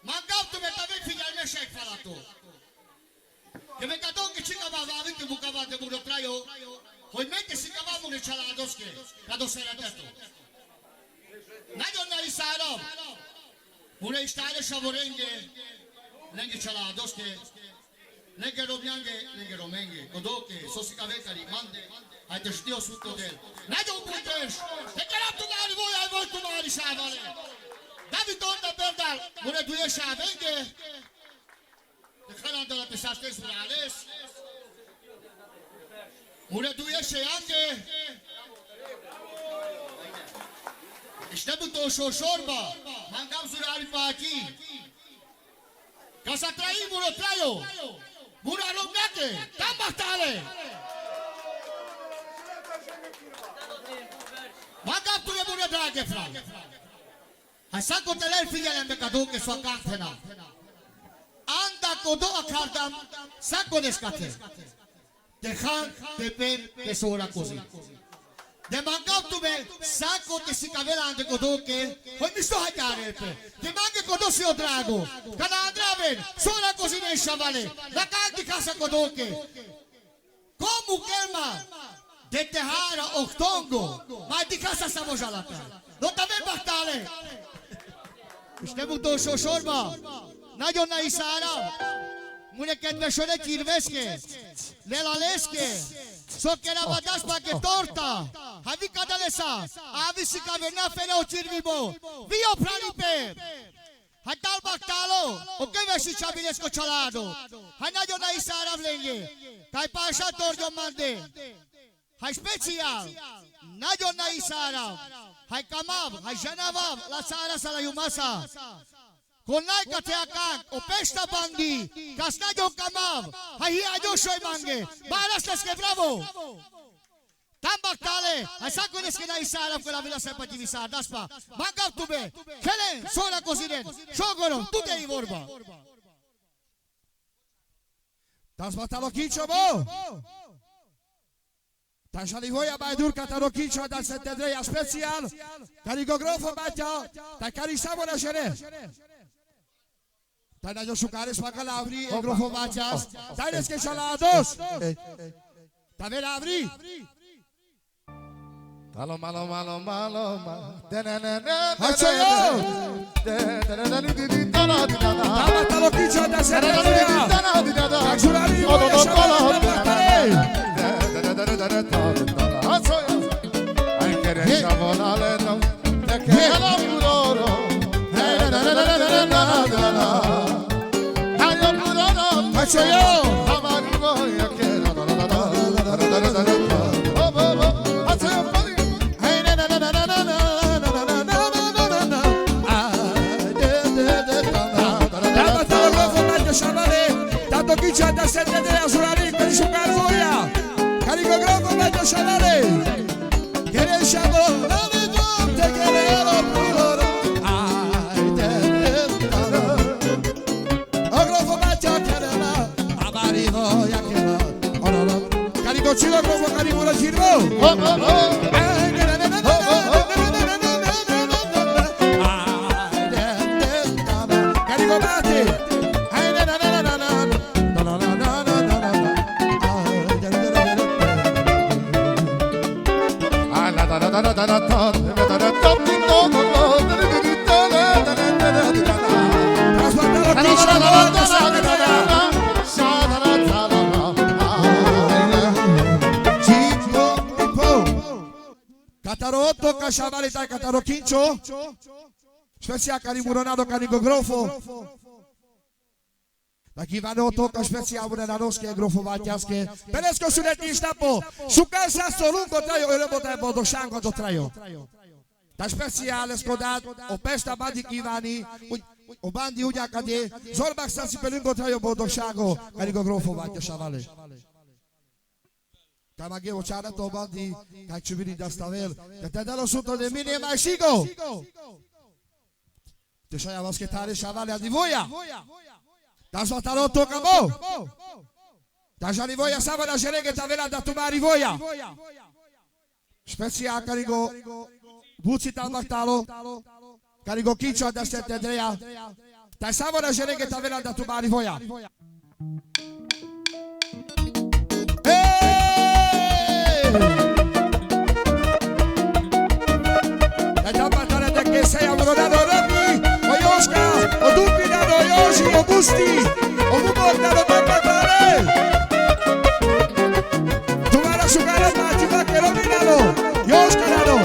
Mangaptube tavi figyelmesek falató. Que me cató que chica babávi que bucaba de burotrayo, hogy megteszik a mamuni családoszké, kado szeretetó. Nagyon nagy száram, mure istáre savorenge, lenge családoszké, lenge romjange, lenge romenge, kodóke, szoszika vekari, mande, hát és dió szutodél. Nagyon buntes, te kell tudáni voljál volt tudáni sávale. David Onda Berdal, mure duye sávenge, de karandalat és ástés urálés, mure duye sejange, és nem utolsó sorba, mangam zurali páki, kasatrai muro trajo, mura romnake, tambaktale. Mangam tuye mure drage fra. Ha sako telel figyelembe kadók és vakantena. Anda kodo akardam sako neskate. Dejan tepen te szórakozik. De mancavtume sacco che si cavelante codoche, poi mi sto a chiarepe. Che manca codossi o drago. Cana andraven, sola così nel sciavale. La canti casa codoche. Come kelma? De tehara octongo. Ma di casa stavo già la cara. Non t'aveva battale. Stiamo dosso sorba. Nagyon na isara. Mune kedvesöre kirveske. Lelaleske. Sokera badaspa che torta. Havi kadalesa. Avisi kaverna fene o cirvibo. Vio pranipe. Hatal baktalo. O che vesi chabilesko chalado. Hanajo na isara vlenge. Tai pasha torjo mande. Hai special. Najo na isara. Hai kamav. Hai janavav. La sara sala yumasa. Konai kateakan, o pesta bandi, kasnajo kamav, hai ajo shoy mange, baras que bravo. Tambak tale, hai sako neske na isara ko la vila sepati visar daspa. Mangav tube, kelen sola cosinen, shogoro, tute i vorba. Daspa talo kicho bo. Tașali voia mai dur ca tarochicio dal Sant'Andrea special, caricografo bacia, ta carisamo la jere. Ta na Josucares pa Calabri, grafo bacias, ta eres que chalados. Ta ver abri. Malo malo malo malo malo. Hachoyo. Tama tarochicio dal Sant'Andrea. Taxurali voia chalados. Tanto chi c'è da sette della Surari per giocare voia. Carico grande meglio scialare. Che riusciamo a te che le ero puloro. O grofo meglio che le la. Amarivo ya che la. Carico cilo grofo carico la girbo. Carico bate. Catarotto, Casciavalita, Catarochincio, Spezia Carimuronado, Carigogrofo. Taki vano toka specia bude na noske grofo vaťaske. Penesko suletni štapo. Šuka sa solunko trajo, lebo taj bodo šanko do trajo. Ta speciale skodat, o pesta bandi kivani, o bandi uďakade, zorbak sa si pelunko trajo bodo šanko, karigo grofo vaťaša vale. Kamage očara to bandi, kaj čubiri da stavel, te dalo suto de mine mai šigo. Te šaja vaske tare šavale adivoja. Ta svatalo toka bo. Ta žali voja samo na žerege ta vela da tumari voja. Specia carigo buci tal baktalo. Carigo kicho da Sant'Andrea. Ta samo na žerege ta vela da tumari voja. E da batare da che sei amoronato Rocky. O Joška, o Dupinano, o Joži, o Gusti, o Bubordano, o Batare. Tu vara šugara mati vake Rominano, Joška nano.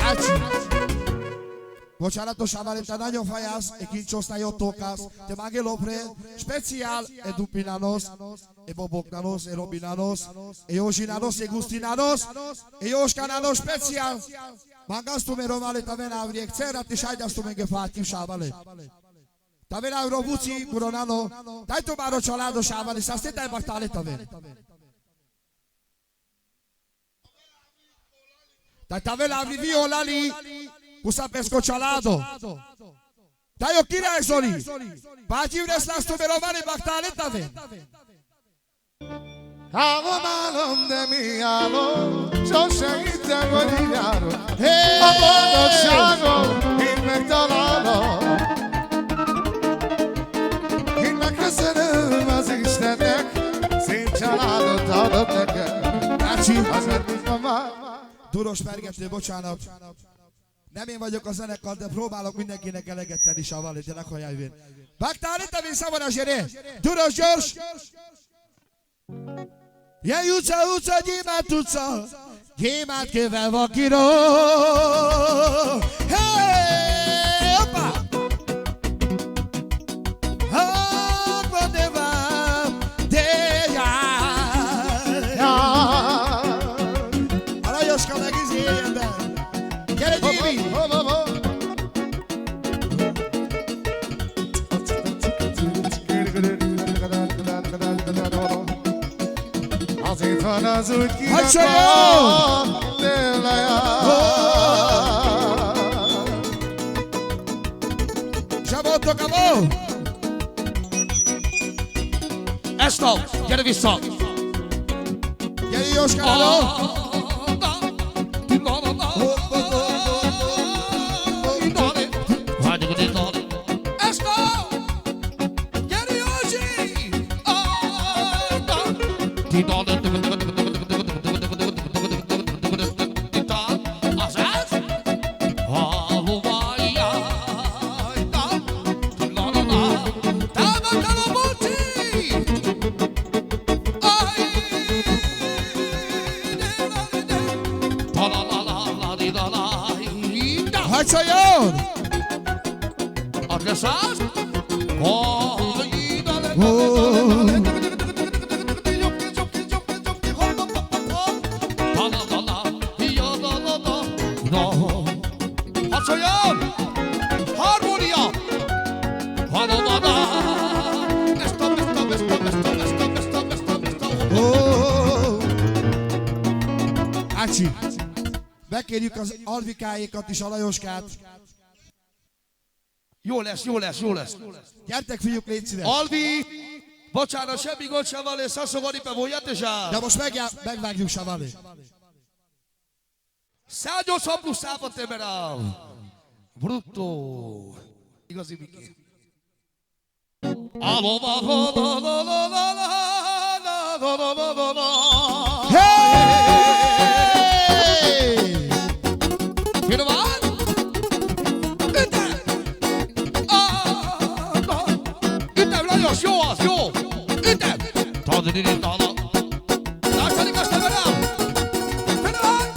Ači. Počara to šavalentanaňo fajas, e kinčo stajo tokas, te magelo pre, speciál e Dupinanos, e Boboknanos, e Robinanos, e Jožinanos, e Gustinanos, e Joškananos speciál. Mangastume romale taven avriek, cera ti sajdastume gefátim sávale. Taven avro buci, buronano, tajto máro családo sávale, szasztétel baktálé taven. Taj taven avri violali, Kusa pesco chalado. Tajo király Zoli! Bácsi üres László, mert a Mari Baktál itt a Álom, álom, de mi álom, sose hittem, hogy így járok. A boldogságom, én megtalálom. Én megköszönöm az Istennek, szép családot adott nekem. Bácsi, az mert már. Duros Pergető, bocsánat. Nem én vagyok a zenekar, de próbálok mindenkinek eleget tenni, Savali, de nekhajjálj. Baktál itt a Szabad a zsere. Duros, gyors! Jaj, utca, gyémánt utca, gyémánt kövel vakiró. Hey, hoppá! Hoppá, de vám, de jár. Arajoska meg izéljen be. Gyere, Gyémi! Azért van az úgy kinek a Zsabottok a mó! Eszta, gyere vissza! Gyere Jóskáló! Eszta! Gyere Józsi! Hacsajon! Adreszáz? Hacsajon! Harmónia! Ácsi, bekérjük az Alvikáékat is, a Lajoskát. Jó lesz, jó lesz, jó lesz. Gyertek fiúk, légy szíves. Alvi! Bocsánat, semmi gond sem van, és szaszogani pe voljate já. De most megvágjuk, Savali. 180 plusz szápat emerál. Brutto. Igazi Miki. Hey! Fino van? Ütem, Lajos, jó az, jó! Ütem! Látszanik azt emerál! Fino van?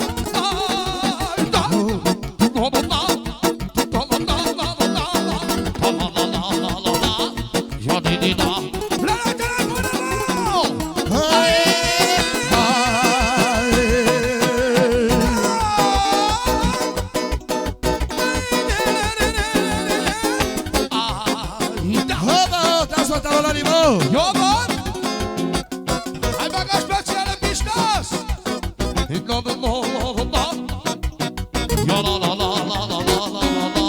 Jó van? Hai maga speciale pistas! Ja la la la la la la la la la.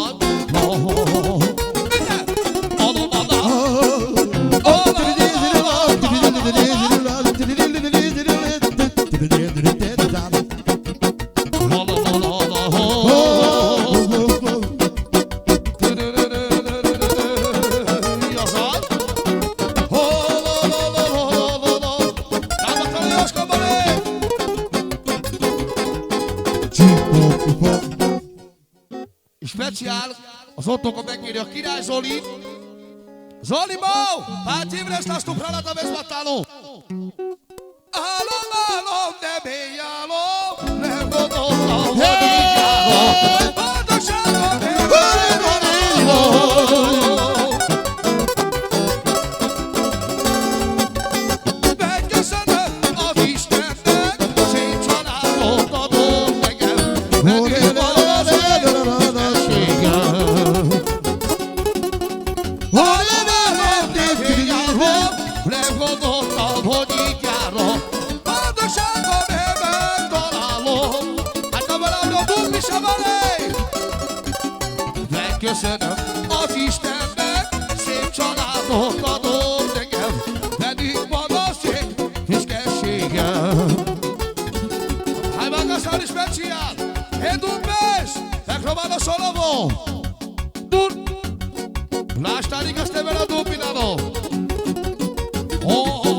Speciál, az otthonka megkéri a Király Zoli. Zoli Mau! Pát Ivres László Pralata Vezvatáló! Álom, álom, de mély álom, nem gondoltam, hogy így járok. Boldogságon nem gondolom. Megköszönöm az Istennek, szép családot adott nekem. Megint van az édességem. Hol nem járok, nem gondoltam, hogy így járok. Boldogságon nem megtalálom. Hát a valami a dugni sem van. Megköszönöm az Isten. La starica ste vera dupinano. Oh,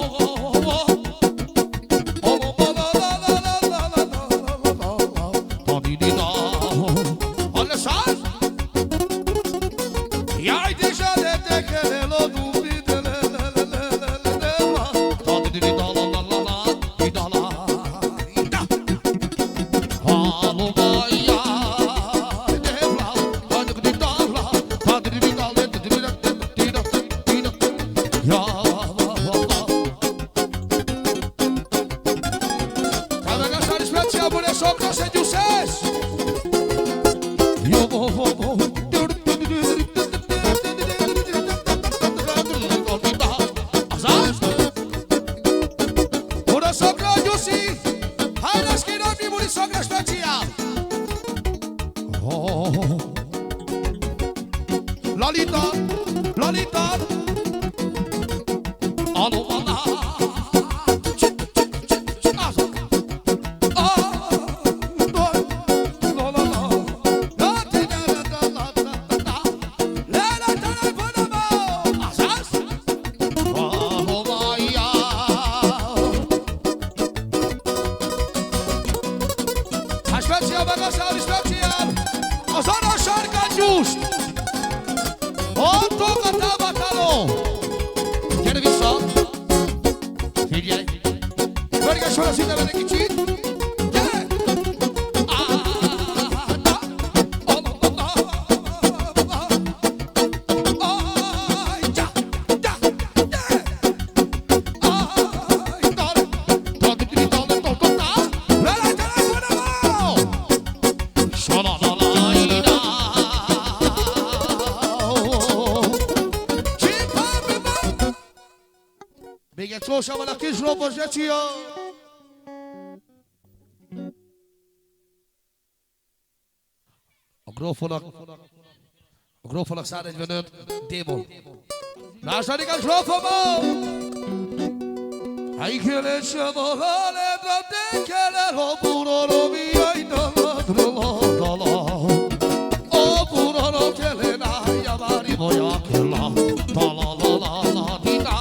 Szóval van a kis lopos Jecsia. A grófonak 145 démon. Második a grófomó! Hai che le sciabolale da te che le lopuro via in dalla. O puro che le dai a vari voia che la. La di da.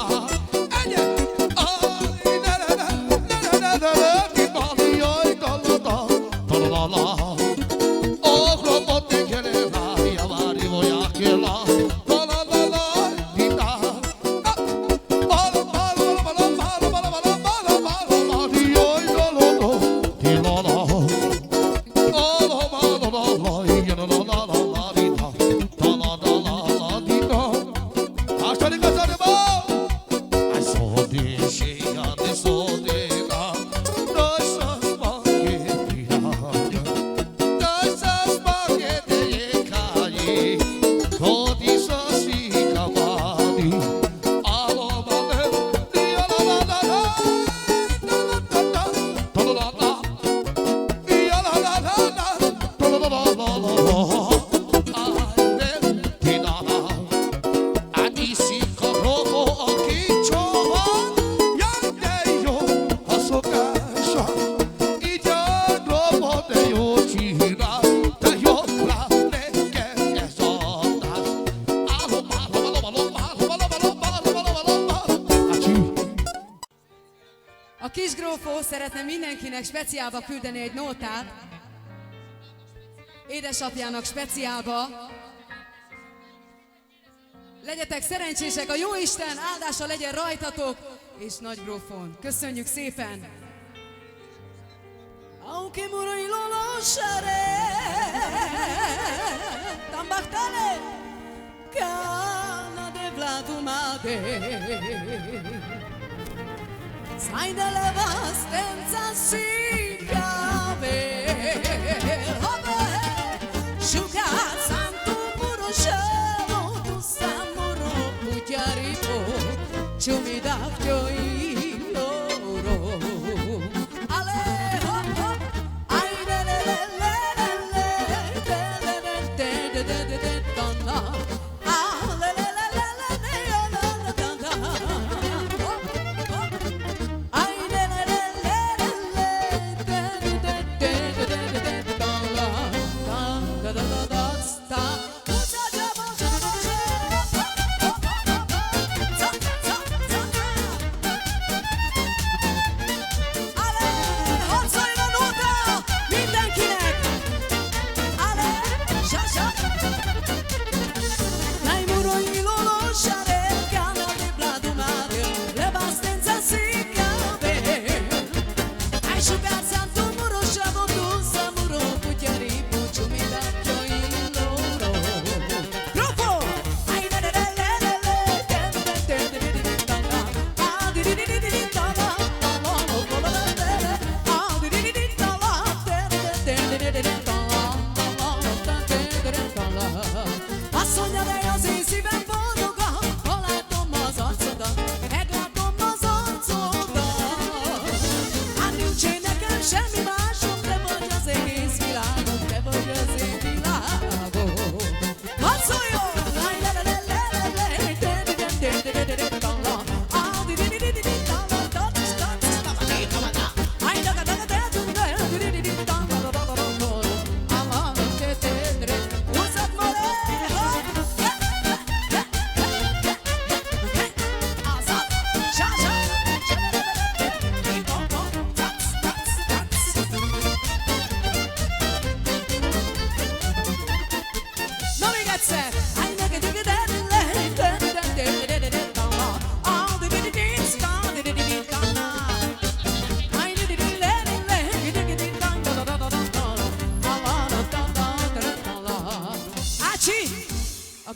Szeretne mindenkinek speciálba küldeni egy nótát. Édesapjának speciálba. Legyetek szerencsések, a Jóisten áldása legyen rajtatok, és nagygrófon. Köszönjük szépen! Aunque muro y lo lasciare, tambachtale, cana de vladumade. Sai della vastenza si cave, Shuka santo puro shavo, tu samuro pujarito, chumi dafjo iloro. Ale hop hop, ay le le le le le le le le le le le le donna. Ale le le le le le le le donna. Ay le le le le le le le le le le le donna. Da da da da da.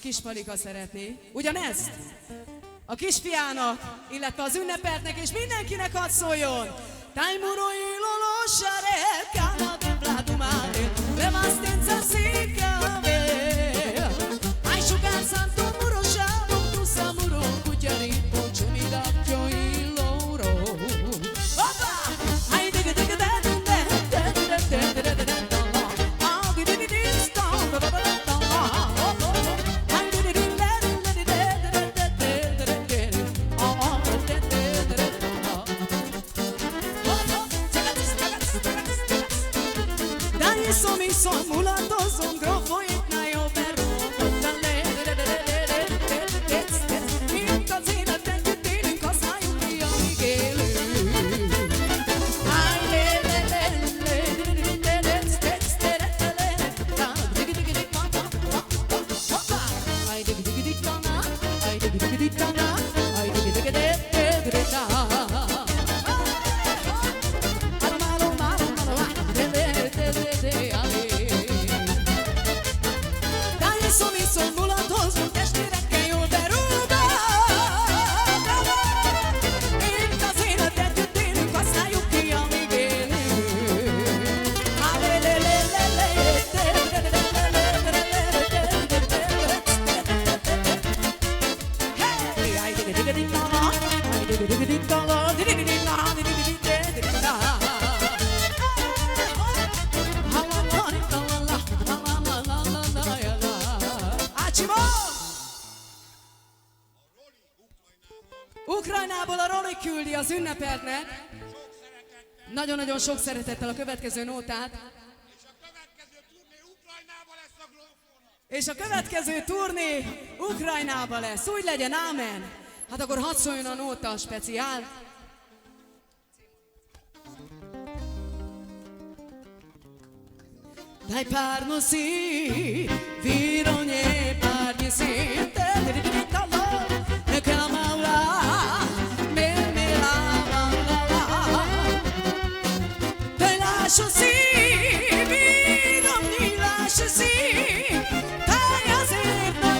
Kispalika szeretné ugyanezt a kisfiának, illetve az ünnepeltnek és mindenkinek hadd szóljon. Taimuroi lolosare, kana templado mare, levastenza sikave. Ai shukan santo muro shamo, tu samuro, kujari, pochumi da joy loro. Opa! Ai diga diga da da da da da da da da. Ah, di di di di stop, ba ba ba ba. Ai di di di da da da da da da da da da. Ah, da da da da da. Dai somi son mulato son grofo et na yo perro dale in cazina tengo in casa io mio Miguel ai le ai dig dig dig tana ai dig dig dig tana ai dig dig dig Ukrajnából a Roli küldi az ünnepeltnek nagyon-nagyon sok szeretettel a következő nótát. És a következő turné Ukrajnába lesz. Úgy legyen, ámen. Hát akkor hadd szóljon a nóta speciál. Dai parno si, virogne parni si, ne kamaula, me la, te lascio si, virogni lascio si, dai a se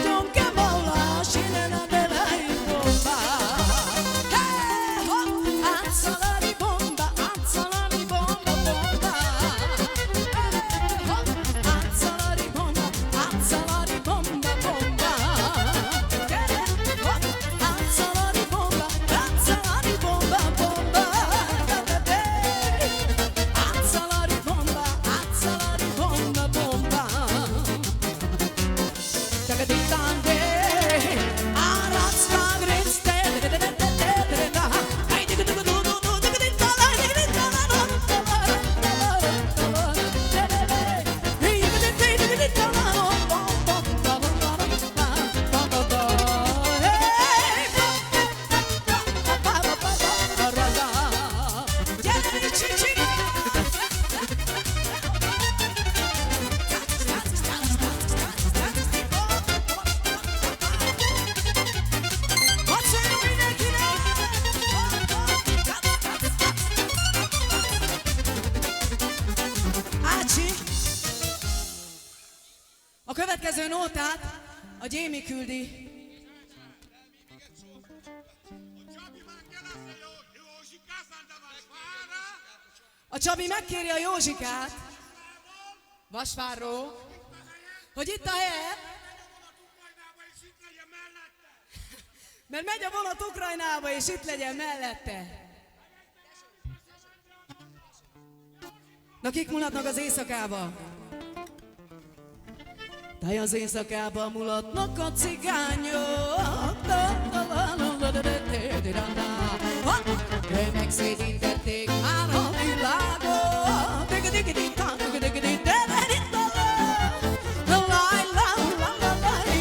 non kamaula, scena della bomba, alzala di bomba, bomba. A következő nótát a Jamie küldi. A Csabi megkéri a Józsikát, Vasvárról, hogy itt a hely, mert megy a vonat Ukrajnába, és itt legyen mellette. Na, kik mulatnak az éjszakába? Táj az éjszakába mulatnak a cigányok, megszédítették már a világot.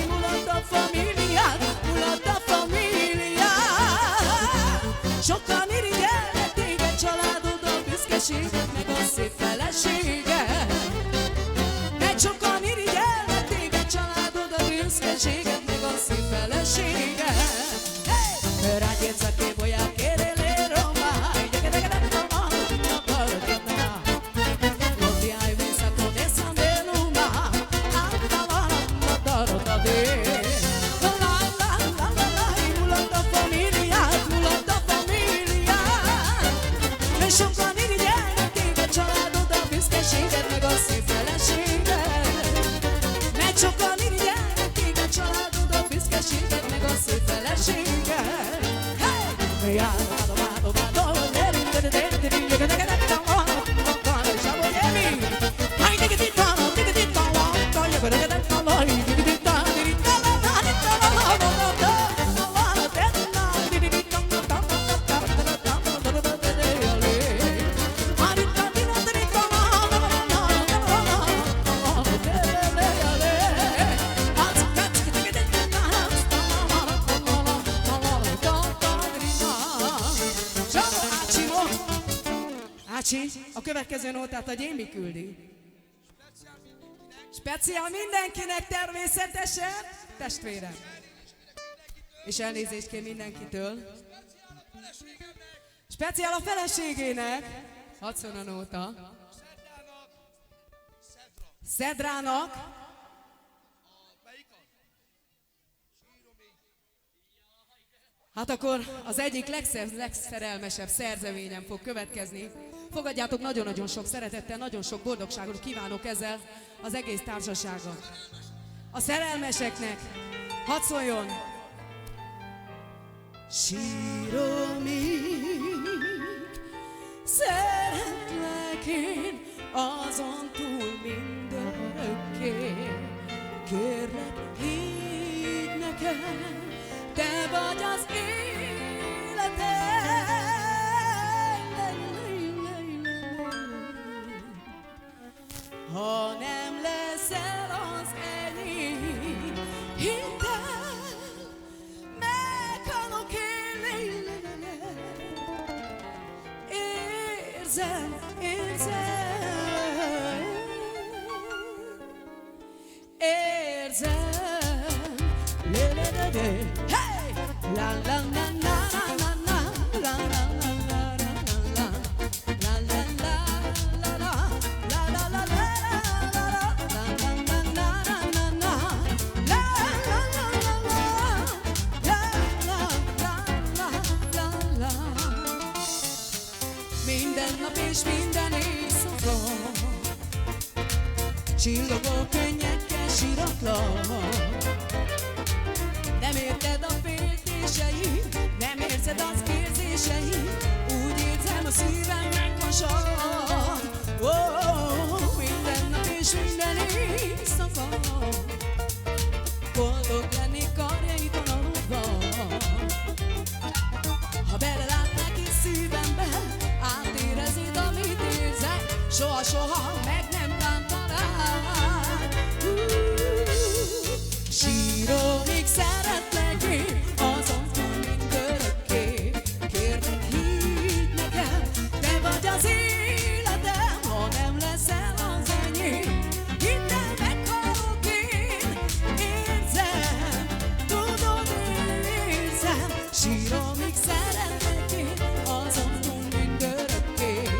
Mulat a familiát, mulat a familiát. Sokan irigyelnek téged, családod a büszkeséget, meg a szép feleséget. Meg sokan irigyelnek téged, családod a büszkeséget, meg a szép feleséget. Rád jegyzak, que voy a quererle romper. De sokan irigyelnek téged, családod, a büszkeséged, meg a szép feleséged. Mert sokan irigyelnek téged, családod, a büszkeséged, meg a szép feleséged. Hey! Ácsi, a következő nótát a Gyémi küldi. Speciál mindenkinek természetesen, testvérem. És elnézést kér mindenkitől. Speciál a feleségének, hadd szól a nóta. Szedrának. Hát akkor az egyik legszerelmesebb szerzeményem fog következni. Fogadjátok nagyon-nagyon sok szeretettel, nagyon sok boldogságot kívánok ezzel az egész társaságot. A szerelmeseknek hadd szóljon! Sírom még, szeretlek én azon túl mindörökké. Kérlek, higgy nekem, te vagy az életem. Ha nem leszel az enyém, hidd el, meghalok én. Érzem, hey! La la la la la la la la la la minden nap és minden éjszaka csillogó könnyekkel síratlak. Nem érted a féltéseim, nem érzed az érzéseim, úgy érzem a szívem meghassad. Minden nap és minden éjszaka boldog lennék karjaidon aludva. Ha belelátnák is szívembe, átérezed, amit érzek, soha-soha meg nem bántanád. Síromig szeretlek én, azon túl mindörökké. Kérlek, higgy nekem, te vagy az életem, ha nem leszel az enyém. Hidd el, meghalok én, érzem, tudod, érzem. Síromig szeretlek én, azon túl mindörökké.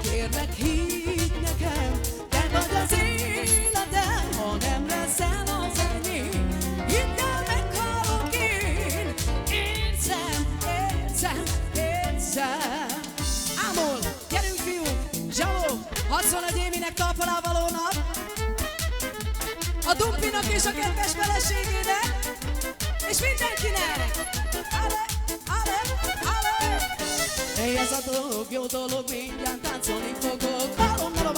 Kérlek, higgy nekem, te vagy az életem, ha nem leszel az enyém. Hidd el, meghalok én, érzem. Ámol, gyerünk fiúk, Zsaló, hadd szól a Gyéminek, talpalávalónak, a Dumpinak és a kedves feleségének, és mindenkinek. Hey, ez a dolog, jó dolog, mindjárt táncolni fogok. Válom, mert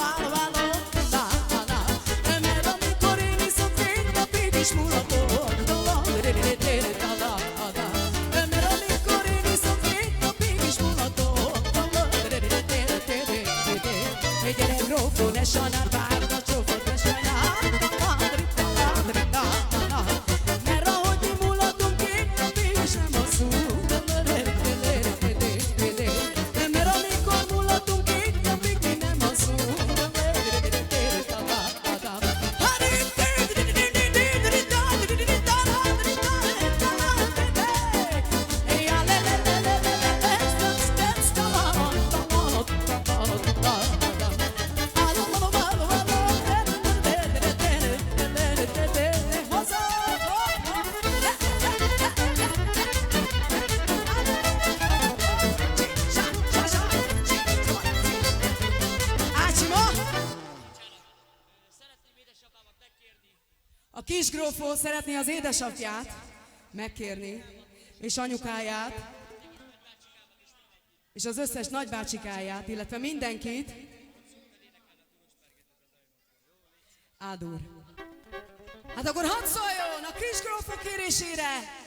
amikor én iszok, fény napig is mulatok. Mert amikor én iszok, fény napig is mulatok. Hey, gyere, grófó, ne sajnál, várd a csófot, ne sajnál. Mert ahogy mi mulatunk, két napig is nem alszunk. Mert amikor mulatunk, két napig mi nem alszunk. A kisgrófó szeretné az édesapját megkérni, és anyukáját, és az összes nagybácsikáját, illetve mindenkit. Ádur. Hát akkor hadd szóljon a kisgrófó kérésére!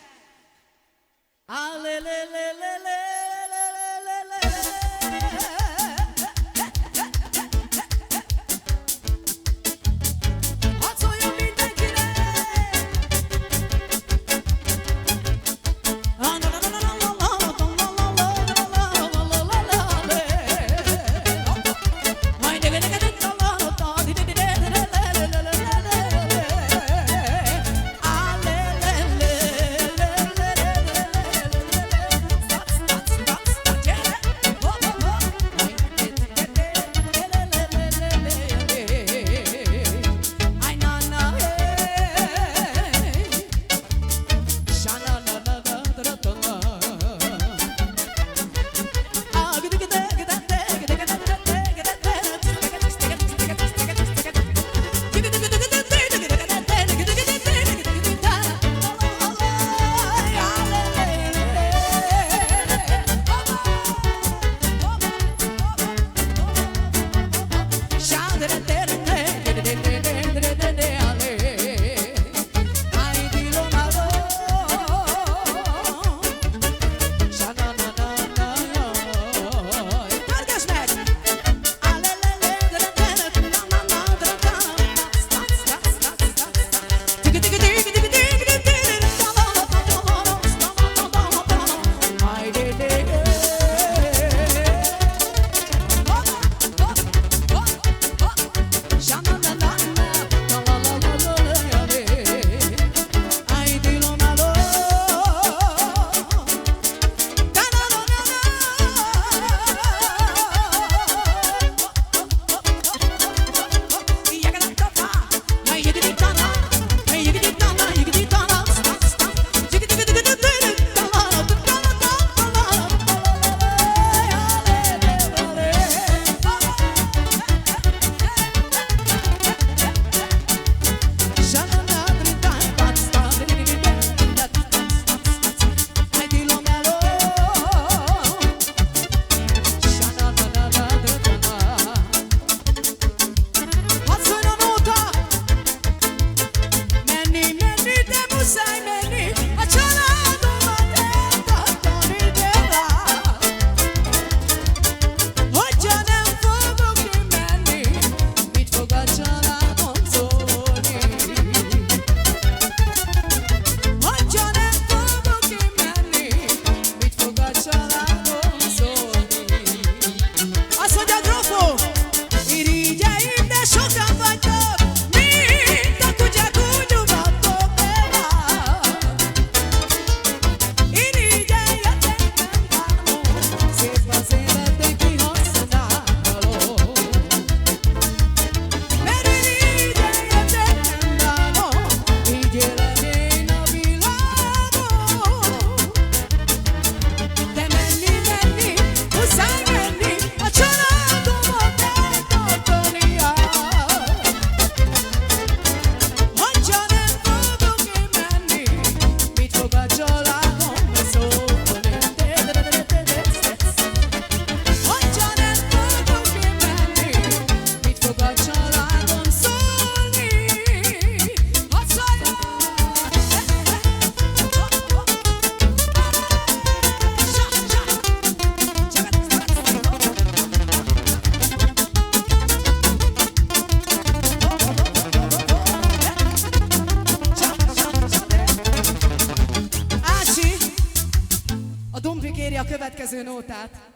következő nótát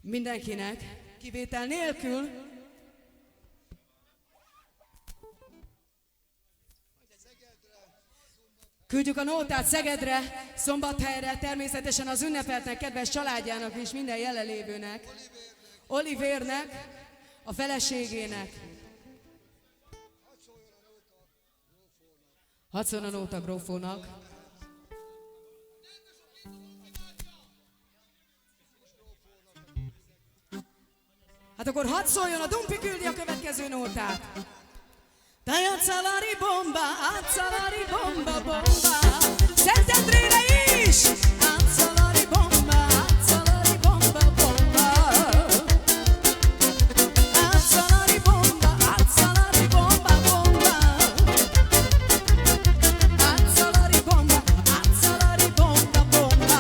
mindenkinek, kivétel nélkül. Küldjük a nótát Szegedre, Szombathelyre, természetesen az ünnepeltnek kedves családjának és minden jelenlévőnek, Olivérnek, a feleségének. Hadd szóljon a nóta grófónak. Hát akkor hadd szóljon, a Dumpi küldi a következő nótát. Dai azzalari bomba, bomba. Szentendrére is! Azzalari bomba, bomba. Azzalari bomba, bomba. Azzalari bomba, bomba.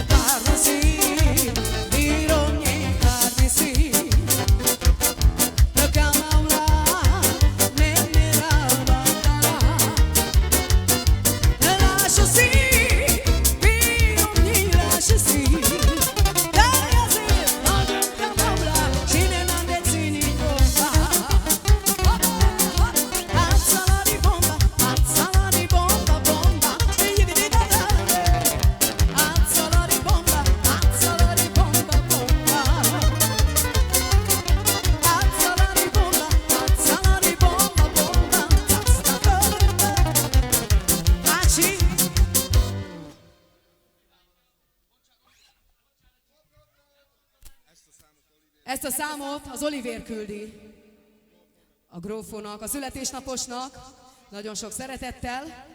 Parla sì, di ogni carne sì. Ezt a számot az Olivér küldi a grófónak, a születésnaposnak, nagyon sok szeretettel,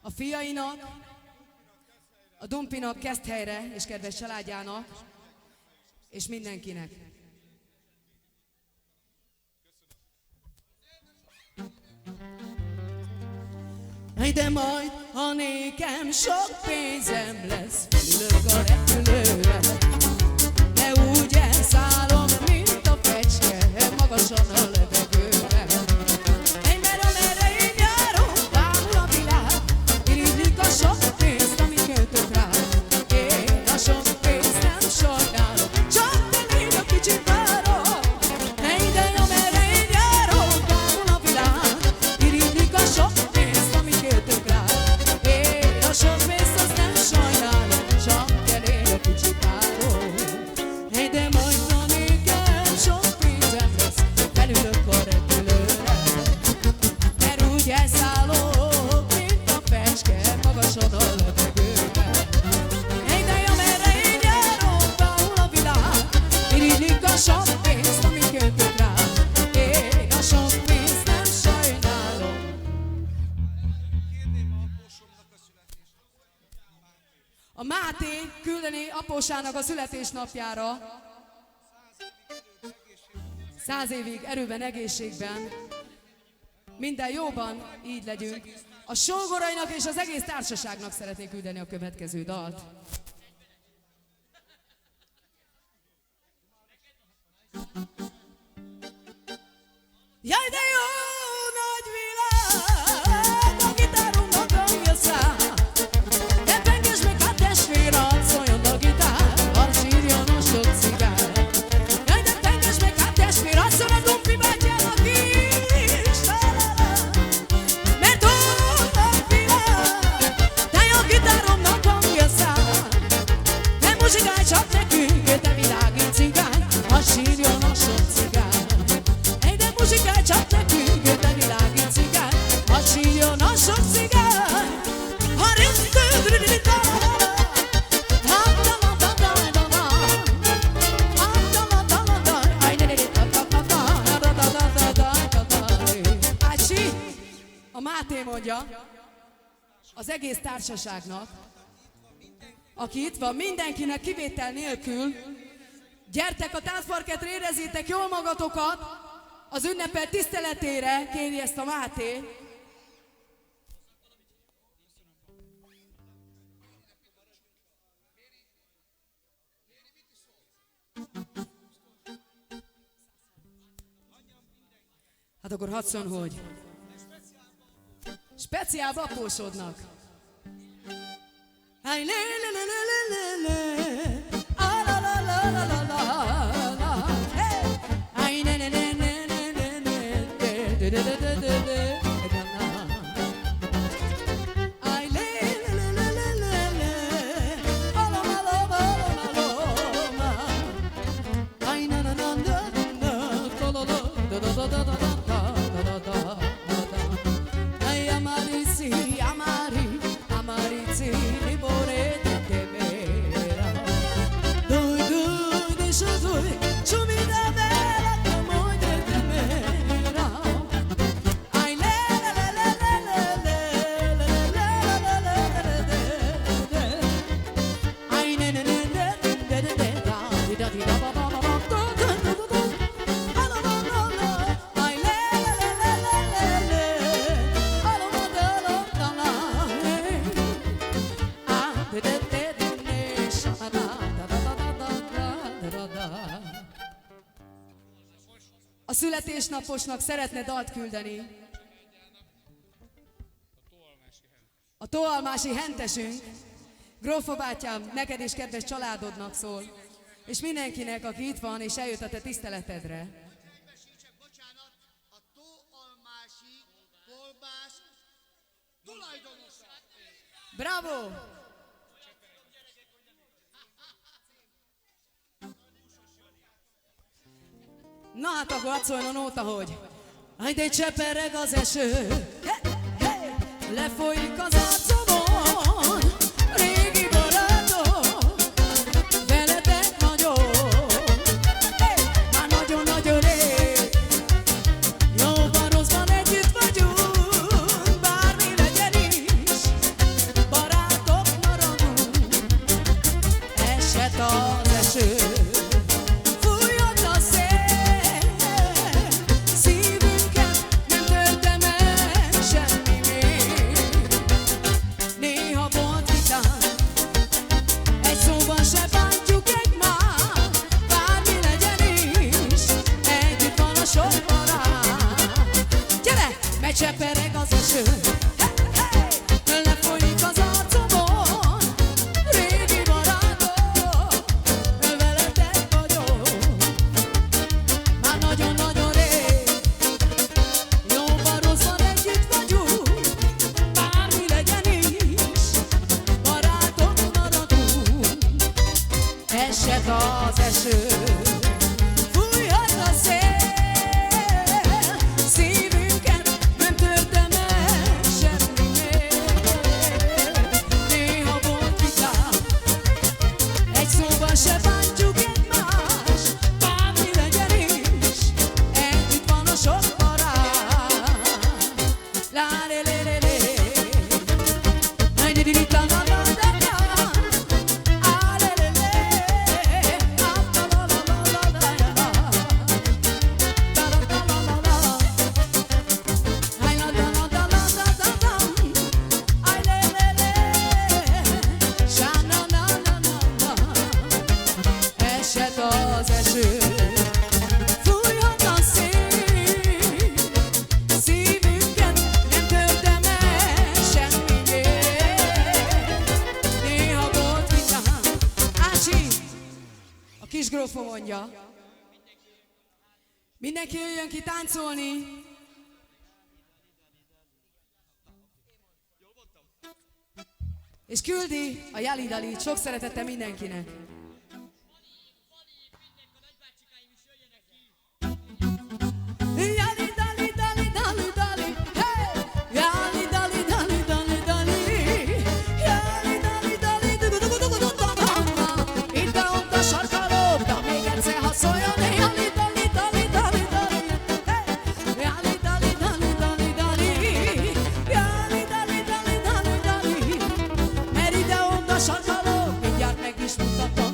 a fiainak, a Dumpinak, Keszthelyre és kedves családjának, és mindenkinek. De majd, ha nékem sok pénzem lesz, ülök a repülőre, de úgy elszállok, mint a fecske, magasan a levegőre. Én merre én járok, bámul a világ, irigylik a sok pénzt, amit költök rá. Én a sok pénzt nem sajnálom, csak te légy a kicsit várok. Ne ide, amerre én járok, bámul a világ, irigylik a sok pénzt, amit költök rá. Én a sok pénzt azt nem sajnálom, csak te légy a kicsit várok. De majd ha nékem sok pénzem lesz, felülök a repülőre, mert úgy elszállok, mint a fecske, magasan a levegőre. De amerre én járok, bámul a világ, irigylik a sok pénzt, amit költök rá. Én a sok pénzt nem sajnálom. A Máté küldené apósának a születésnapjára 100 évig erőben, egészségben, minden jóban, így legyünk. A sógorainak és az egész társaságnak szeretnék küldeni a következő dalt. Jaj, de jó nagy világ, a gitáromnak hangja száll. De penges meg a testvér, szóljon a gitár, arra sírjon a sok cigár. Jaj, de penges meg a testvér, azt szól a Dumpi bátyának is. Mert ó, nagy világ, de a gitáromnak hangja száll. De muzsikálj csak nekünk, te világi cigány, hadd sírjon a sok cigár. Hey, de muzsikálj csak nekünk, te világi cigány, hadd sírjon a sok cigány. A Máté mondja az egész társaságnak, aki itt van, mindenkinek kivétel nélkül, gyertek a táncparketre, érezzétek jól magatokat, az ünnepel tiszteletére kéri ezt a Máté. Hát akkor hadd szóljon, hogy speciál apósodnak. Ay, le, le, le, le, le, le. Ah, la, la, la, la, la, la, la. Hey. Ay, ne, ne, ne, ne, ne, ne, ne, de, de, de, de, de, de. Ay, le, le, le, le, le, le, le. Ah, la, la, la, la, la, la, la. Ay, na, na, na, na, na, la, la, la, da, da, da, da, da, da, da, da. Ay, amarici, amari, amarici, libore de temera. Doi, doi, deixa doi, ciumi da bella, como de temera. születésnaposnak szeretne dalt küldeni. A tóalmási hentesünk, Grófa bátyám, neked és kedves családodnak szól, és mindenkinek, aki itt van és eljött a te tiszteletedre. Bravo! Na hát akkor hadd szóljon a nóta, hogy de csepereg az eső, lefolyik az arcomon, régi barátok, veletek nagyon, már nagyon-nagyon rég, jóban rosszban együtt vagyunk, bármi legyen is, barátok maradunk, esett az eső. Csepereg az eső, lefolyik az arcomon, régi barátok, veletek vagyok, már nagyon-nagyon rég, jóban rosszban együtt vagyunk, bármi legyen is, barátok maradunk, esett az eső. Kisgrófa mondja. Mindenki jöjjön ki táncolni. És küldi a Jalidalit sok szeretettel mindenkinek. Sarkaló, mindjárt meg is mutatom.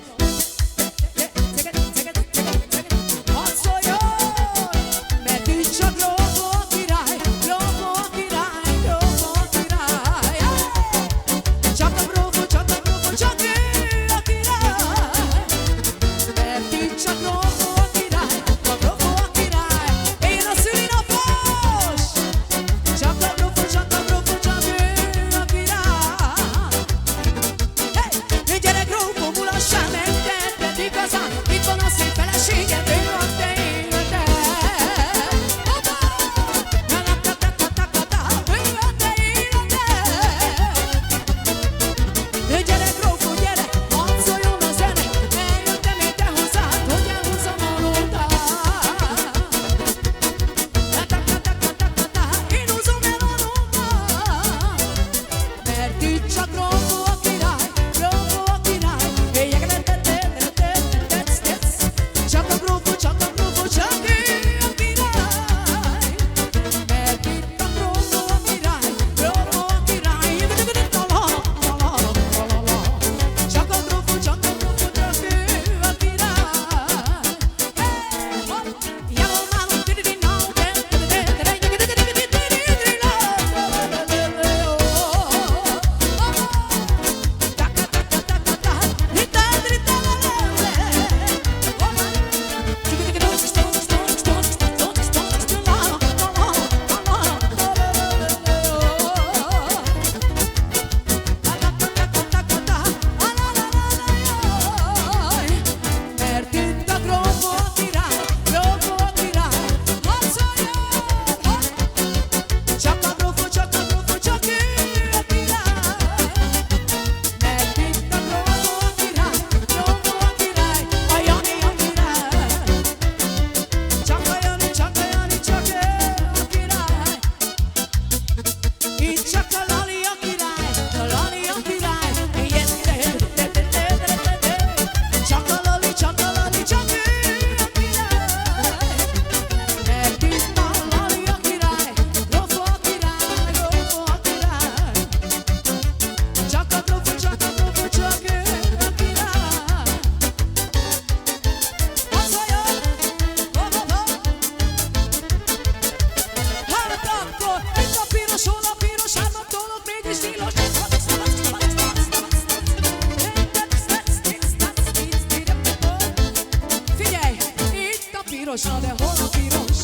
piros, na de hol a piros?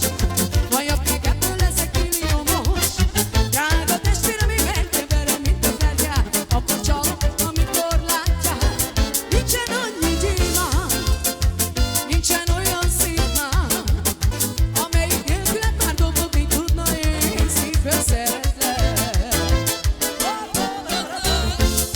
Vajon még ebből leszek milliómos? Drága testvérem, még megkeverem, mint a fergyát. Apa csalok, amikor látják. Nincsen annyi gyémánt, nincsen olyan szép már, amelyik nélküled már dobogni tudna, én szívből szeretlek.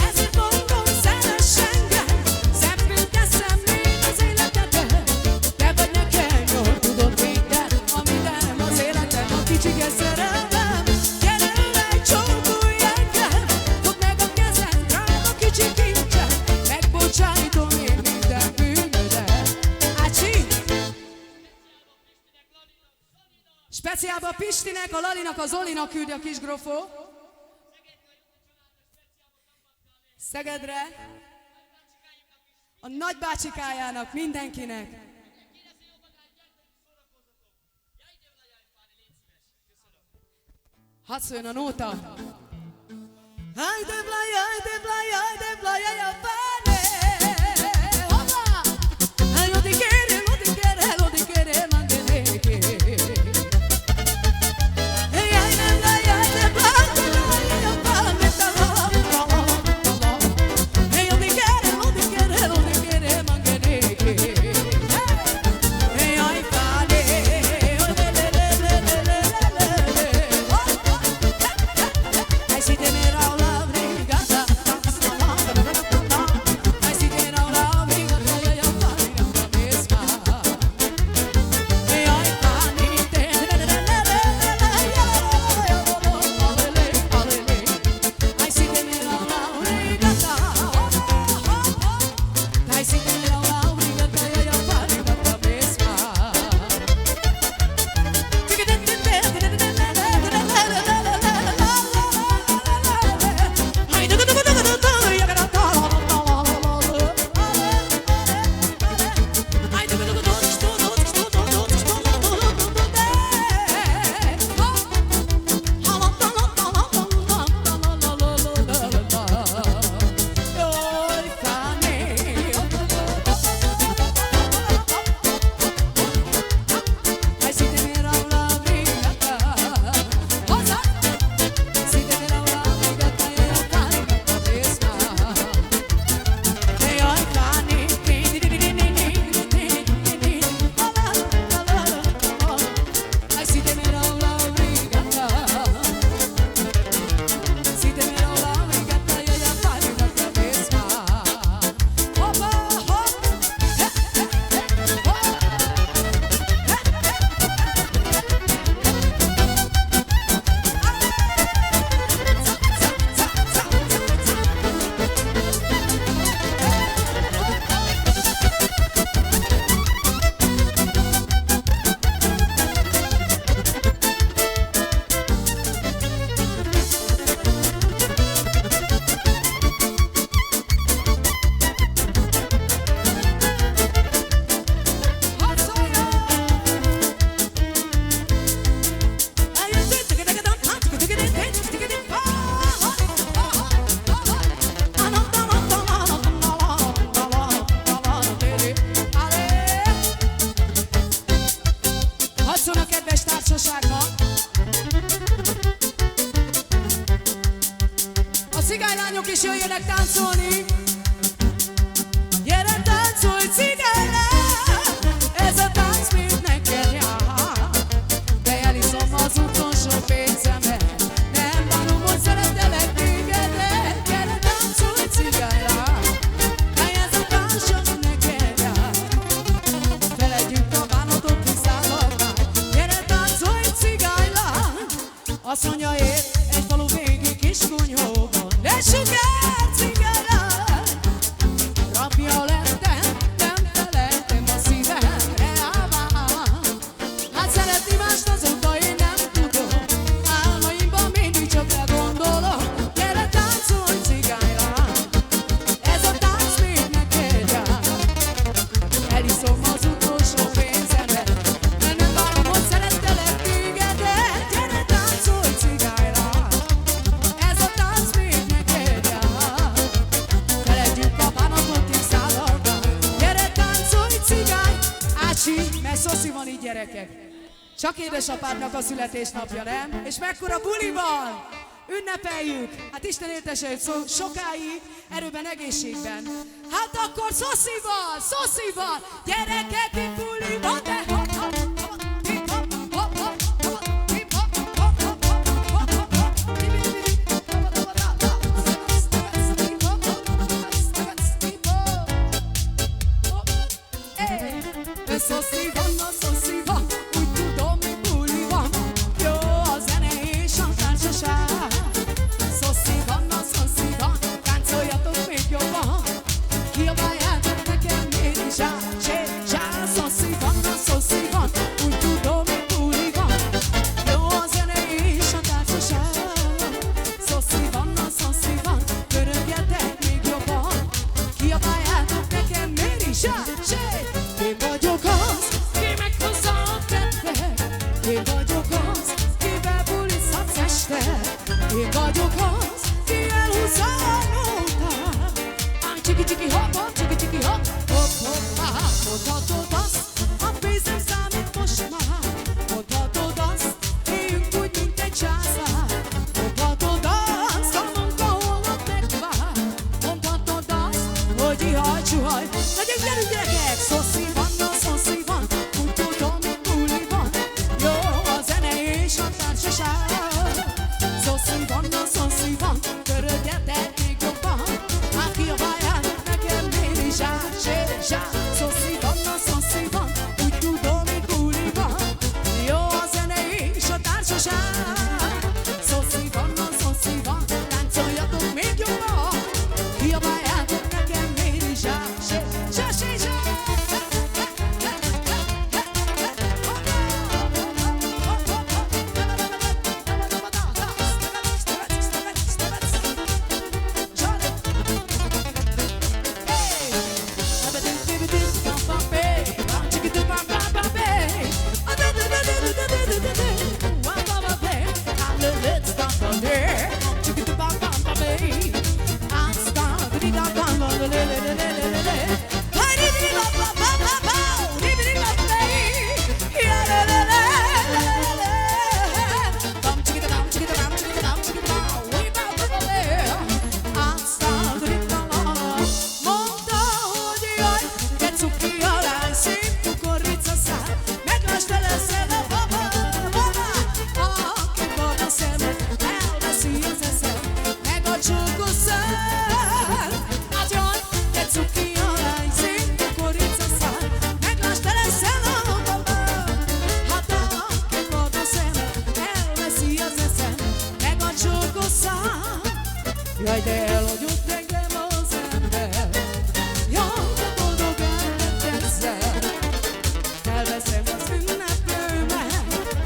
Ezért mondom, szeress engem, szempül teszem még az életedet. Te vagy nekem jól tudod minden, ami nem az életem, a kicsike szerelem. Gyere ölej, csókolj engem, fogd meg a kezem, drága kicsi kincsem, megbocsájtom én minden bűnödet. Ácsi! Speciálban Pistinek, a Lalinak, a Zolinak küldi a kis grofó. Szegedre. A nagybácsikájának, mindenkinek. Hadd szóljon a nóta. Ajde blaj, ajde blaj, ajde blaj, ajde blaj, hoppá! Lodi kere, mangeneke. Ajde blaj, ajde blaj, ajde blaj, metala. Lodi kere, mangeneke. Ay, pale, le. szoszi van így, gyerekek. Csak édesapádnak a születésnapja, nem? És mekkora buli van! Ünnepeljük! Hát Isten éltesse őt sokáig, erőben, egészségben. Hát akkor szoszival! Gyerekek, itt buli van, de szoszi van, úgy tudom, hogy buli van. Jó a zene és a társaság. Szoszi van, táncoljatok még jobban. Kiabáljátok nekem még is zsá. Szoszi van, úgy tudom, hogy buli van. Jó a zene és a társaság. Szoszi van, pörögjetek még jobban. Kiabáljátok nekem még is zsá. Én vagyok az, ki meghozza a kedvet. Én vagyok az, kivel bulizhatsz este. Én vagyok az, ki elhúzza a nótát. Csiki-csiki hopp, csiki-csiki hopp, hopp. Mondhatod azt, a pénzem számít most már. Mondhatod azt, éljünk úgy, mint egy császár. Mondhatod azt, a munka holnap megvár. Mondhatod azt, hogy ihaj, csuhaj. Legyünk, gyerünk, gyerekek! Szoszi van, úgy tudom, hogy buli van. Jó a zene és a társaság. Szoszi van, törődjetek még jobban. Hát kiabáljátok nekem még is zsá. Szoszi van, úgy tudom, hogy buli van. Jó a zene és a társaság. Szoszi van, táncoljatok még jobban. Kiabáljátok nekem még is zsá. Jaj, de elhagyott engem az ember. Jaj, de boldog elment ezzel. Elveszem az ünneplőmet.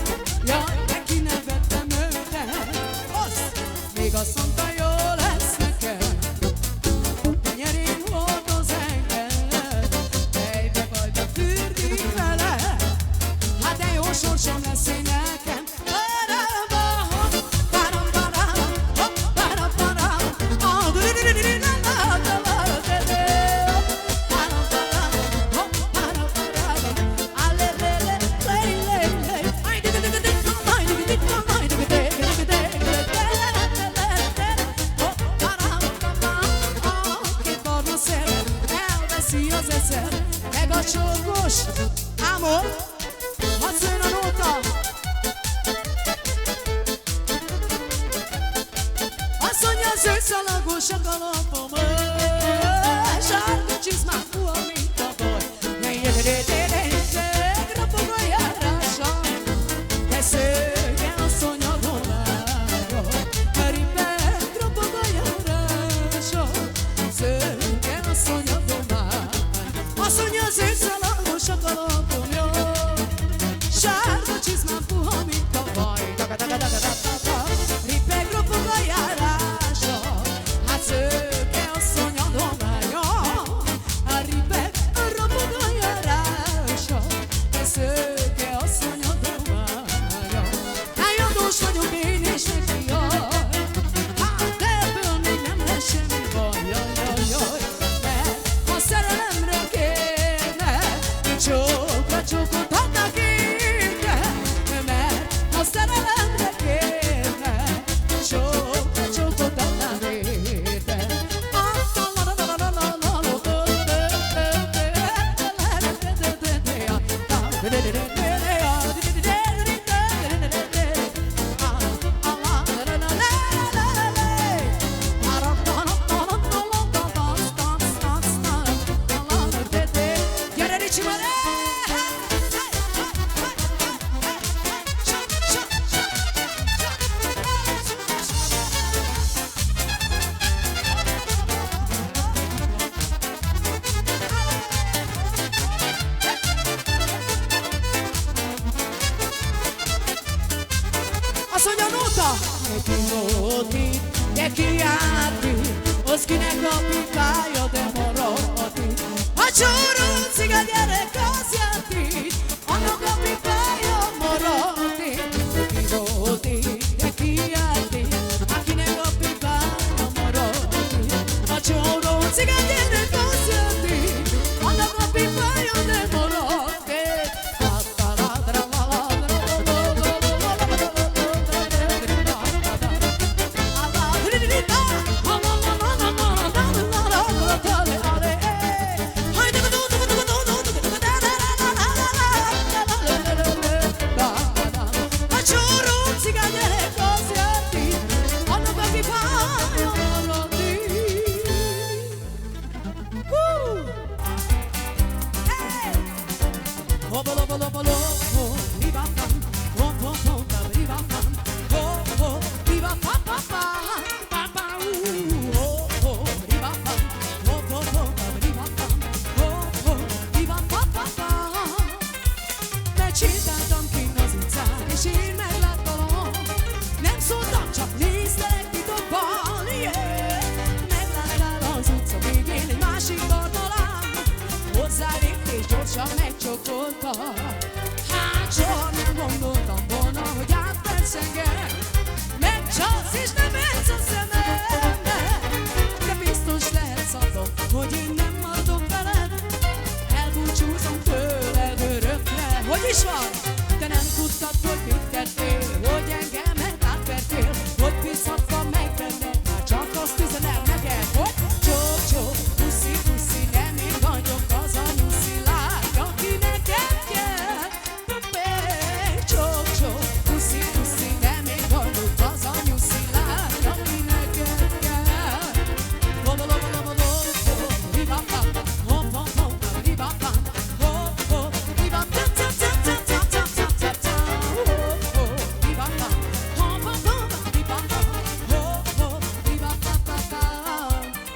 Jaj, neki nevettem őket. Még azt mondta, jó lesz nekem. Tenyerén hordoz engem. Fejbe vagy a fürdik vele. Hát de jó sorsom lesz én nekem. Meg a csókos Ámor, hadd szóljon a nóta. Azt mondja, az őszalagos a kalapom, sárga csizmám full, mint a baj. Rapog a járása, de szőke a szonyadomára. Ripeg, rapog a járása, szőke a szonyadomára. Azt mondja, az őszalagos a kalapom, jó. Sárga csizmám puha, mint a baj. Ripeg, rapog a járása, hát szőke a asszony a nóta! De ki volt itt, de ki járt itt, az kinek a pipája, de maradt itt. A csóró ciga gyerek az járt itt, annak a pipája maradt itt. De ki volt itt, de ki járt itt, akinek a pipája maradt itt. A csóró ciga gyerek az járt itt, annak a pipája, de maradt itt. Megsétáltam kint az utcán, és én megláttalak. Nem szóltam, csak néztelek titokban, yeah. Megláttál az utca végén egy másik barna lány, hozzálépte és gyorsan megcsókolta. Hát soha nem gondoltam volna, hogy átversz engem, megcsalsz és nem érsz a szemembe. De biztos lehetsz abban, hogy én nem maradok veled, elbúcsúzom tőled örökre. Hogy is van? Te nem tudtad, hogy mit tettél, hogy engem átvertél, hogy piszhatva megvenned, már csak azt üzenem neked, hogy csók-csók, puszi-puszi, nem én vagyok az a nyuszi lány, aki neked kell. Csók-csók, puszi-puszi, nem én vagyok az a nyuszi lány, aki neked kell.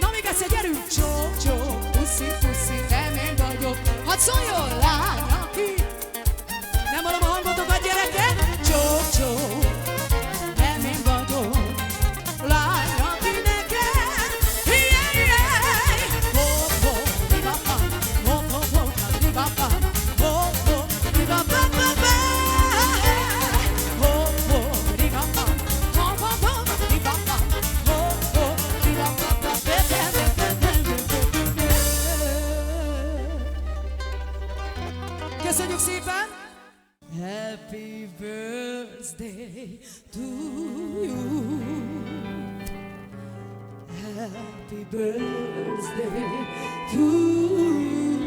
Na még egyszer, gyerünk! Csók-csók, puszi-puszi, nem én vagyok. Hadd szóljon lány, aki nem hallom a hangotokat, gyerekek! Csók-csók, nem én vagyok. Lány, aki neked, köszönjük szépen! Happy birthday to you. Happy birthday to you.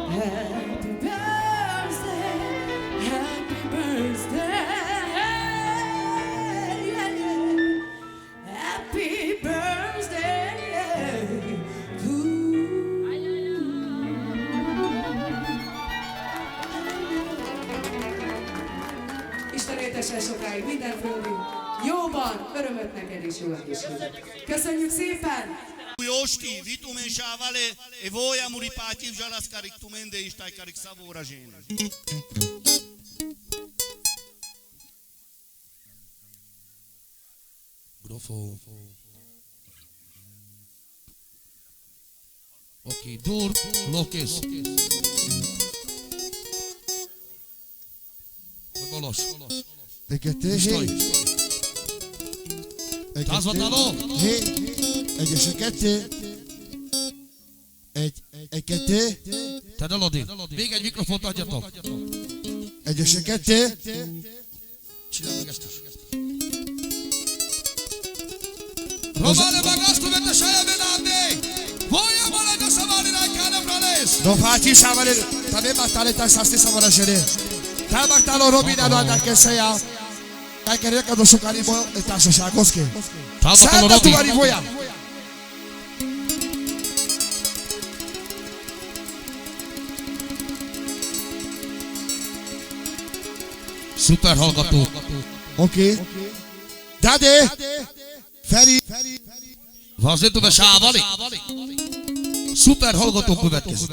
Happy birthday, happy birthday. Yeah, yeah. Happy birthday to you. Isten éltessen sokáig minden földi. Jóban, örömöt neked is, jó egészséget. Köszönjük szépen! Josti, vitumen shavale, e voia muri pativ jalas karik tumende istai karik savora jene. Grofo. Ok, dur, lokes. Golos. Stoj. Tázvatáló! Egyes a kettő. Egy kettő. Te Lodi, még egy mikrofont adjatok. Egyes a kettő. Csinálj meg ezt is. Romane bagasto vete saja venande. Vogliamo la nostra valida cana frales. No fáti savale, també magtálítás szászti szavara zsere. Te magtáló Robináló adnak eszeja. Elkerüljek a dosokáliból egy társasághoz ki. Szállt tuvari folyam. Szuper hallgató. Oké. Dade. Feri. Vas dentro da sávali. Szuper hallgató következik.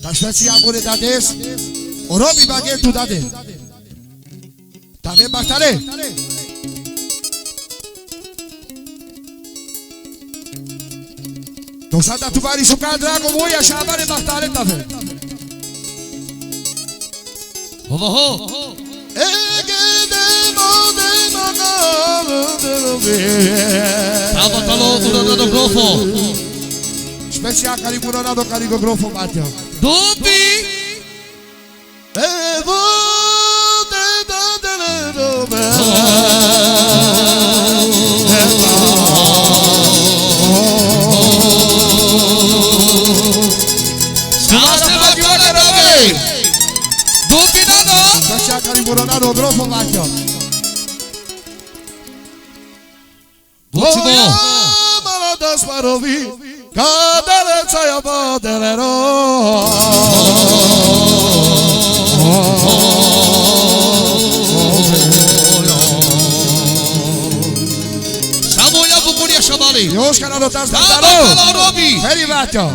Ta speciálból Dades. Robi baghetul dade. Tave bachtale. To sada tu vari su ka drago moja šabare bachtale tave. Ovo ho. Sabatalo Muronado Grofo. Special cari Muronado carico Grofo Matteo. Dupi. Special cari Muronado Grofo Matteo. Maladas parovi, cadere c'è poderero. Samoya Bukuria Shabali. Yoshka na dotas Bartalo. Robi. Feri Matteo.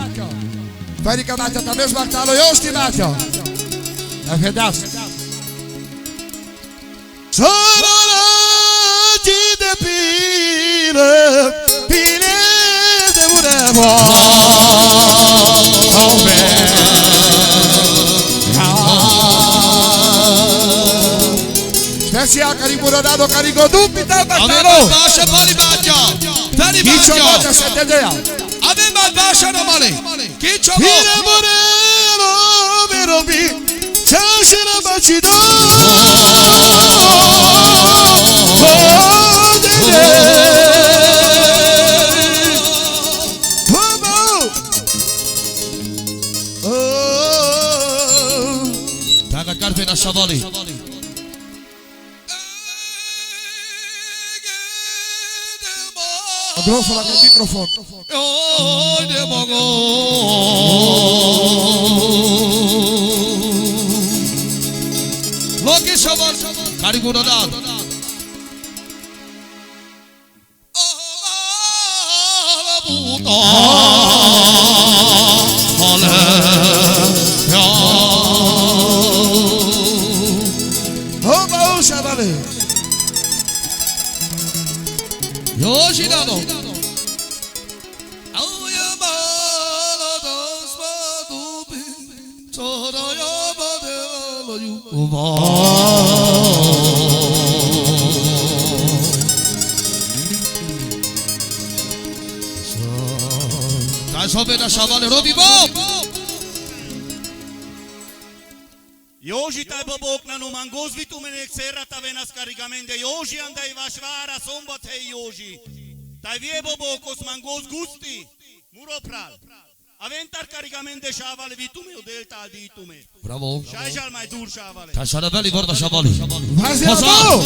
Feri Matteo também Bartalo Yoshki Matteo. É verdade. Sorolati de pile, pile de murevo. Special carico Rodado carico dubita Bartalo. Basha Bali Batia. Feri Kicho Batia. Batia setedea. Aveva Basha no male. Kicho Pile murevo, merobi. Chashina bachido. Taga Carpe na Shavali. Microfono, che microfono. Oh, demogo. Loki Shaval. Carico Rodado. Yoshidano. Sopra Shavale Robi Bob. Yoji tai babok na no mangos vitumenek serra tavenas caricamente Yoji andai vashvara sombat hei Yoji. Tai vie babokos mangos gusti. Muropral. Aventar caricamente Shavale vitume o delta ditume. Bravo. Shajal mai dur Shavale. Tasharabeli vorda Shavali. Vaziamo.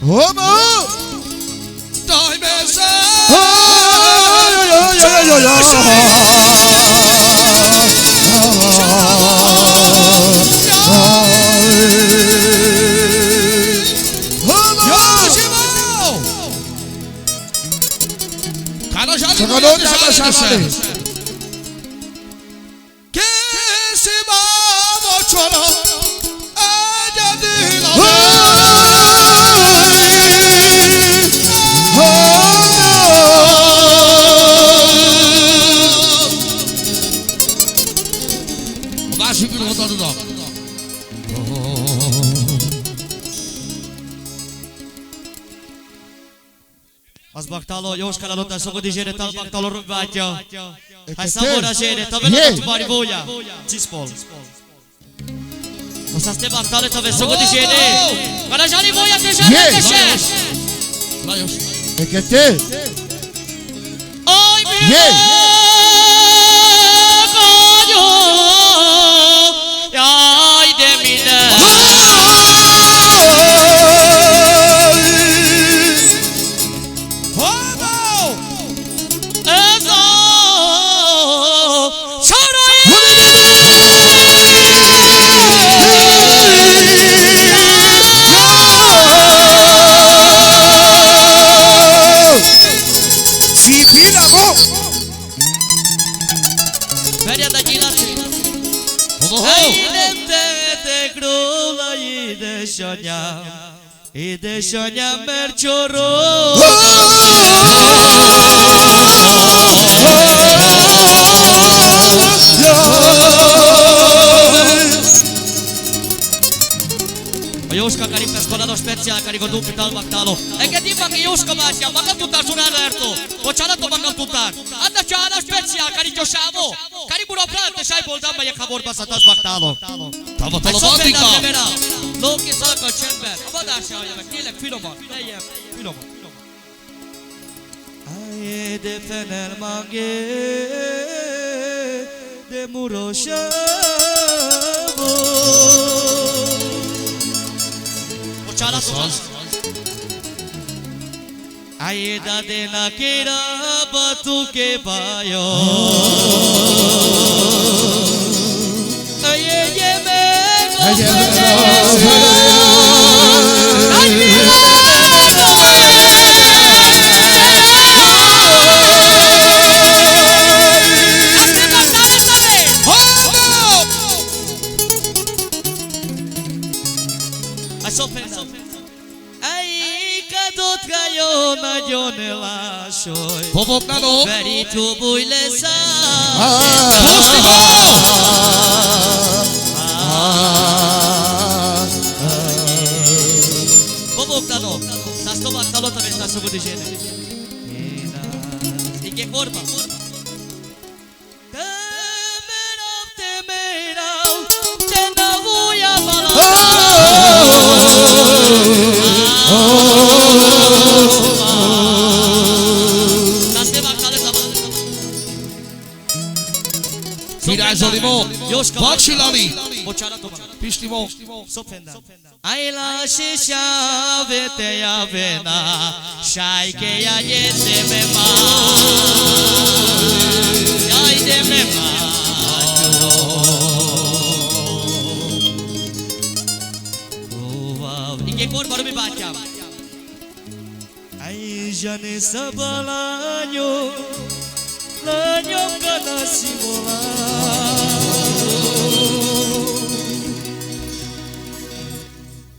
Omo! Dai mesa! Che si va mochora Az baktalo Joška na lota sogo digere tal baktalo rubatja. Hai sabora žere, to velo tu bari volja. Cispol. Osa ste baktale to ve sogo digere. Kada žali volja te žene te šeš. Lajos. E che te? Oj mi. Ajde mi ne. Si édesanyám, mert csorog. A Jóska Karipesz Kanada speciál karigodó pitalmaktáló. Engedjék meg Jóska bátyám, magam tudtál Surára Ertó. Bocsánatom, magam tudtál. Adna csána speciál karityosávó. Karibura prát, és ájboldan megyek, ha borbaszat baktáló. Tavatol a Baltika! Lóki szalkal csendben. A vadásra hallja meg, tényleg finoman. Lejjebb, finoman. Aie de fenel mangé, de murosávó. Bocsánatom. Aida de nakira batuke bayo. Aye me nagyon elásoj. Bobogdano. Verító búj leszáll. Bobogdano. Stás tovább találtam és stás szokod is ének. Ike korba. Te na vúja Király Zolimo, Baksi Lali, Pisti Mo, Aila shisha vete ya vena, shaike ya yete me ma, ya ide me ma. Inge korba rumi bátyám. Ai jane sabalanyo, lanyom kana simola.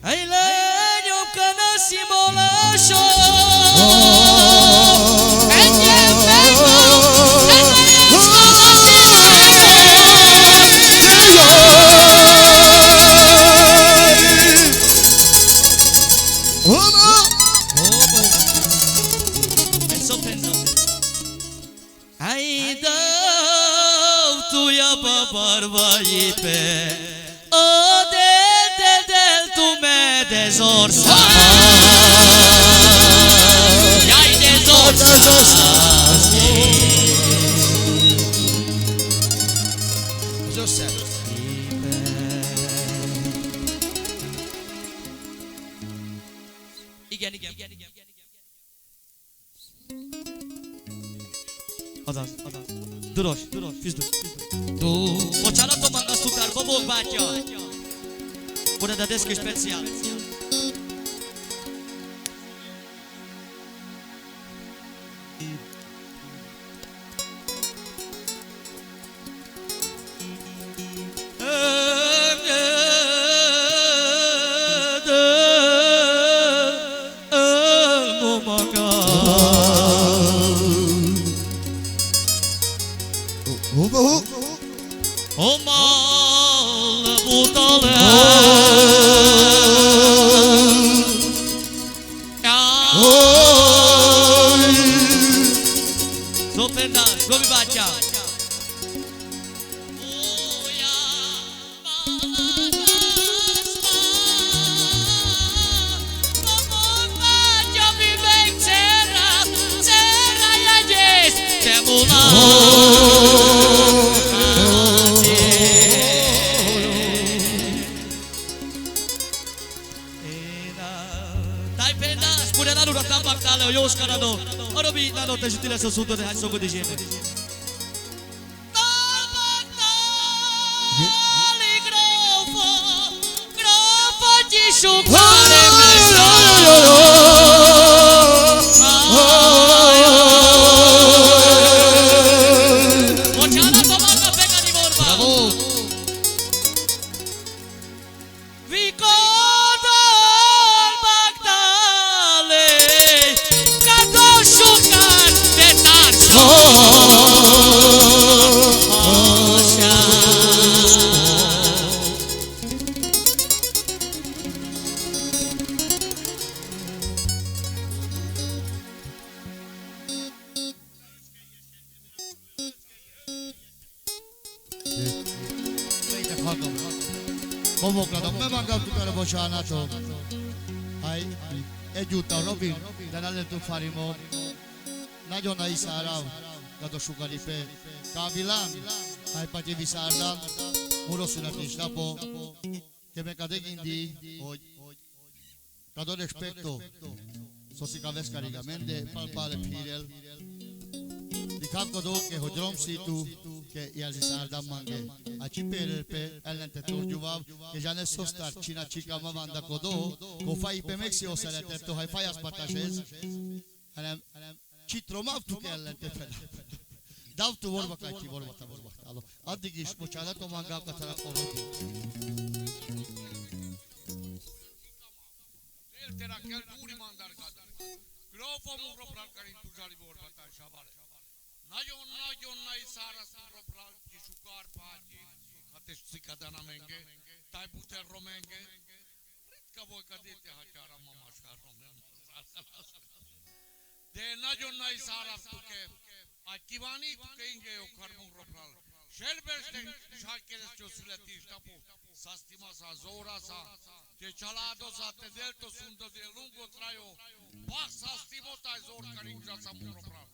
Ai lanyom kana simola sho. Barbai pe o del tu me dezorsa ai dezorsa José igen Adaz Duros füzdő Bocsánatom, azt tudtál, Bobog bátya! Oda a deszkő speciál! Assunto de raça de gênero. Grafo de chupare Bocciana tomando pega di morba. Bravo. Vico Homokladom, megmondom tudod a bocsánatot. Egyúttal Robin, de nem lehetünk farimo. Nagyon nagy szára, gadosuk ripe. Kabilán, pati viszárdan, muro születésnapon. Che me cade indi, hogy cado respecto, sosica vescarigamente, palpale pirel. Di cap che ho drom situ, che iali sardam mange. A ciperpe, ellente turgiuvav, che già ne so star, cina cica ma vanda codo, co fai pe Mexio seletetto, hai fai aspartașez, citromav tu che ellente feda. Dau tu vorba ca ci vorba ta. Addig is, bocsánatom, mangám katalapolok. Éltenek kell úri mandárkat. Grófomú roprákarin tuzsali borbatásá vale. Nagyon-nagyon nagy száraz roprál kisukár pátyi. Hát és cikadana menge. Tajbuter romenge. Ritka volka déte hatyára mamaskára nem. De nagyon nagy száraz tuke. A kívánítjuk engem a karmunkról. Selbersten sákerescső születésnapot, szasztimaszá, zóraszá, te családozá, te delto szunda de lungo trajo, pak szasztimotáj zórkarinkra szamunkról.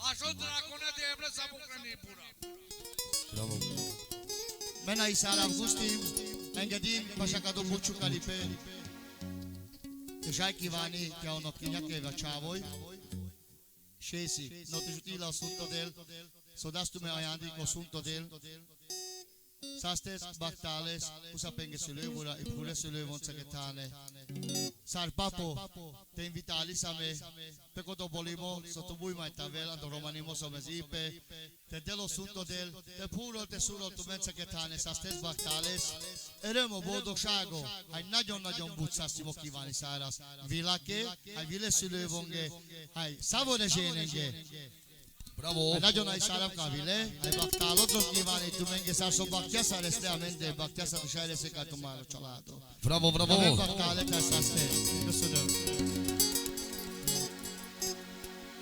Ásod drákone de ebre szamunkra népura. Bravo. Mena iszára Augustin, engedim, pasakadó bucsukalipe. Te zsáj kívánni, te annak kinyakéve csávoj. Scesi, non ti giuti l'assunto del, sodastume ayandik assunto del, sastes baktales, usa penge sülövura, ipule sülövon seketane. Sar papo, te invitali same, peko do bolimo, sotobui mai tavela, do romanimo somezipe, te delo assunto del, te puro te suro tu men seketane, sastes baktales, eremo boldogságo, egy nagyon-nagyon butszasztimok kívánni száraz. Vilake, egy vile szülővonge, egy szavorezsénenge. Bravo. Egy nagyon nagy száram kávile, egy baktálodról kívánni, tu menge szárszó baktyászá reszte a mende, baktyászá tu sejreszék át a már a családot. Bravo, bravo. Egy baktálet lesz aztán. Köszönöm.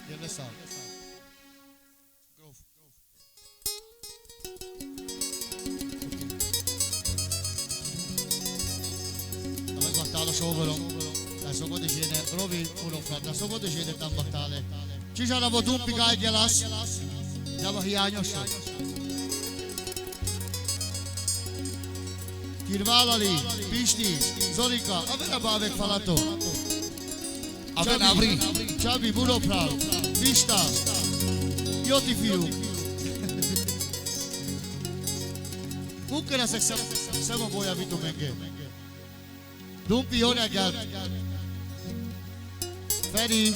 Gyere szám. Baktale sogorom, da sogo de jene, Robin urofrat, da sogo de jene tam baktale. Ci sarà vodun pigai gelas, dava hiányosság. Kirválali, Pisti, Zorika, avena bávek falato. Avena abri. Csabi, Buropral, Pista, Joti fiú. Ukkeresek szemobolya vitu menge. Dumpi, jó reggelt! Feri!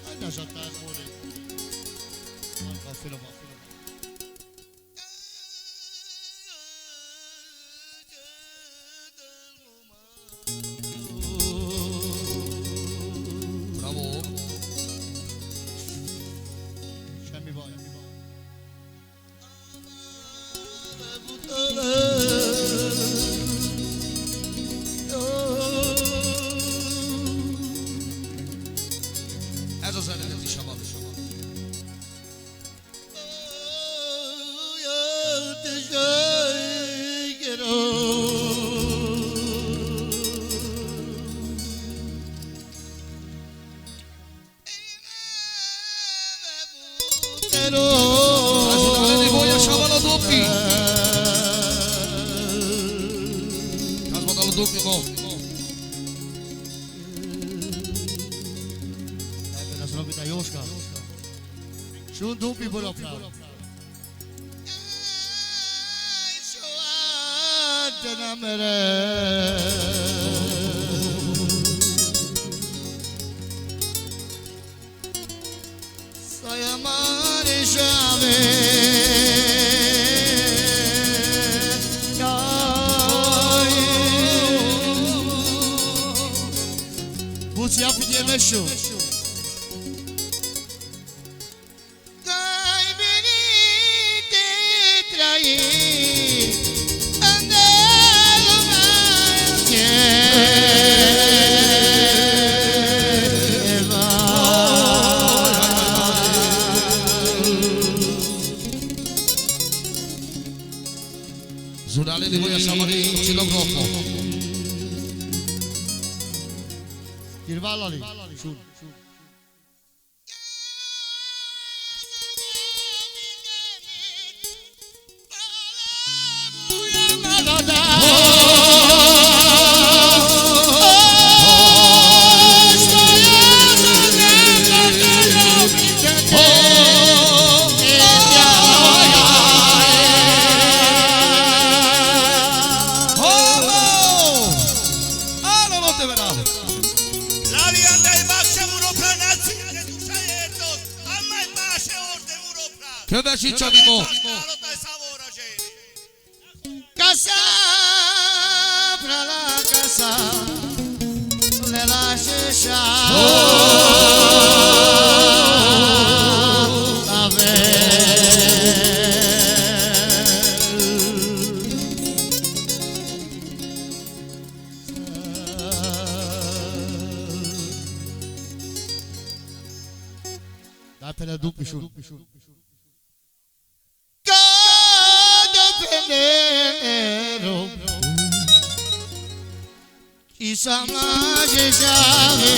Hagyj a zsattár, Móri! Anka, finoman. Bravo! Semmi baj. Ez az eredeti savat. Ebben az Robita Jóska. Sun Dumpi Buropral. Te nem mered. Sayamare Shave. Buci afidje mešu. Gai venite trai. Giurale di voi a Samari, Cilogrofo. Kirvalla lì. Su. Kövesi Csabimo. Casa, pra la casa, le lasce la Dai per la duppi su. Venero y samaje jave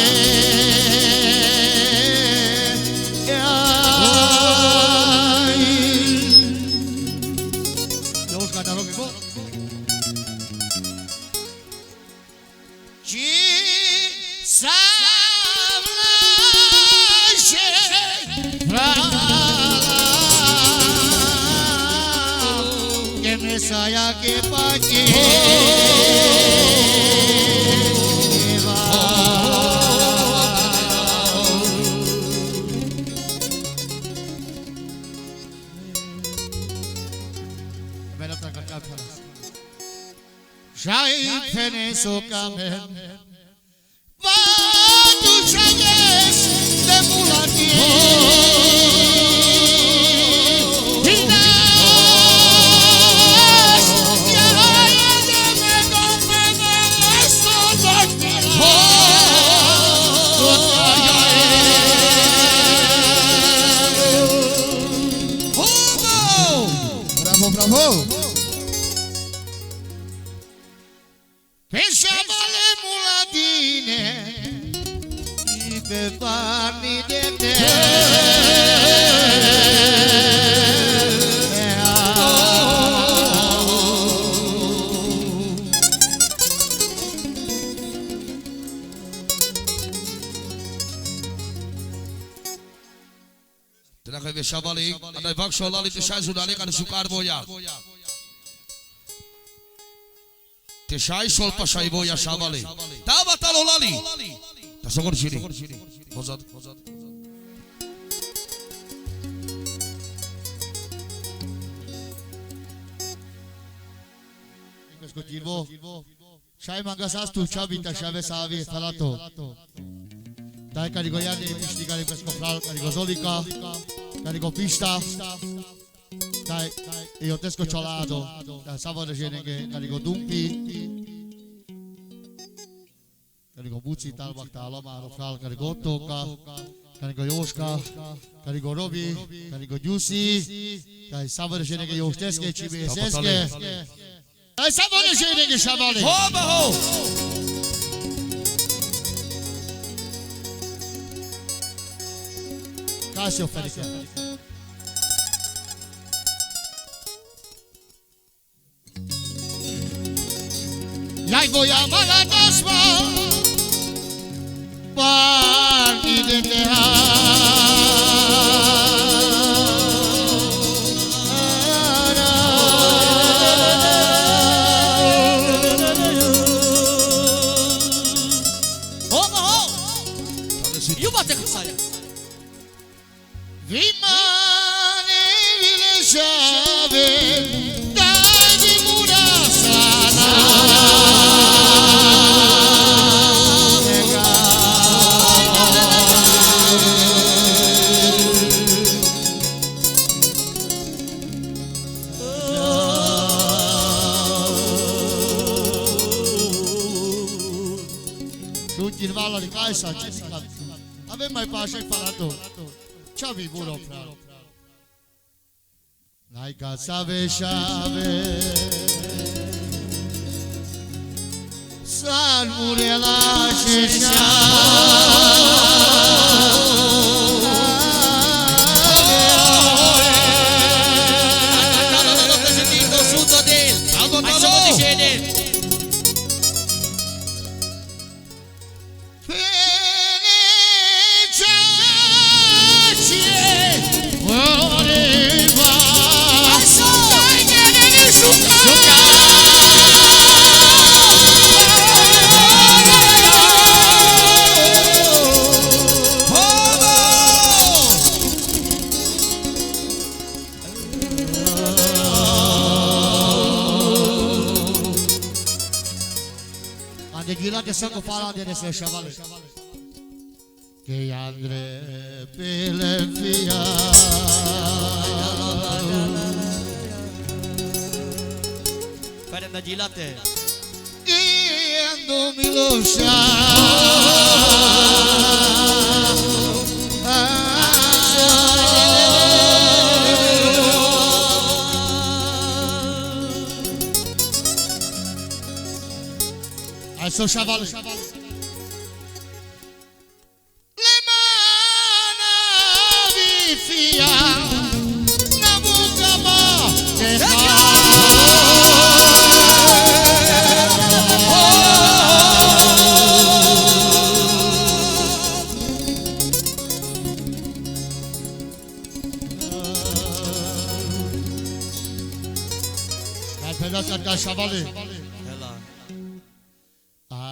Dios ganaron que gol Chi sablaje saya ke pagi Shai pene so kamen Batu chayes de mulati Bravo! Pensava alle mulatine per farmi di te Terakhir ve Shabali, andai vak sholali te shai Giurale kan sukar boya. Te shai sol pa shai boya Shabali. Ta batalo lali. Ta sogor shiri. Hozad. Scotirvo. Shai mangasas tu chabita shave savi falato. Dai carico iarni pisti carico scofral carico zolika carico pista dai io tesco ciolato dai savore genenge carico dumpi carico buzzi talbak talama rofral carico toka carico yoshka carico robi carico giusi dai savore genenge yosteske cibeseske dai savore genenge shabale ho Casio Felice. Jai voy a Malatasma Parti de Rimane vilesave dai di murasana Tutti in valla di Caisa, aveva mai pace imparato. Ciao Viburo Frau. Like a Save Shave. Salmure la șeșa Gilate sangue fala de esse chaval que André pela via Fare da Gilate Iendo Miloša Adesso chaval Le manavi fia La buca ma che pedaço da chavale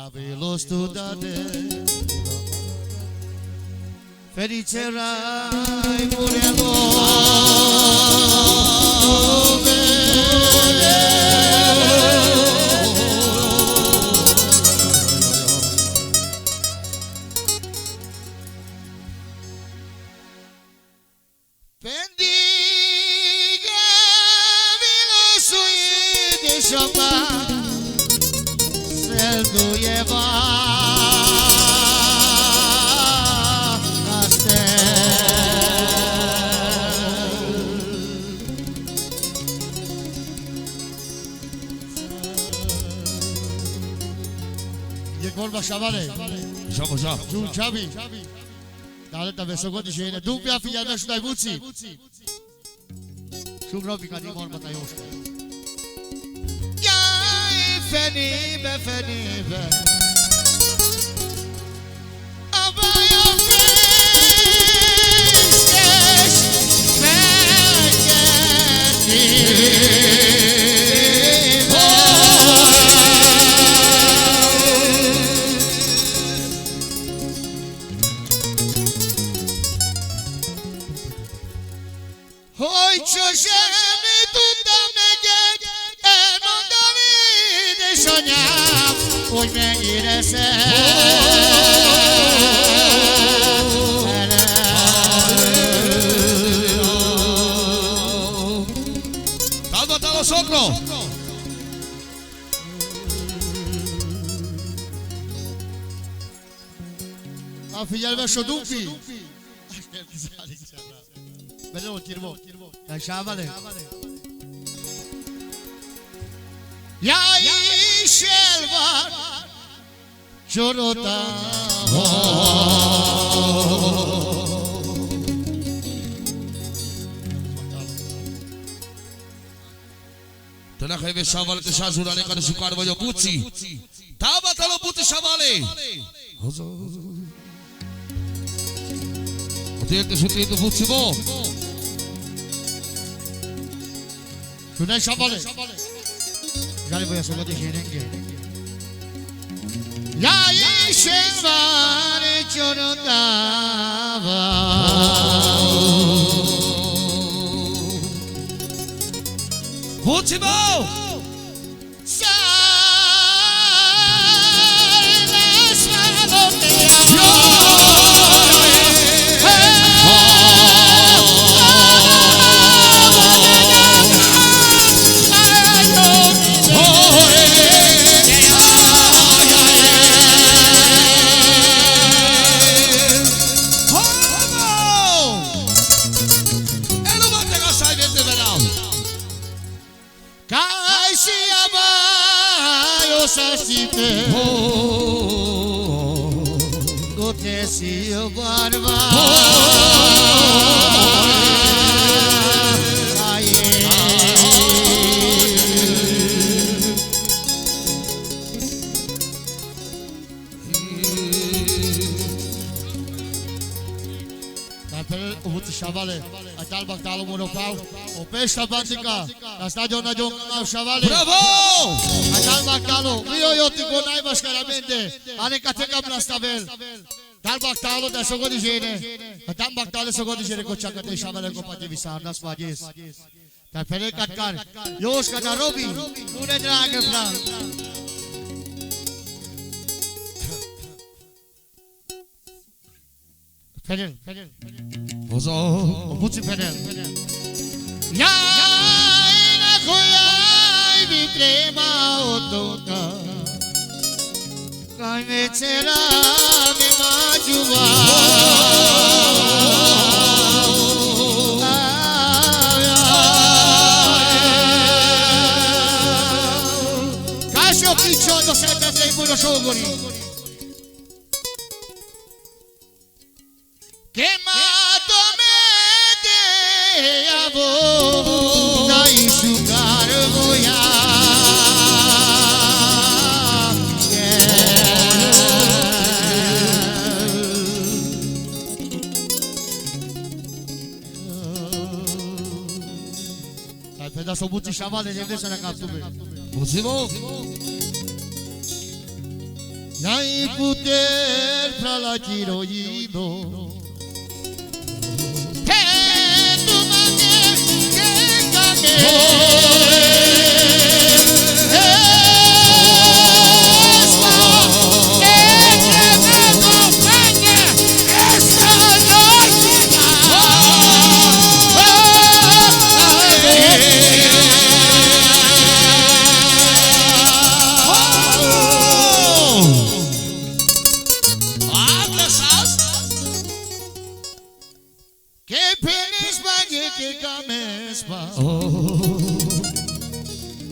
Avilo studate Felice rai murielo Bendiga vilo sui de shoma Seldueva Colba Șavale Giu Xavi Dar da veso godi șeine Dupia figlia mea și dai vuții Și grobica din morba ta iuște Iai fenibe fenibe Avaia festes Hoi ciocemi tutta megeg E non Davide sognam Oi menire se Salvatalo socro A figlia verso Dupi Bello tirbo Șavale Iai șelvar Ciorota Tăna că e șavale te șazurane care și care vă puții Taba talo puti șavale Otete șutite puții bo Şunay Şavale Gari voia să gădești renge Iai șelvare Ciorotava Puții bo Cai sascipe Gotesio barba Shavale, atal baktalo monopau, o pesta bandica, estadio najon Shavale. Bravo! Atal baktalo, io yoti konai mascaramente, ane kateka plastavel. Tal baktalo da sogo di gene, atam baktalo sogo di gene kocha kate Shavale ko pati visarnas majis. Ta pere katkar, yos kana robi, une drage plan. Fedel. Ozo. Obuci Fedel. Ya ina koyai vitrema otoka. Kai mechera me majuva. Kasho kichondo seta sei puro shogori. Quemado me de avô da enxugar goiá. Ai pedaço buti chavale de vez na captube. Buzimo. Ai puter pra lá tiroido.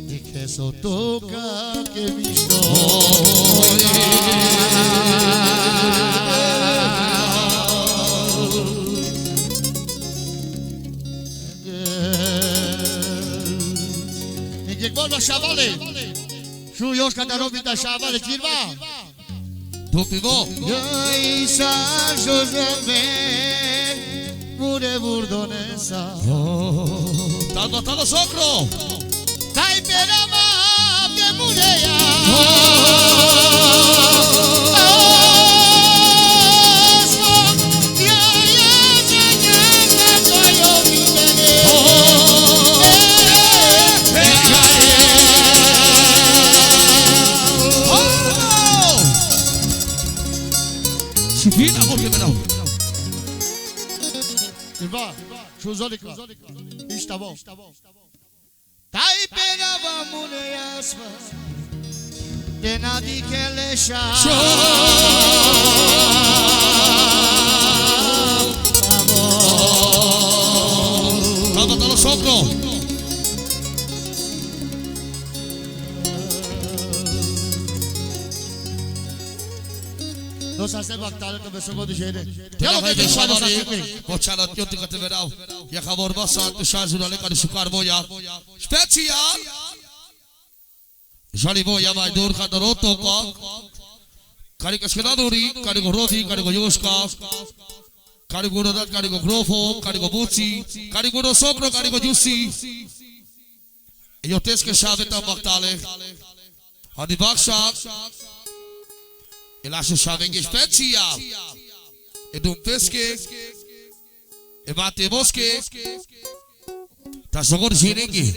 Y que eso toca que mi Y que vuelva Shavale. Shuyos Katarovi da Shavale Kirva. Dopivo. Yaisa Joseph Mure burdonesa. Talba talo socro. Tai perama de mureya. Sifina porque não. Irmã, Josolica, está bom. Tai perava muleyasva, de nadi que lecha. Talba talo socro. Não se acerca batalha que você pode gerir. Tela vai deixar ali. Pochala tio tika te verau. Ya khabor basa tu shazura le kar shukar boya. Special. Jali boya vai dur khadroto ko. Kari kaskedaduri, kari go rodi, kari go yoska. Kari go rodat, kari go grofo, kari go buci, kari go socro, kari go juicy. Io teske shaveta baktale. Hadi baksha. E lascio shavenge special. E dum pesche. E bate bosche. Ta sogor jirengi.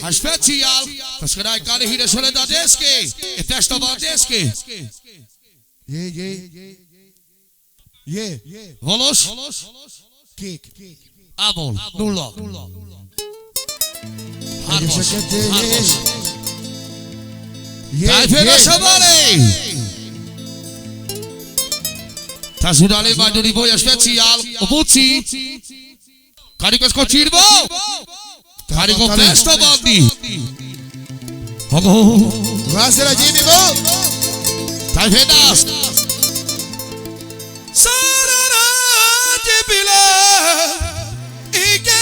A special. Ta skrai kale hire soleda deske. E festa va deske. Volos. Kick. Abol. Nulla. Harmos. Dai fena Shavale. Tazurale vai do boia special. Obuci. Carico scocirbo. Carico festa bandi. Hago. Grazie la Jimmy Bo. Stai fedas. Sarara jibila. Ike.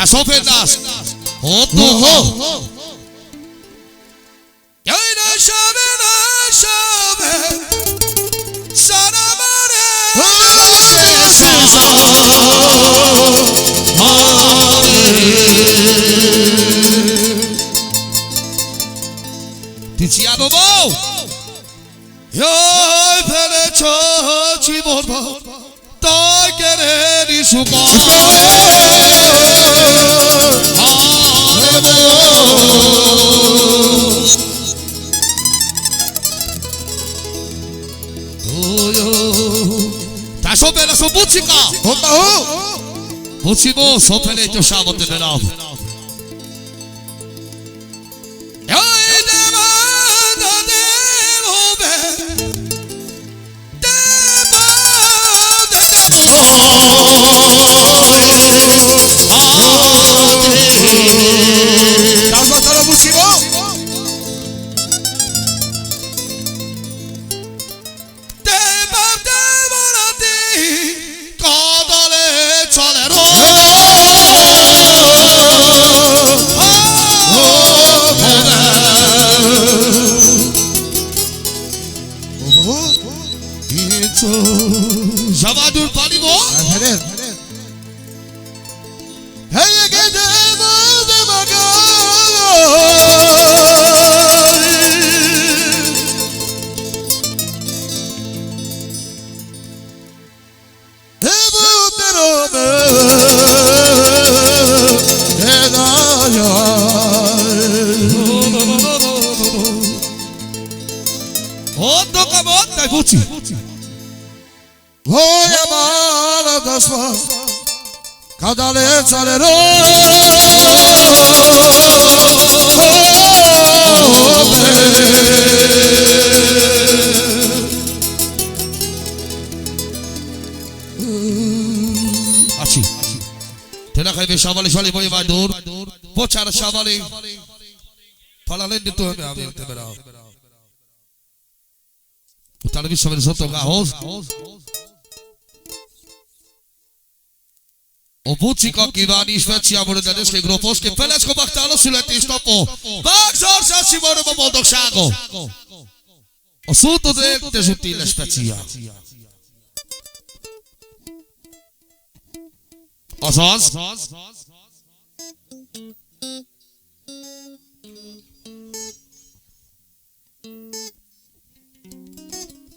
Sofedas. Otto ho. Yaina shabe na shabe. Saramare. Tiziano Bo. Yoi pele chochi borba. Dai querer suba. Ta sopra su buccica. Buccico sopra le tue sciavotte di nuovo. Ascoltalo Buccico. Javadur Palivo. Hey, get the Otto Camotta Bucci. Voy amar a das cada letra le Aci. Tena kai ve shavale shali boy vai dur. Pochar shavale. Falalen de tu me avir te bera. Utale vi shavale sotto gahoz. O Buccico Kivani Švecia bude na dneške gropovske Pelecko bachtalo si letí stopo. Bakzor sa si moramo bol do šágo. O sú to te žutile Švecia. Azaz.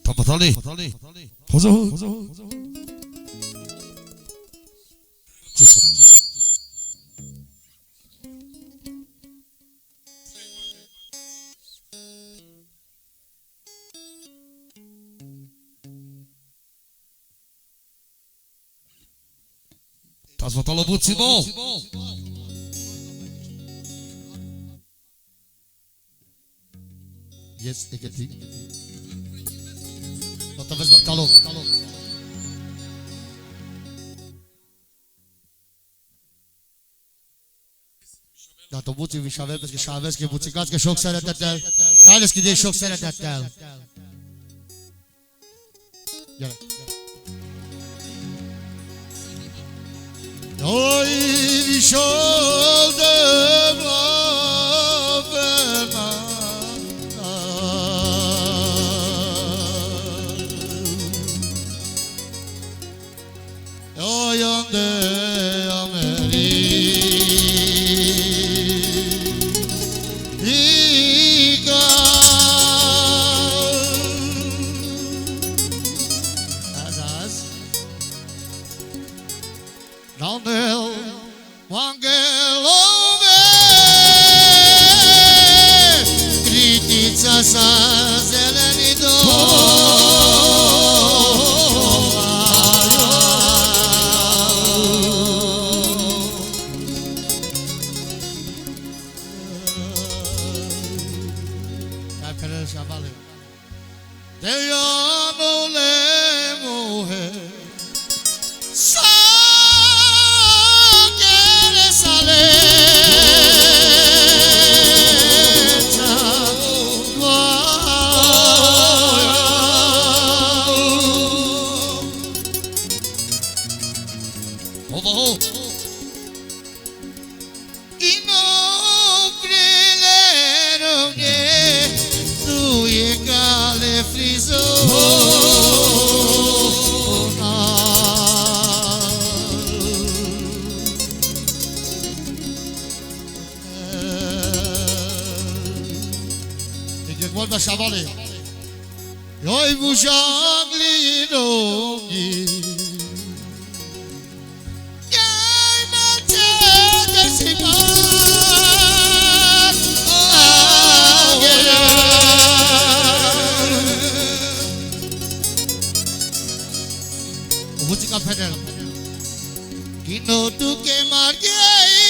Tapatali. Hozo. Tá voltando o Buccico. Yes, ik het niet. Wat dan is wat talo. Da to Bucci vi shavel parce que Chavez que Buccicați que șoc szeretettel. Káles ki de șoc szeretettel. Gyere. Noi visoldem la verna. Olyan de America. Angelove, critița sa zelenido. Te llamo le mujer, sa quieres alecha, oh, y no brilleron tu llegale friso. Volva Savale. Oi bujagli rogi. Yai mate kasima. Música federal. Kino tu ke mar gei.